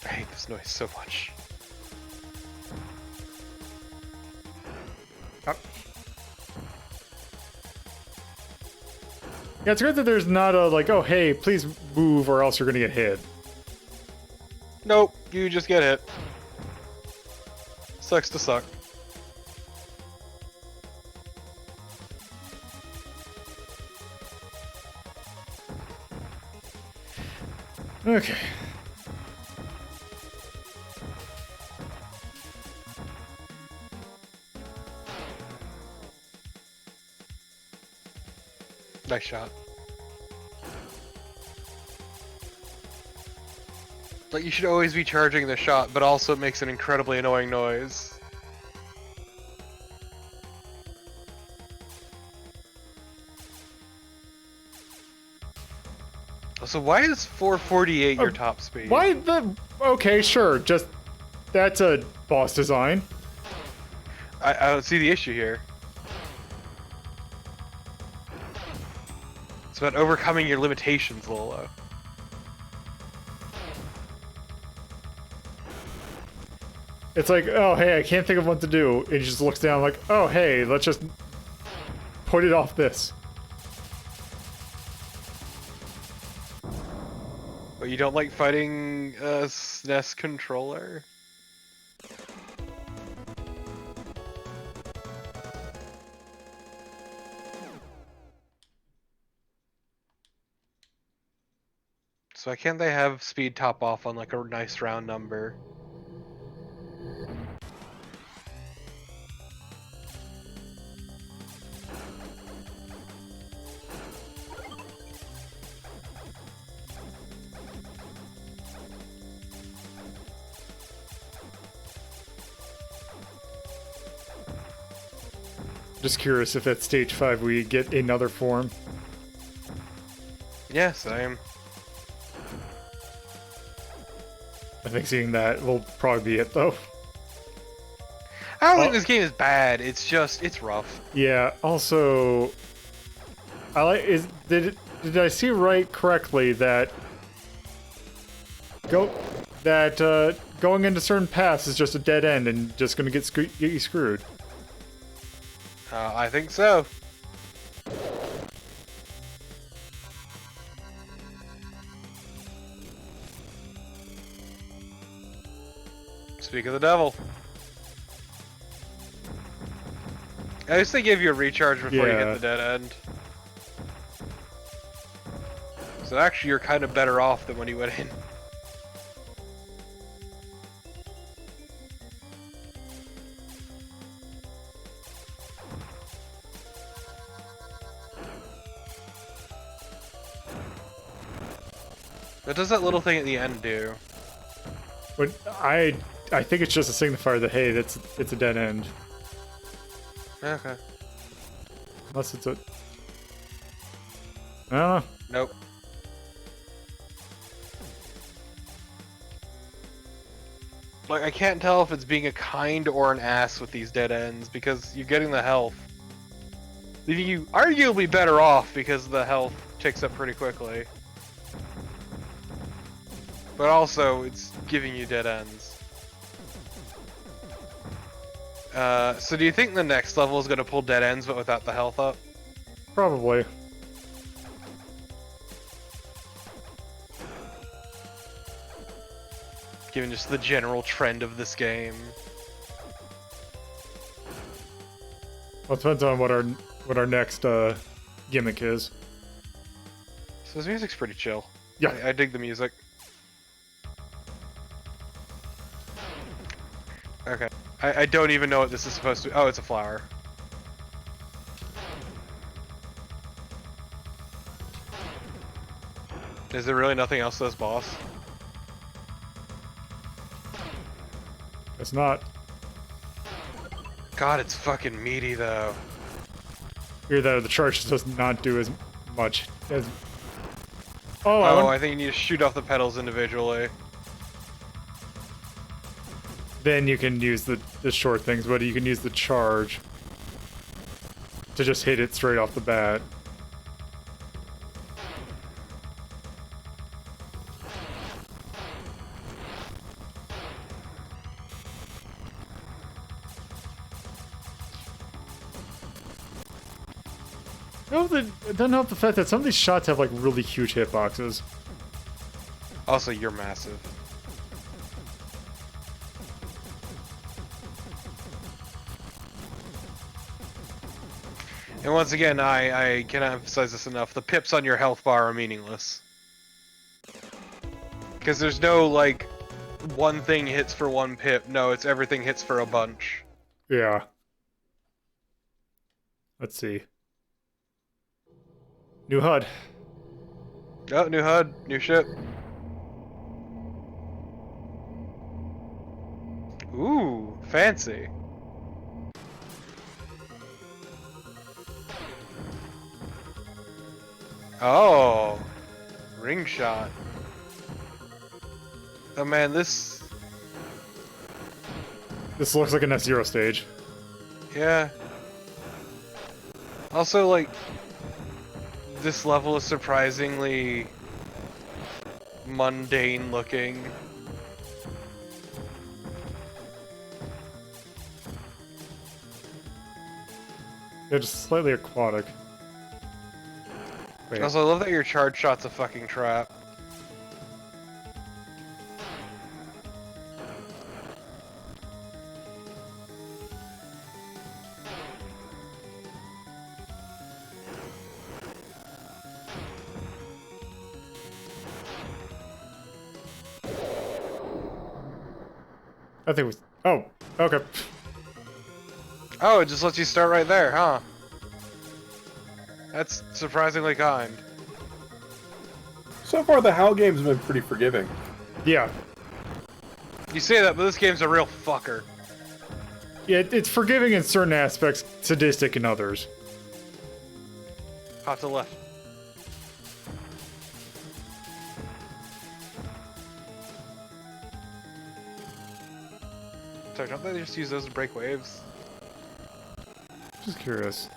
I hate this noise so much. Yeah, it's good that there's not a, like, oh, hey, please move or else you're gonna get hit. Nope, you just get hit. Sucks to suck. Okay. Nice shot. Like, you should always be charging the shot, but also it makes an incredibly annoying noise. So why is 448 your top speed? Why the... Okay, sure, just... That's a boss design. I don't see the issue here. It's about overcoming your limitations, Lola. It's like, oh, hey, I can't think of what to do. And he just looks down like, oh, hey, let's just put it off this. But you don't like fighting a SNES controller? So why can't they have speed top off on like a nice round number? Just curious if at stage 5 we get another form. Yes, I am. I think seeing that will probably be it, though. I don't think this game is bad. It's just, it's rough. Yeah, also... I like... Did I see right correctly that... going into certain paths is just a dead end and just gonna get you screwed? I think so. Speak of the devil. At least they give you a recharge before you hit the dead end. So actually you're kind of better off than when you went in. What does that little thing at the end do? But I think it's just a signifier that, hey, it's a dead end. Okay. Unless it's a... I don't know. Nope. Like, I can't tell if it's being a kind or an ass with these dead ends, because you're getting the health. Leaving you arguably better off because the health ticks up pretty quickly. But also, it's giving you dead ends. So do you think the next level is going to pull dead ends but without the health up? Probably. Given just the general trend of this game. Well, it depends on what our next gimmick is. So this music's pretty chill. Yeah. I dig the music. Okay. I don't even know what this is supposed to be. Oh, it's a flower. Is there really nothing else to this boss? It's not. God, it's fucking meaty though. Either that or the charge does not do as much as... Oh, I think you need to shoot off the pedals individually. Then you can use the short things, but you can use the charge to just hit it straight off the bat. It doesn't help the fact that some of these shots have like really huge hitboxes. Also, you're massive. And once again, I cannot emphasize this enough. The pips on your health bar are meaningless. Because there's no, like, one thing hits for one pip. No, it's everything hits for a bunch. Yeah. Let's see. New HUD. Oh, new HUD, new ship. Ooh, fancy. Oh, ring shot. Oh man, this looks like an F-Zero stage. yeah. Also, like, this level is surprisingly mundane looking. Yeah, just slightly aquatic. Wait. Also, I love that your charge shot's a fucking trap. I think it was... Oh, okay. Oh, it just lets you start right there, huh? That's surprisingly kind. So far, the HAL games have been pretty forgiving. Yeah. You say that, but this game's a real fucker. Yeah, it's forgiving in certain aspects, sadistic in others. Hot to left. Sorry, don't they just use those to break waves? Just curious.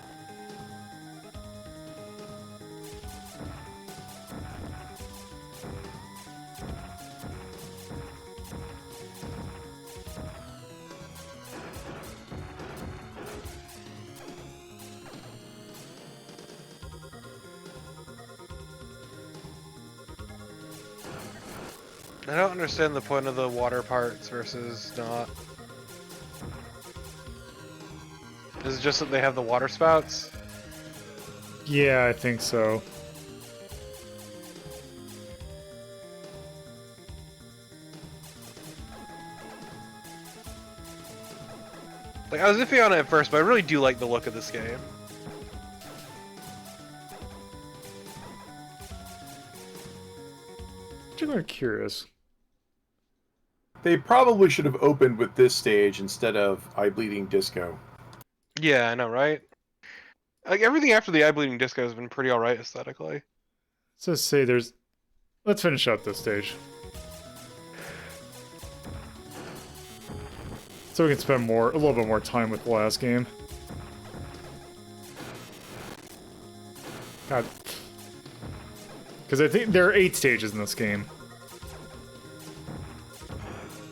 I don't understand the point of the water parts versus not. Is it just that they have the water spouts? Yeah, I think so. Like, I was iffy on it at first, but I really do like the look of this game. I'm curious. They probably should have opened with this stage instead of Eye Bleeding Disco. Yeah, I know, right? Like, everything after the Eye Bleeding Disco has been pretty alright aesthetically. So say there's... Let's finish up this stage. So we can spend a little bit more time with the last game. God. Because I think there are 8 stages in this game.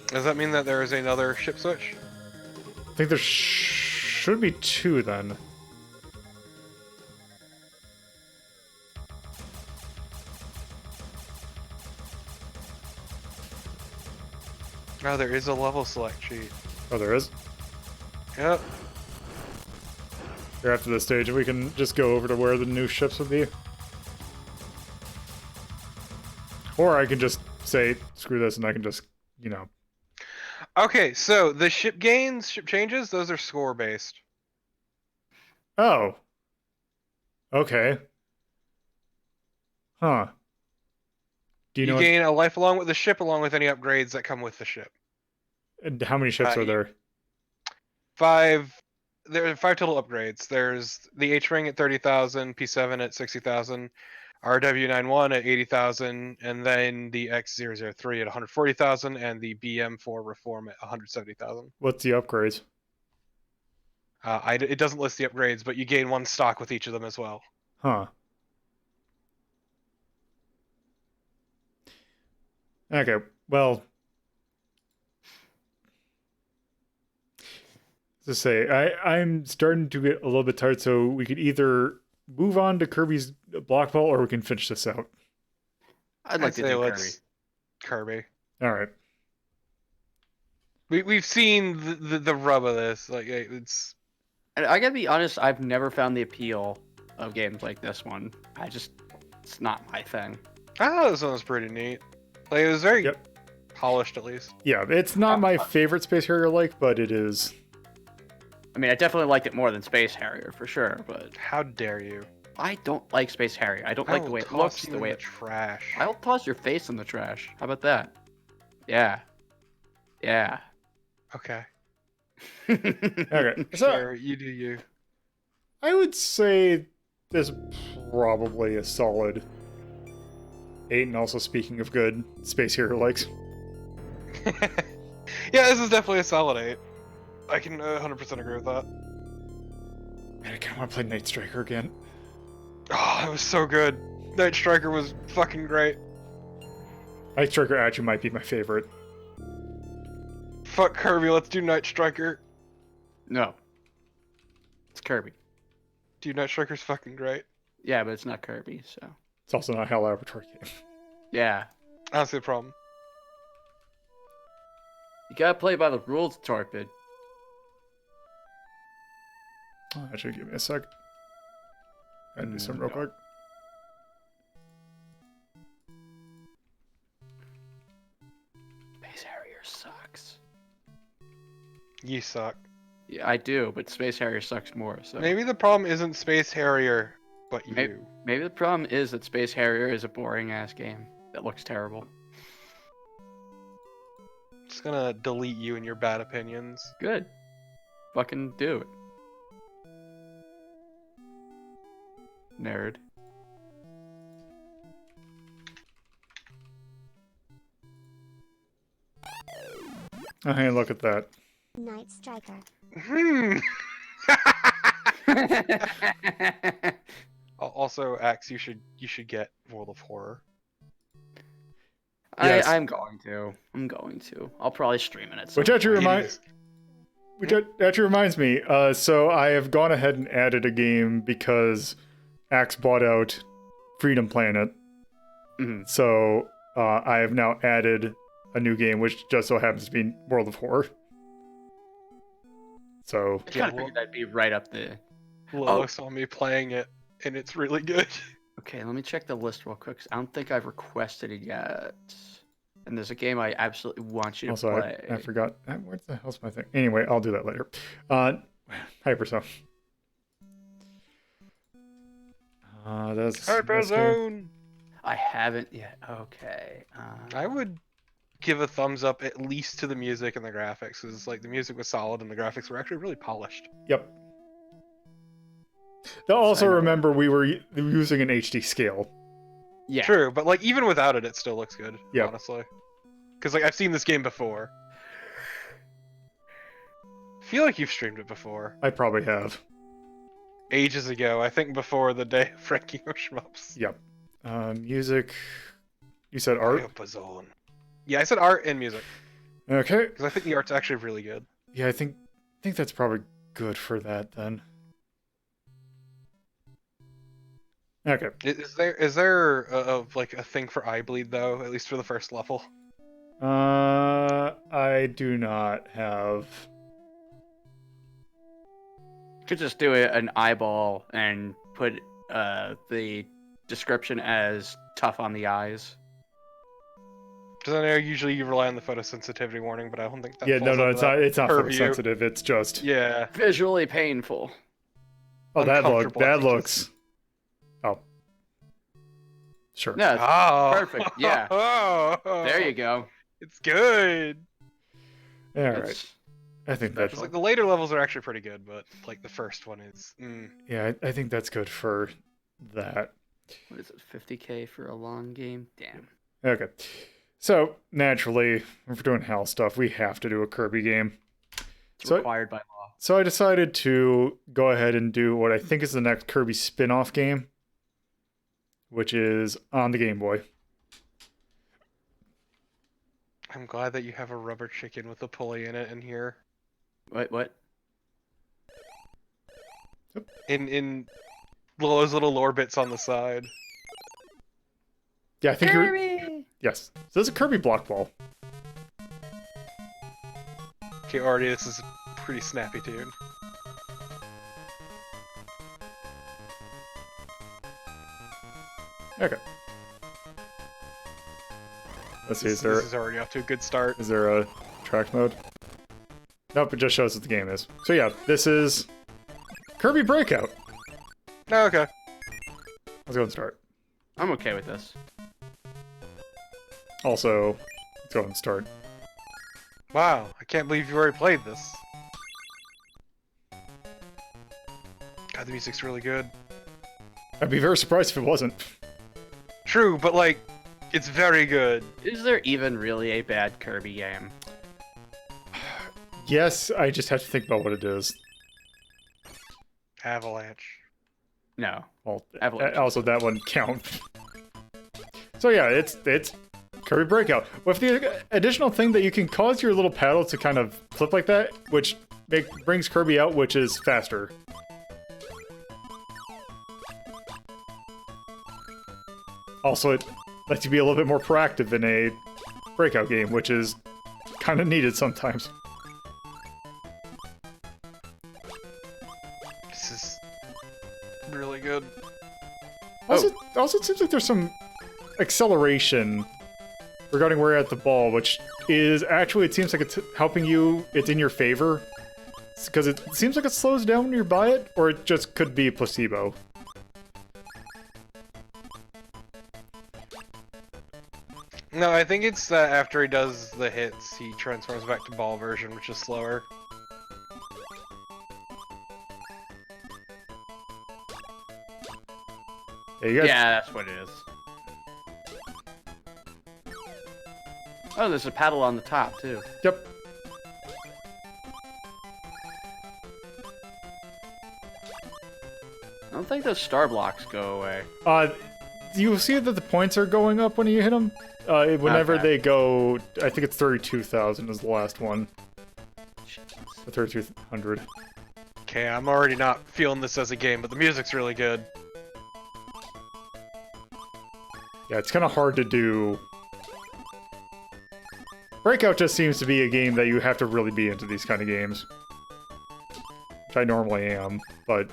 Does that mean that there is another ship switch? I think there should be 2 then. Oh, there is a level select sheet. Oh, there is? Yep. Here after this stage, we can just go over to where the new ships would be. Or I can just say, screw this, and I can just, you know... Okay, so the ship gains, ship changes, those are score based. Oh. Okay. Huh. Do you know gain a life along with the ship, along with any upgrades that come with the ship. how many ships are there? 5 there are 5 total upgrades. There's the H-Ring at 30,000, P7 at 60,000, RW91 at 80,000, and then the X003 at 140,000, and the BM4 Reform at 170,000. What's the upgrades? It doesn't list the upgrades, but you gain 1 stock with each of them as well. Huh. Okay, well, to say, I'm starting to get a little bit tired, so we could either move on to Kirby's block ball, or we can finish this out. I'd like to say do Kirby. let's Kirby. All right. We've seen the rub of this. Like it's. And I gotta be honest, I've never found the appeal of games like this one. It's not my thing. I thought this one was pretty neat. Like it was very Yep. polished, at least. Yeah, it's not my favorite Space Harrier like, but it is. I mean, I definitely liked it more than Space Harrier for sure, but How dare you? I don't like Space Harrier. I don't I like the will way it toss looks, you the in way the it. trash. I'll toss your face in the trash. How about that? Yeah. Yeah. Okay. Okay. So Sure, you do you. I would say this is probably a solid 8, and also speaking of good Space Hero likes. Yeah, this is definitely a solid 8. I can 100% agree with that. Man, I kind of want to play Night Striker again. Oh, that was so good. Night Striker was fucking great. Night Striker actually might be my favorite. Fuck Kirby, let's do Night Striker. No. It's Kirby. Dude, Night Striker's fucking great. Yeah, but it's not Kirby, so. It's also not a HAL Laboratory game. Yeah. I don't see the problem. You gotta play by the rules, Torpid. Oh, actually, give me a sec. Gotta do something real quick. Space Harrier sucks. You suck. Yeah, I do, but Space Harrier sucks more, so. Maybe the problem isn't Space Harrier, but you. Maybe the problem is that Space Harrier is a boring ass game that looks terrible. Just gonna delete you and your bad opinions. Good. Fucking do it. Nerd. Oh, hey, look at that. Night Striker. Also, Axe, you should get World of Horror. Yes. I'm going to. I'll probably stream it at some Which actually point. reminds me. So I have gone ahead and added a game because Axe bought out Freedom Planet. Mhm. So I have now added a new game, which just so happens to be World of Horror. So I kind of figured that'd be right up the. Lola saw me playing it, and it's really good. Okay, let me check the list real quick. 'Cause I don't think I've requested it yet. And there's a game I absolutely want you to also, play. I forgot. Where the hell's my thing? Anyway, I'll do that later. HyperZone. That's HyperZone! I haven't yet. Okay. I would give a thumbs up at least to the music and the graphics, because like the music was solid and the graphics were actually really polished. Yep. Now also I know. remember we were using an HD scale. Yeah. True, but like even without it, it still looks good. Yep. Honestly, because like I've seen this game before. I feel like you've streamed it before. I probably have. Ages ago, I think before the day of Frankie or Shmups. Yep. Music. You said art? HyperZone. Yeah, I said art and music, Okay. because I think the art's actually really good. Yeah, I think that's probably good for that then. Okay. Is there like a thing for eye bleed though? At least for the first level. I do not have. Could just do an eyeball and put the description as tough on the eyes. Because I know usually you rely on the photosensitivity warning, but I don't think that. Yeah, falls no, under it's that not. It's not purview. photosensitive. It's just. Yeah. Visually painful. Oh, Uncomfortable, I that think looks. Oh. Sure. No, Oh. perfect. Yeah. There you go. It's good. All right. It's- I think that's Because like the later levels are actually pretty good, but like the first one is. yeah. I think that's good for that. What is it? 50K for a long game? Damn. Okay, so naturally, if we're doing HAL stuff, we have to do a Kirby game. It's So- required by law. So I decided to go ahead and do what I think is the next Kirby spin-off game, which is on the Game Boy. I'm glad that you have a rubber chicken with a pulley in it in here. What? In those little lore bits on the side. Yeah, I think you're. Kirby! Yes. So there's a Kirby block ball. Okay, already this is a pretty snappy tune. Okay. Let's see. This is already off to a good start. Is there a track mode? Nope. It just shows what the game is. So yeah, this is Kirby Breakout. Oh, okay. Let's go and start. I'm okay with this. Also, let's go and start. Wow, I can't believe you already played this. God, the music's really good. I'd be very surprised if it wasn't. True, but like, it's very good. Is there even really a bad Kirby game? Yes, I just have to think about what it is. Avalanche. No. Well, Avalanche. also that one count. So yeah, it's Kirby Breakout with the additional thing that you can cause your little paddle to kind of flip like that, which brings Kirby out, which is faster. Also, it lets you be a little bit more proactive in a Breakout game, which is kind of needed sometimes. This is really good. Also, it seems like there's some acceleration regarding where you're at the ball, which is actually, it seems like it's helping you, it's in your favor. Because it seems like it slows down when you're by it, or it just could be a placebo. No, I think it's that after he does the hits, he transforms back to ball version, which is slower. Yeah, you guys, Yeah, that's what it is. Oh, there's a paddle on the top, too. Yep. I don't think those star blocks go away. You see that the points are going up when you hit them? Whenever Okay. they go, I think it's 32,000 is the last one. Or 3,200. Okay, I'm already not feeling this as a game, but the music's really good. Yeah, it's kind of hard to do. Breakout just seems to be a game that you have to really be into these kind of games. Which I normally am, but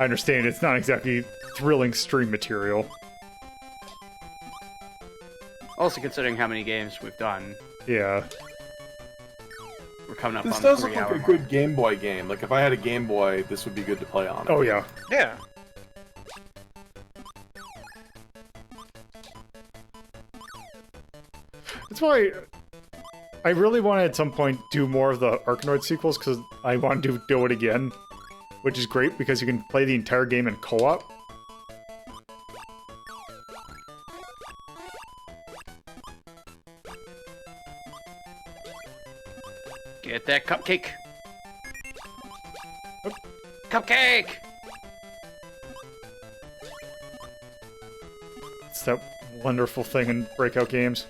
I understand it's not exactly thrilling stream material. Also, considering how many games we've done, Yeah. we're coming up This on the does look 3 like hour a mark. good Game Boy game. Like, if I had a Game Boy, this would be good to play on. Oh, yeah. Yeah. That's why I really want to at some point do more of the Arkanoid sequels, because I want to do it again. Which is great, because you can play the entire game in co-op. Get that cupcake! Oop. Cupcake! It's that wonderful thing in Breakout games.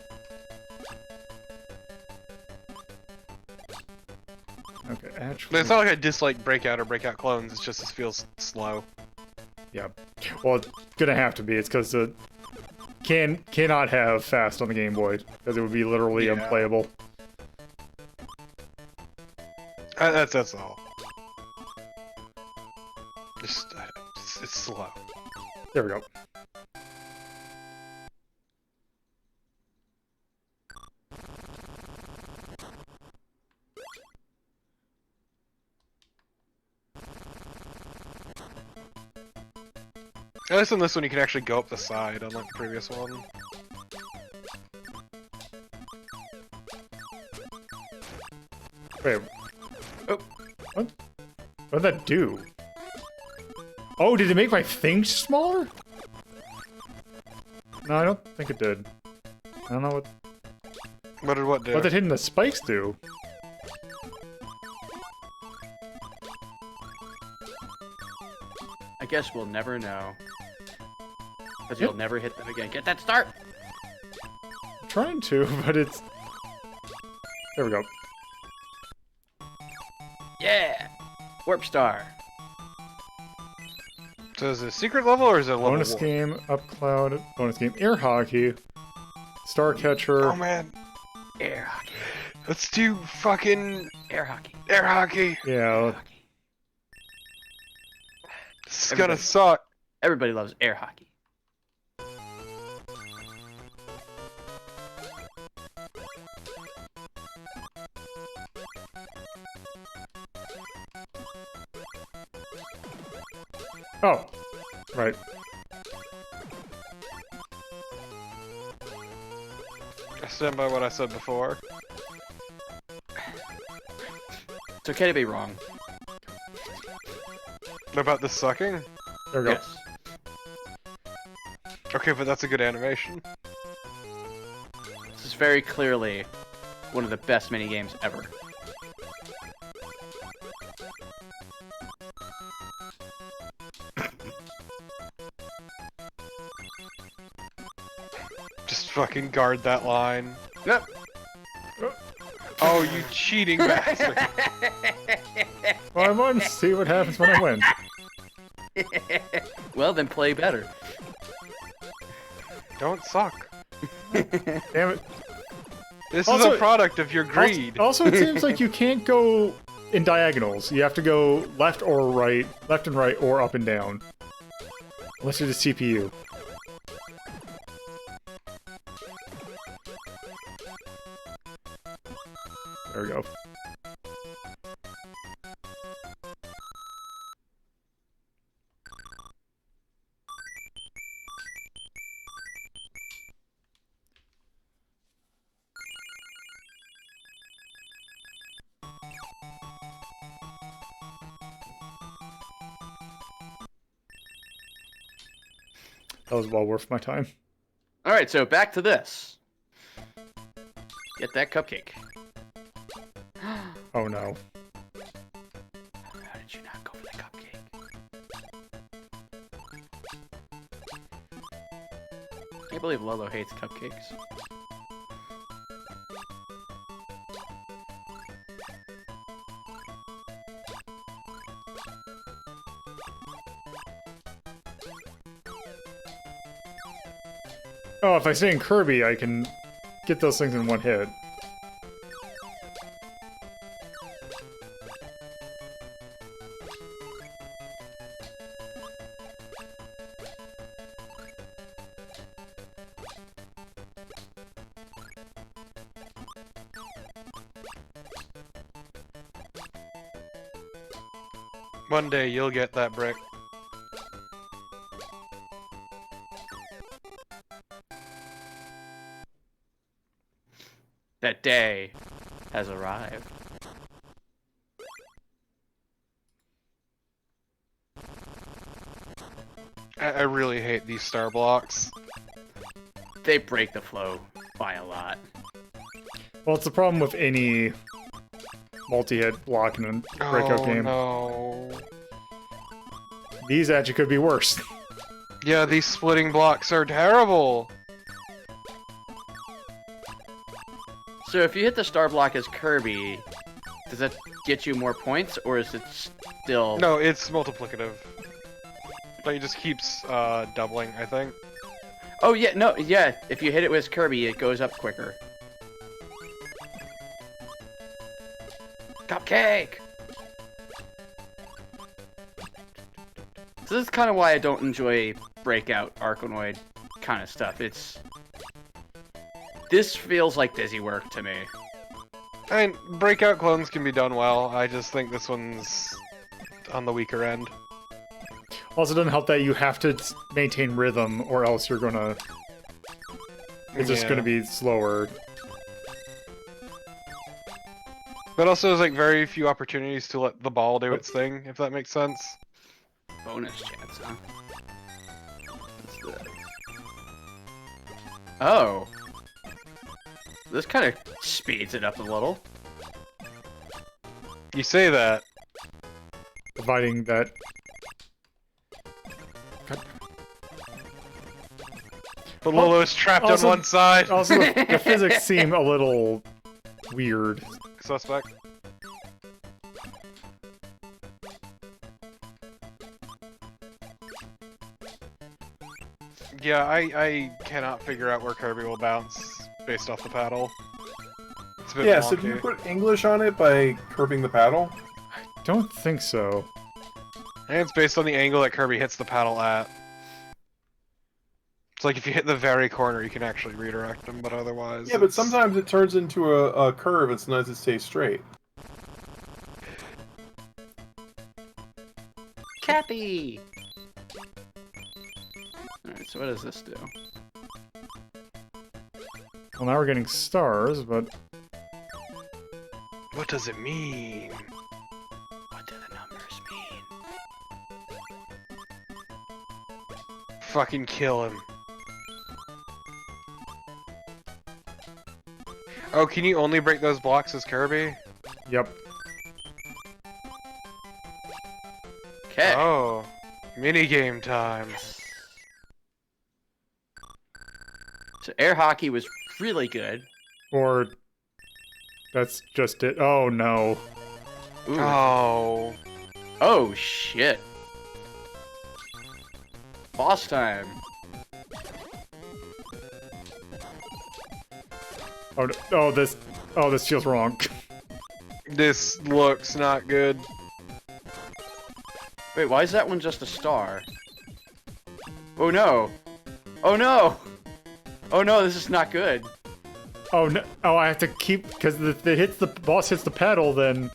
Okay, actually... It's not like I dislike Breakout or Breakout clones, it's just this feels slow. Yeah. Well, it's gonna have to be. It's because the cannot have fast on the Game Boy, because it would be literally Yeah. unplayable. That's all. Just, it's slow. There we go. At least on this one you can actually go up the side, unlike the previous one. Wait. Oh. What? What did that do? Oh, did it make my thing smaller? No, I don't think it did. I don't know what... What did what do? What did hitting the spikes do? I guess we'll never know. Because you'll never hit them again. Get that start! I'm trying to, but it's... There we go. Yeah! Warp Star. So is it a secret level or is it a level Bonus 1? game, up cloud, bonus game, air hockey, star catcher. Oh man, Air hockey. let's do fucking Air hockey. air hockey. Yeah, Air hockey. This is gonna suck. Everybody loves air hockey. oh, right. I stand by what I said before. It's okay to be wrong. About the sucking? There we go. Yes. Okay, but that's a good animation. This is very clearly one of the best minigames ever. Just fucking guard that line. Yep. Oh, you cheating bastard. Well, I want to see what happens when I win. Well, then play better. Don't suck. Damn it. This Also- is a product of your greed. Also, it seems like you can't go in diagonals. You have to go left or right, left and right, or up and down. Unless you're the CPU. There we go. That was well worth my time. Alright, so back to this. Get that cupcake. Oh no. How did you not go for the cupcake? I can't believe Lolo hates cupcakes. Oh, if I stay in Kirby, I can get those things in one hit. One day you'll get that brick. That day has arrived. I really hate these star blocks. They break the flow by a lot. Well, it's the problem with any multi-hit block in a breakout game. No. These actually could be worse. Yeah, these splitting blocks are terrible. So if you hit the star block as Kirby, does that get you more points, or is it still... No, it's multiplicative. Like, it just keeps doubling, I think. Oh yeah, no, yeah, if you hit it with Kirby, it goes up quicker. Cupcake! So this is kind of why I don't enjoy Breakout, Arkanoid kind of stuff. This feels like busy work to me. I mean, breakout clones can be done well. I just think this one's on the weaker end. Also, doesn't help that you have to maintain rhythm, or else you're gonna... It's just Yeah. gonna be slower. But also, there's like very few opportunities to let the ball do its thing, if that makes sense. Bonus chance, huh? What's this? Oh. This kind of speeds it up a little. You say that. Providing that. God. But Lolo's trapped also- on one side. Also, the physics seem a little weird. Suspect. Yeah, I cannot figure out where Kirby will bounce based off the paddle. It's a bit Yeah, so do you wonky. put English on it by curbing the paddle? Don't think so. And it's based on the angle that Kirby hits the paddle at. It's like if you hit the very corner, you can actually redirect them, but otherwise... Yeah, but it's- sometimes it turns into a curve and sometimes it stays straight. Cappy! Alright, so what does this do? Well, now we're getting stars, but What does it mean? What do the numbers mean? Fucking kill him. Oh, can you only break those blocks as Kirby? yep. Okay. Oh. Minigame time. So air hockey was really good. Or that's just it. Oh no. Ooh. Oh. Oh shit. Boss time. Oh, this feels wrong. This looks not good. Wait, why is that one just a star? Oh no! Oh no! Oh no, this is not good. Oh no! Oh, I have to keep because the boss hits the pedal. Then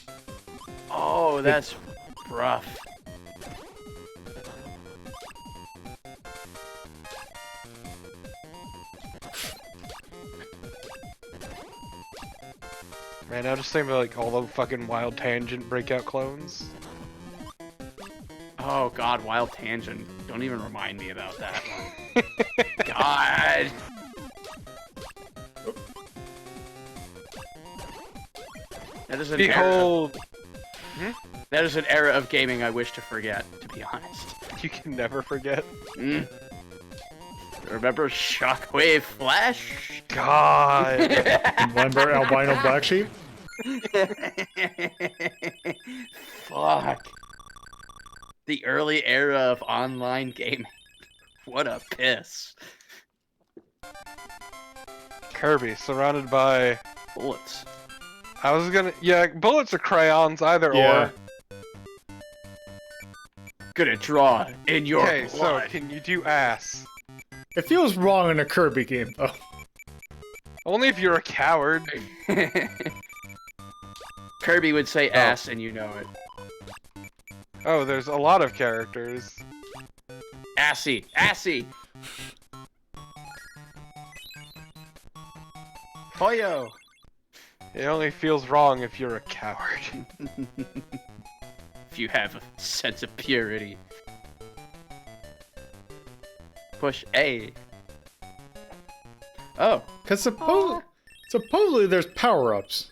Oh, that's rough. Man, I just think about like all the fucking Wild Tangent breakout clones. Oh god, Wild Tangent. Don't even remind me about that one. God! That is an era. Behold! That is an era of gaming I wish to forget, to be honest. You can never forget. Mm. Remember Shockwave Flash? God! remember albino black sheep? Fuck. The early era of online gaming. What a piss. Kirby, surrounded by... Bullets. I was gonna... Yeah, bullets or crayons, either Yeah. or. Gonna draw in your Okay, so blood. can you do ass? It feels wrong in a Kirby game, though. Only if you're a coward. Kirby would say ass and you know it. Oh, there's a lot of characters. Assy! Assy! Hoyo! It only feels wrong if you're a coward. If you have a sense of purity. Push A. Oh. Because supposedly there's power-ups.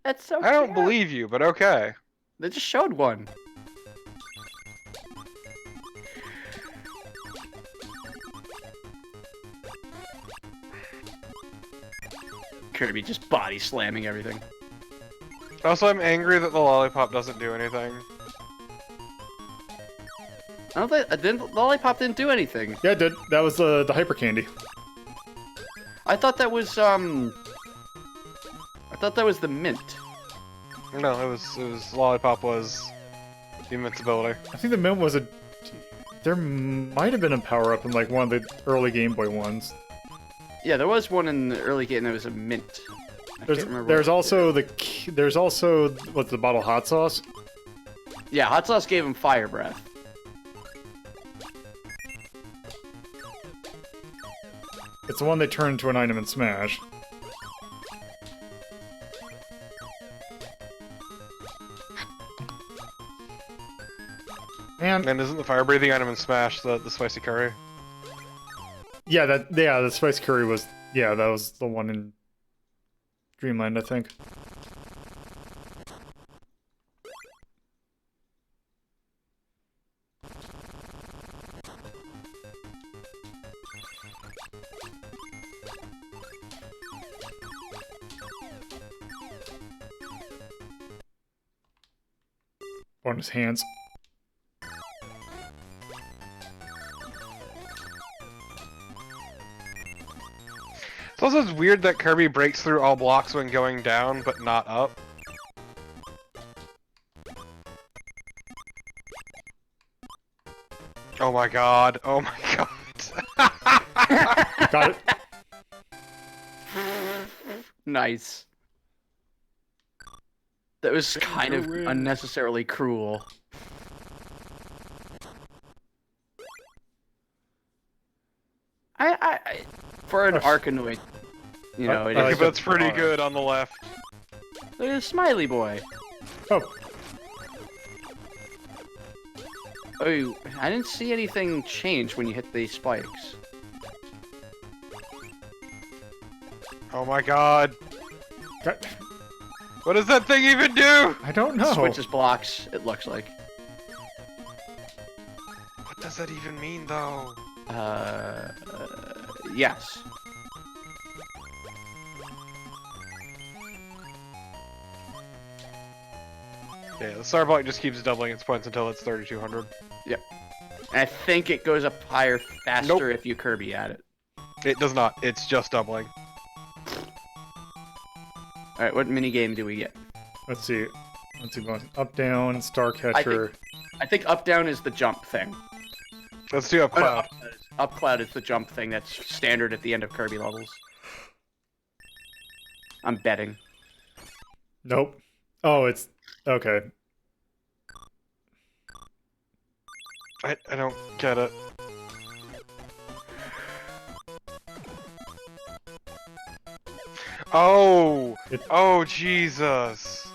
That's so I don't cute. believe you, but okay. They just showed one. Kirby just body slamming everything. Also, I'm angry that the lollipop doesn't do anything. I don't think the lollipop didn't do anything. Yeah, it did. That was the hyper candy. I thought that was the mint. No, it was lollipop was the invincibility. I think the mint was a. There might have been a power-up in like one of the early Game Boy ones. Yeah, there was one in the early game that was a mint. I can't remember There's what- also what's the bottle hot sauce? Yeah, hot sauce gave him fire breath. It's the one they turn into an item in Smash. Man. And isn't the fire breathing item in Smash the spicy curry? Yeah, the spice curry was, that was the one in Dreamland, I think. On his hands. It's also weird that Kirby breaks through all blocks when going down, but not up. Oh my god, oh my god. Got it. Nice. That was kind of unnecessarily cruel. I for an Arkanoid, you know, it is. That's pretty good on the left. Look at the smiley boy. Oh. Oh, I didn't see anything change when you hit the spikes. Oh my god. Got... What does that thing even do? I don't know. Switches blocks, it looks like. What does that even mean, though? Yes. Yeah, the star block just keeps doubling its points until it's 3,200. Yep. And I think it goes up higher faster if you Kirby at it. It does not. It's just doubling. Alright, what minigame do we get? Let's see. Going up, down, star catcher. I think up, down is the jump thing. Let's do up cloud. Up cloud is the jump thing that's standard at the end of Kirby levels. I'm betting. Nope. Oh, it's... Okay. I don't get it. Oh! Oh, Jesus.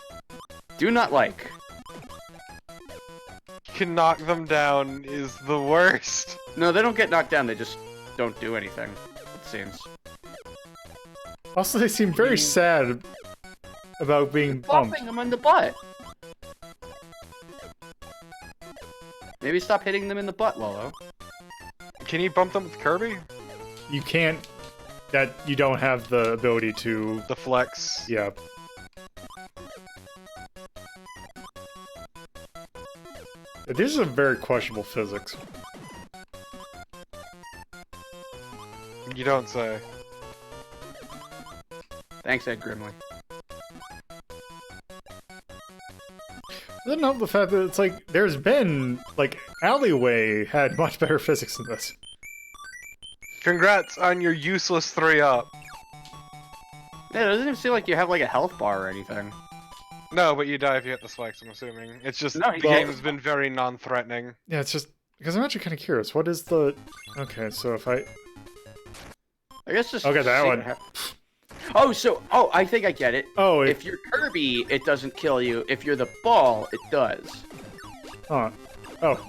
Do not like. You can knock them down is the worst. No, they don't get knocked down, they just don't do anything, it seems. Also, they seem very sad about being bumped. Bumping them in the butt. Maybe stop hitting them in the butt, Lolo. Can you bump them with Kirby? You can't... That you don't have the ability to... The flex. Yeah. These are very questionable physics. You don't say. Thanks, Ed Grimley. I don't know the fact that it's like, there's been, like, Alleyway had much better physics than this. Congrats on your useless 3-up. Yeah, it doesn't even seem like you have, like, a health bar or anything. No, but you die if you hit the spikes, I'm assuming. It's just, No, the game has been very non-threatening. Yeah, it's just, because I'm actually kind of curious, what is the... Okay, so if I guess just... Okay, that one. Oh, I think I get it. Oh, if you're Kirby, it doesn't kill you. If you're the ball, it does. Huh. Oh.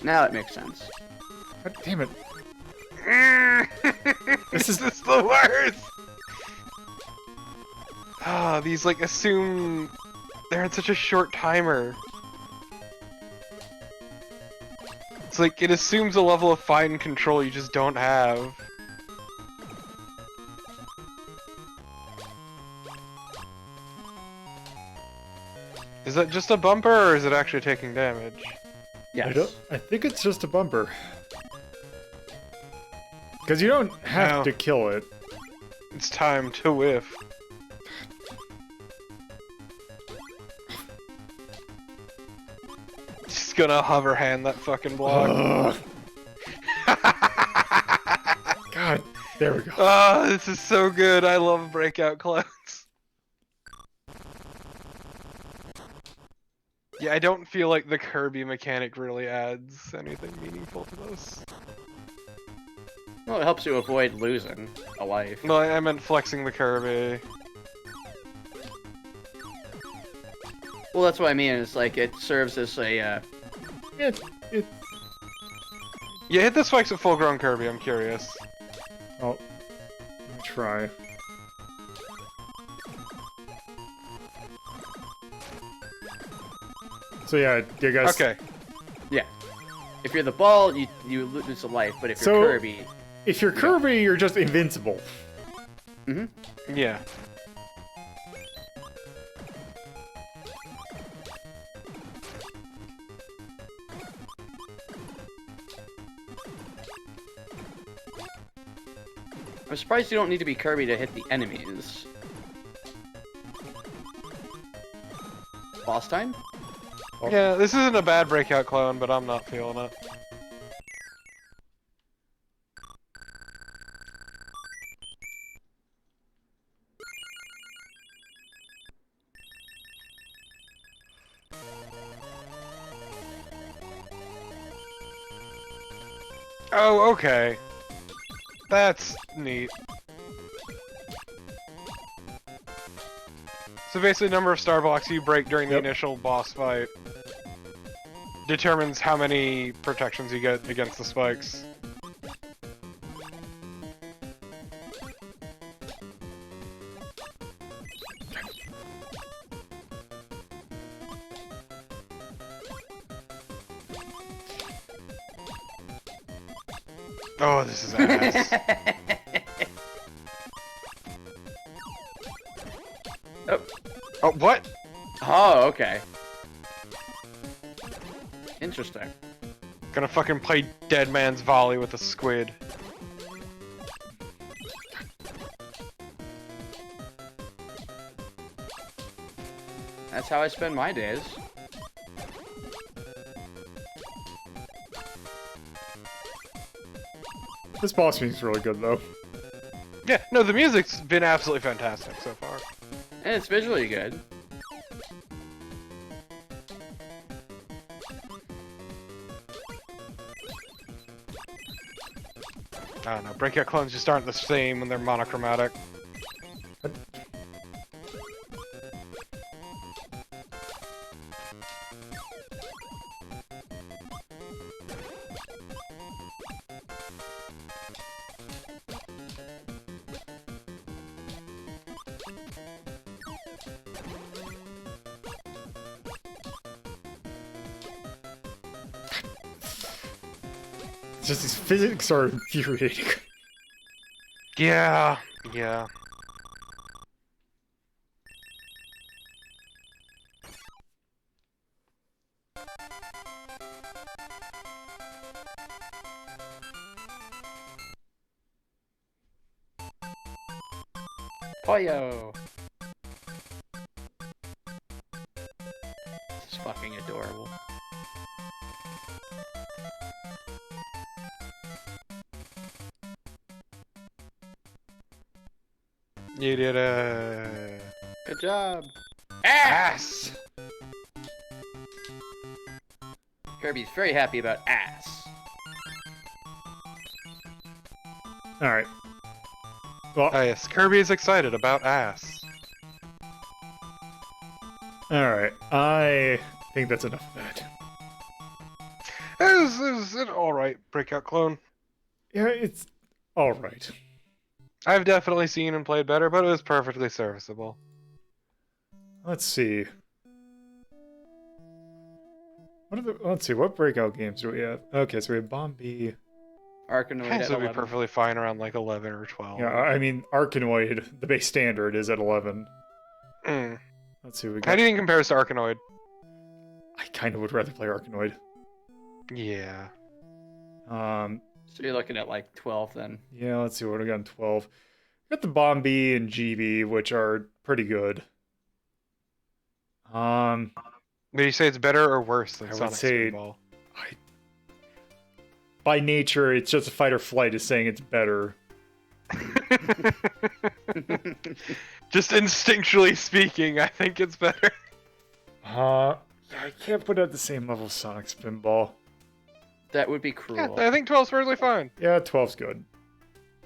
Now it makes sense. God damn it. This is the worst! Ah, these, like, assume they're in such a short timer. It's like, it assumes a level of fine control you just don't have. Is that just a bumper, or is it actually taking damage? Yes. I think it's just a bumper. Because you don't have to kill it. It's time to whiff. Just gonna hover hand that fucking block. God, there we go. Ah, this is so good. I love breakout clouds. Yeah, I don't feel like the Kirby mechanic really adds anything meaningful to this. Well, it helps you avoid losing a life. No, I meant flexing the Kirby. Well, that's what I mean. It's like it serves as a. It, it, Yeah, hit the spikes at full-grown Kirby. I'm curious. oh, let me try. So yeah, you guys. Okay. Yeah. If you're the ball, you lose a life, but if you're Kirby. If you're Kirby, you're just invincible. Yeah. I'm surprised you don't need to be Kirby to hit the enemies. Boss time? Yeah, this isn't a bad breakout clone, but I'm not feeling it. Oh, okay. That's neat. So basically, the number of star blocks you break during the initial boss fight determines how many protections you get against the spikes. Oh, this is ass. Oh. Oh, what? Oh, okay. Interesting. Gonna fucking play Dead Man's Volley with a squid. That's how I spend my days. This boss seems really good though. Yeah, no, the music's been absolutely fantastic so far. And it's visually good. I don't know, breakout clones just aren't the same when they're monochromatic. Just these physics are infuriating. Yeah, yeah. Poyo! This is fucking adorable. You did a Good job! ass. Kirby's very happy about ass. Alright. Well, Oh yes, Kirby is excited about ass. alright. I think that's enough of that. It was an alright breakout clone. Yeah, it's alright. I've definitely seen and played better, but it was perfectly serviceable. Let's see. Let's see, what breakout games do we have? Okay, so we have Bombi. Arkanoid This at would be 11. perfectly fine around like 11 or 12. Yeah, I mean, Arkanoid, the base standard, is at 11. Mm. Let's see what we How got. do you think it compares to Arkanoid? I kind of would rather play Arkanoid. Yeah. So you're looking at like 12 then. Yeah, let's see what we got in 12. We got the Bombi and GB, which are pretty good. Would you say it's better or worse than I would Sonic say- Speedball? By nature, it's just a fight or flight is saying it's better. Just instinctually speaking, I think it's better. Yeah, I can't put it at the same level as Sonic Spinball. That would be cruel. Yeah, I think 12's perfectly fine. Yeah, 12's good.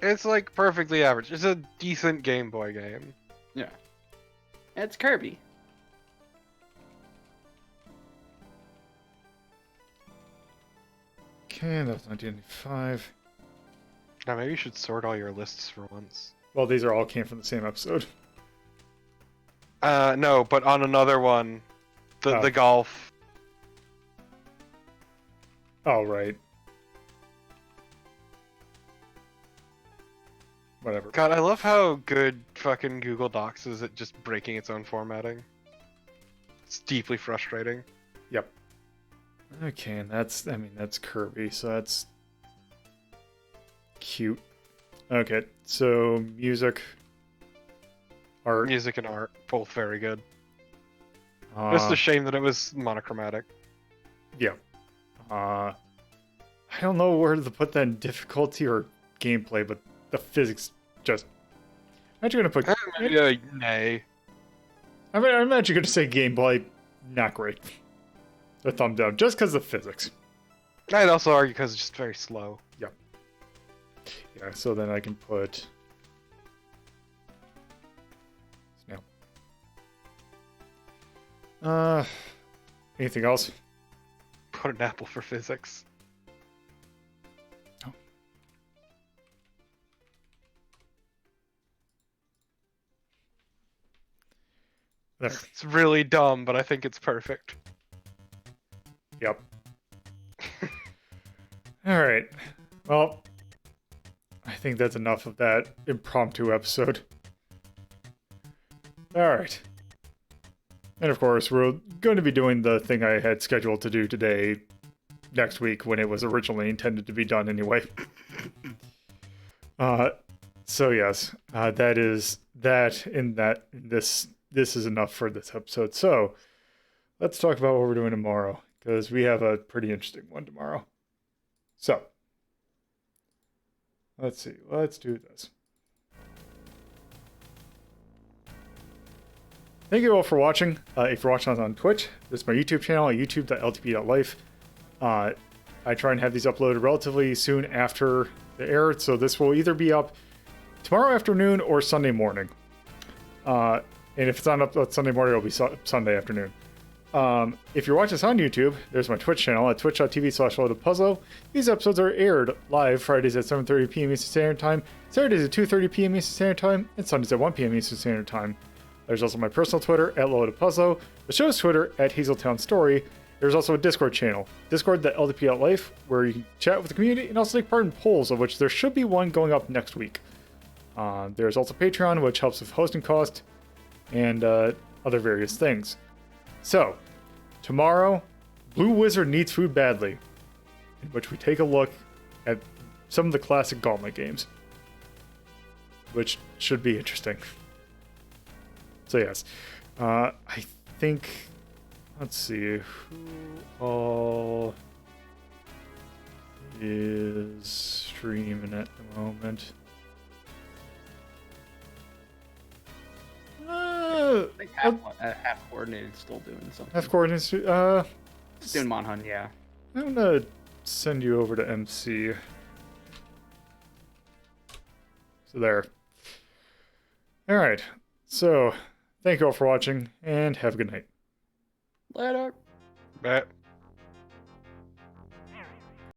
It's like perfectly average. It's a decent Game Boy game. Yeah. It's Kirby. Okay, that was 1995. Now maybe you should sort all your lists for once. Well, these are all came from the same episode. No, but on another one, the Oh. golf. Oh, right. Whatever. God, I love how good fucking Google Docs is at just breaking its own formatting. It's deeply frustrating. Yep. Okay, and that's Kirby, so that's cute. Okay, so music, art. Music and art, both very good. Just a shame that it was monochromatic. Yeah. I don't know where to put that in difficulty or gameplay, but the physics just. I'm actually gonna put. Nay. I'm actually gonna say gameplay, not great. A thumb down, just because of physics. I'd also argue because it's just very slow. Yeah, so then I can put. Snail. Anything else? Put an apple for physics. There. It's really dumb, but I think it's perfect. Yep. Alright. Well, I think that's enough of that impromptu episode. Alright. And of course, we're going to be doing the thing I had scheduled to do today, next week, when it was originally intended to be done anyway. So yes, that is that, and that, this is enough for this episode. So, let's talk about what we're doing tomorrow, because we have a pretty interesting one tomorrow. So, let's see. Let's do this. Thank you all for watching. If you're watching us on Twitch, this is my YouTube channel, youtube.ltp.life. I try and have these uploaded relatively soon after the air, so this will either be up tomorrow afternoon or Sunday morning. And if it's not up Sunday morning, it'll be Sunday afternoon. If you're watching this on YouTube, there's my Twitch channel at twitch.tv/loadedpuzzle. These episodes are aired live Fridays at 7:30 p.m. Eastern Standard Time, Saturdays at 2:30 p.m. Eastern Standard Time, and Sundays at 1 p.m. Eastern Standard Time. There's also my personal Twitter at loadedpuzzle, the show's Twitter at Hazeltown Story. There's also a Discord channel, discord.ldp.life, where you can chat with the community and also take part in polls, of which there should be one going up next week. There's also Patreon, which helps with hosting costs and other various things. So, tomorrow, Blue Wizard Needs Food Badly, in which we take a look at some of the classic Gauntlet games, which should be interesting. So yes, I think, let's see, who all is streaming at the moment? I think half coordinated still doing something. Half coordinates. It's doing Monhunt, yeah. I'm gonna send you over to MC. So there. All right. So thank you all for watching, and have a good night. Later. Bet.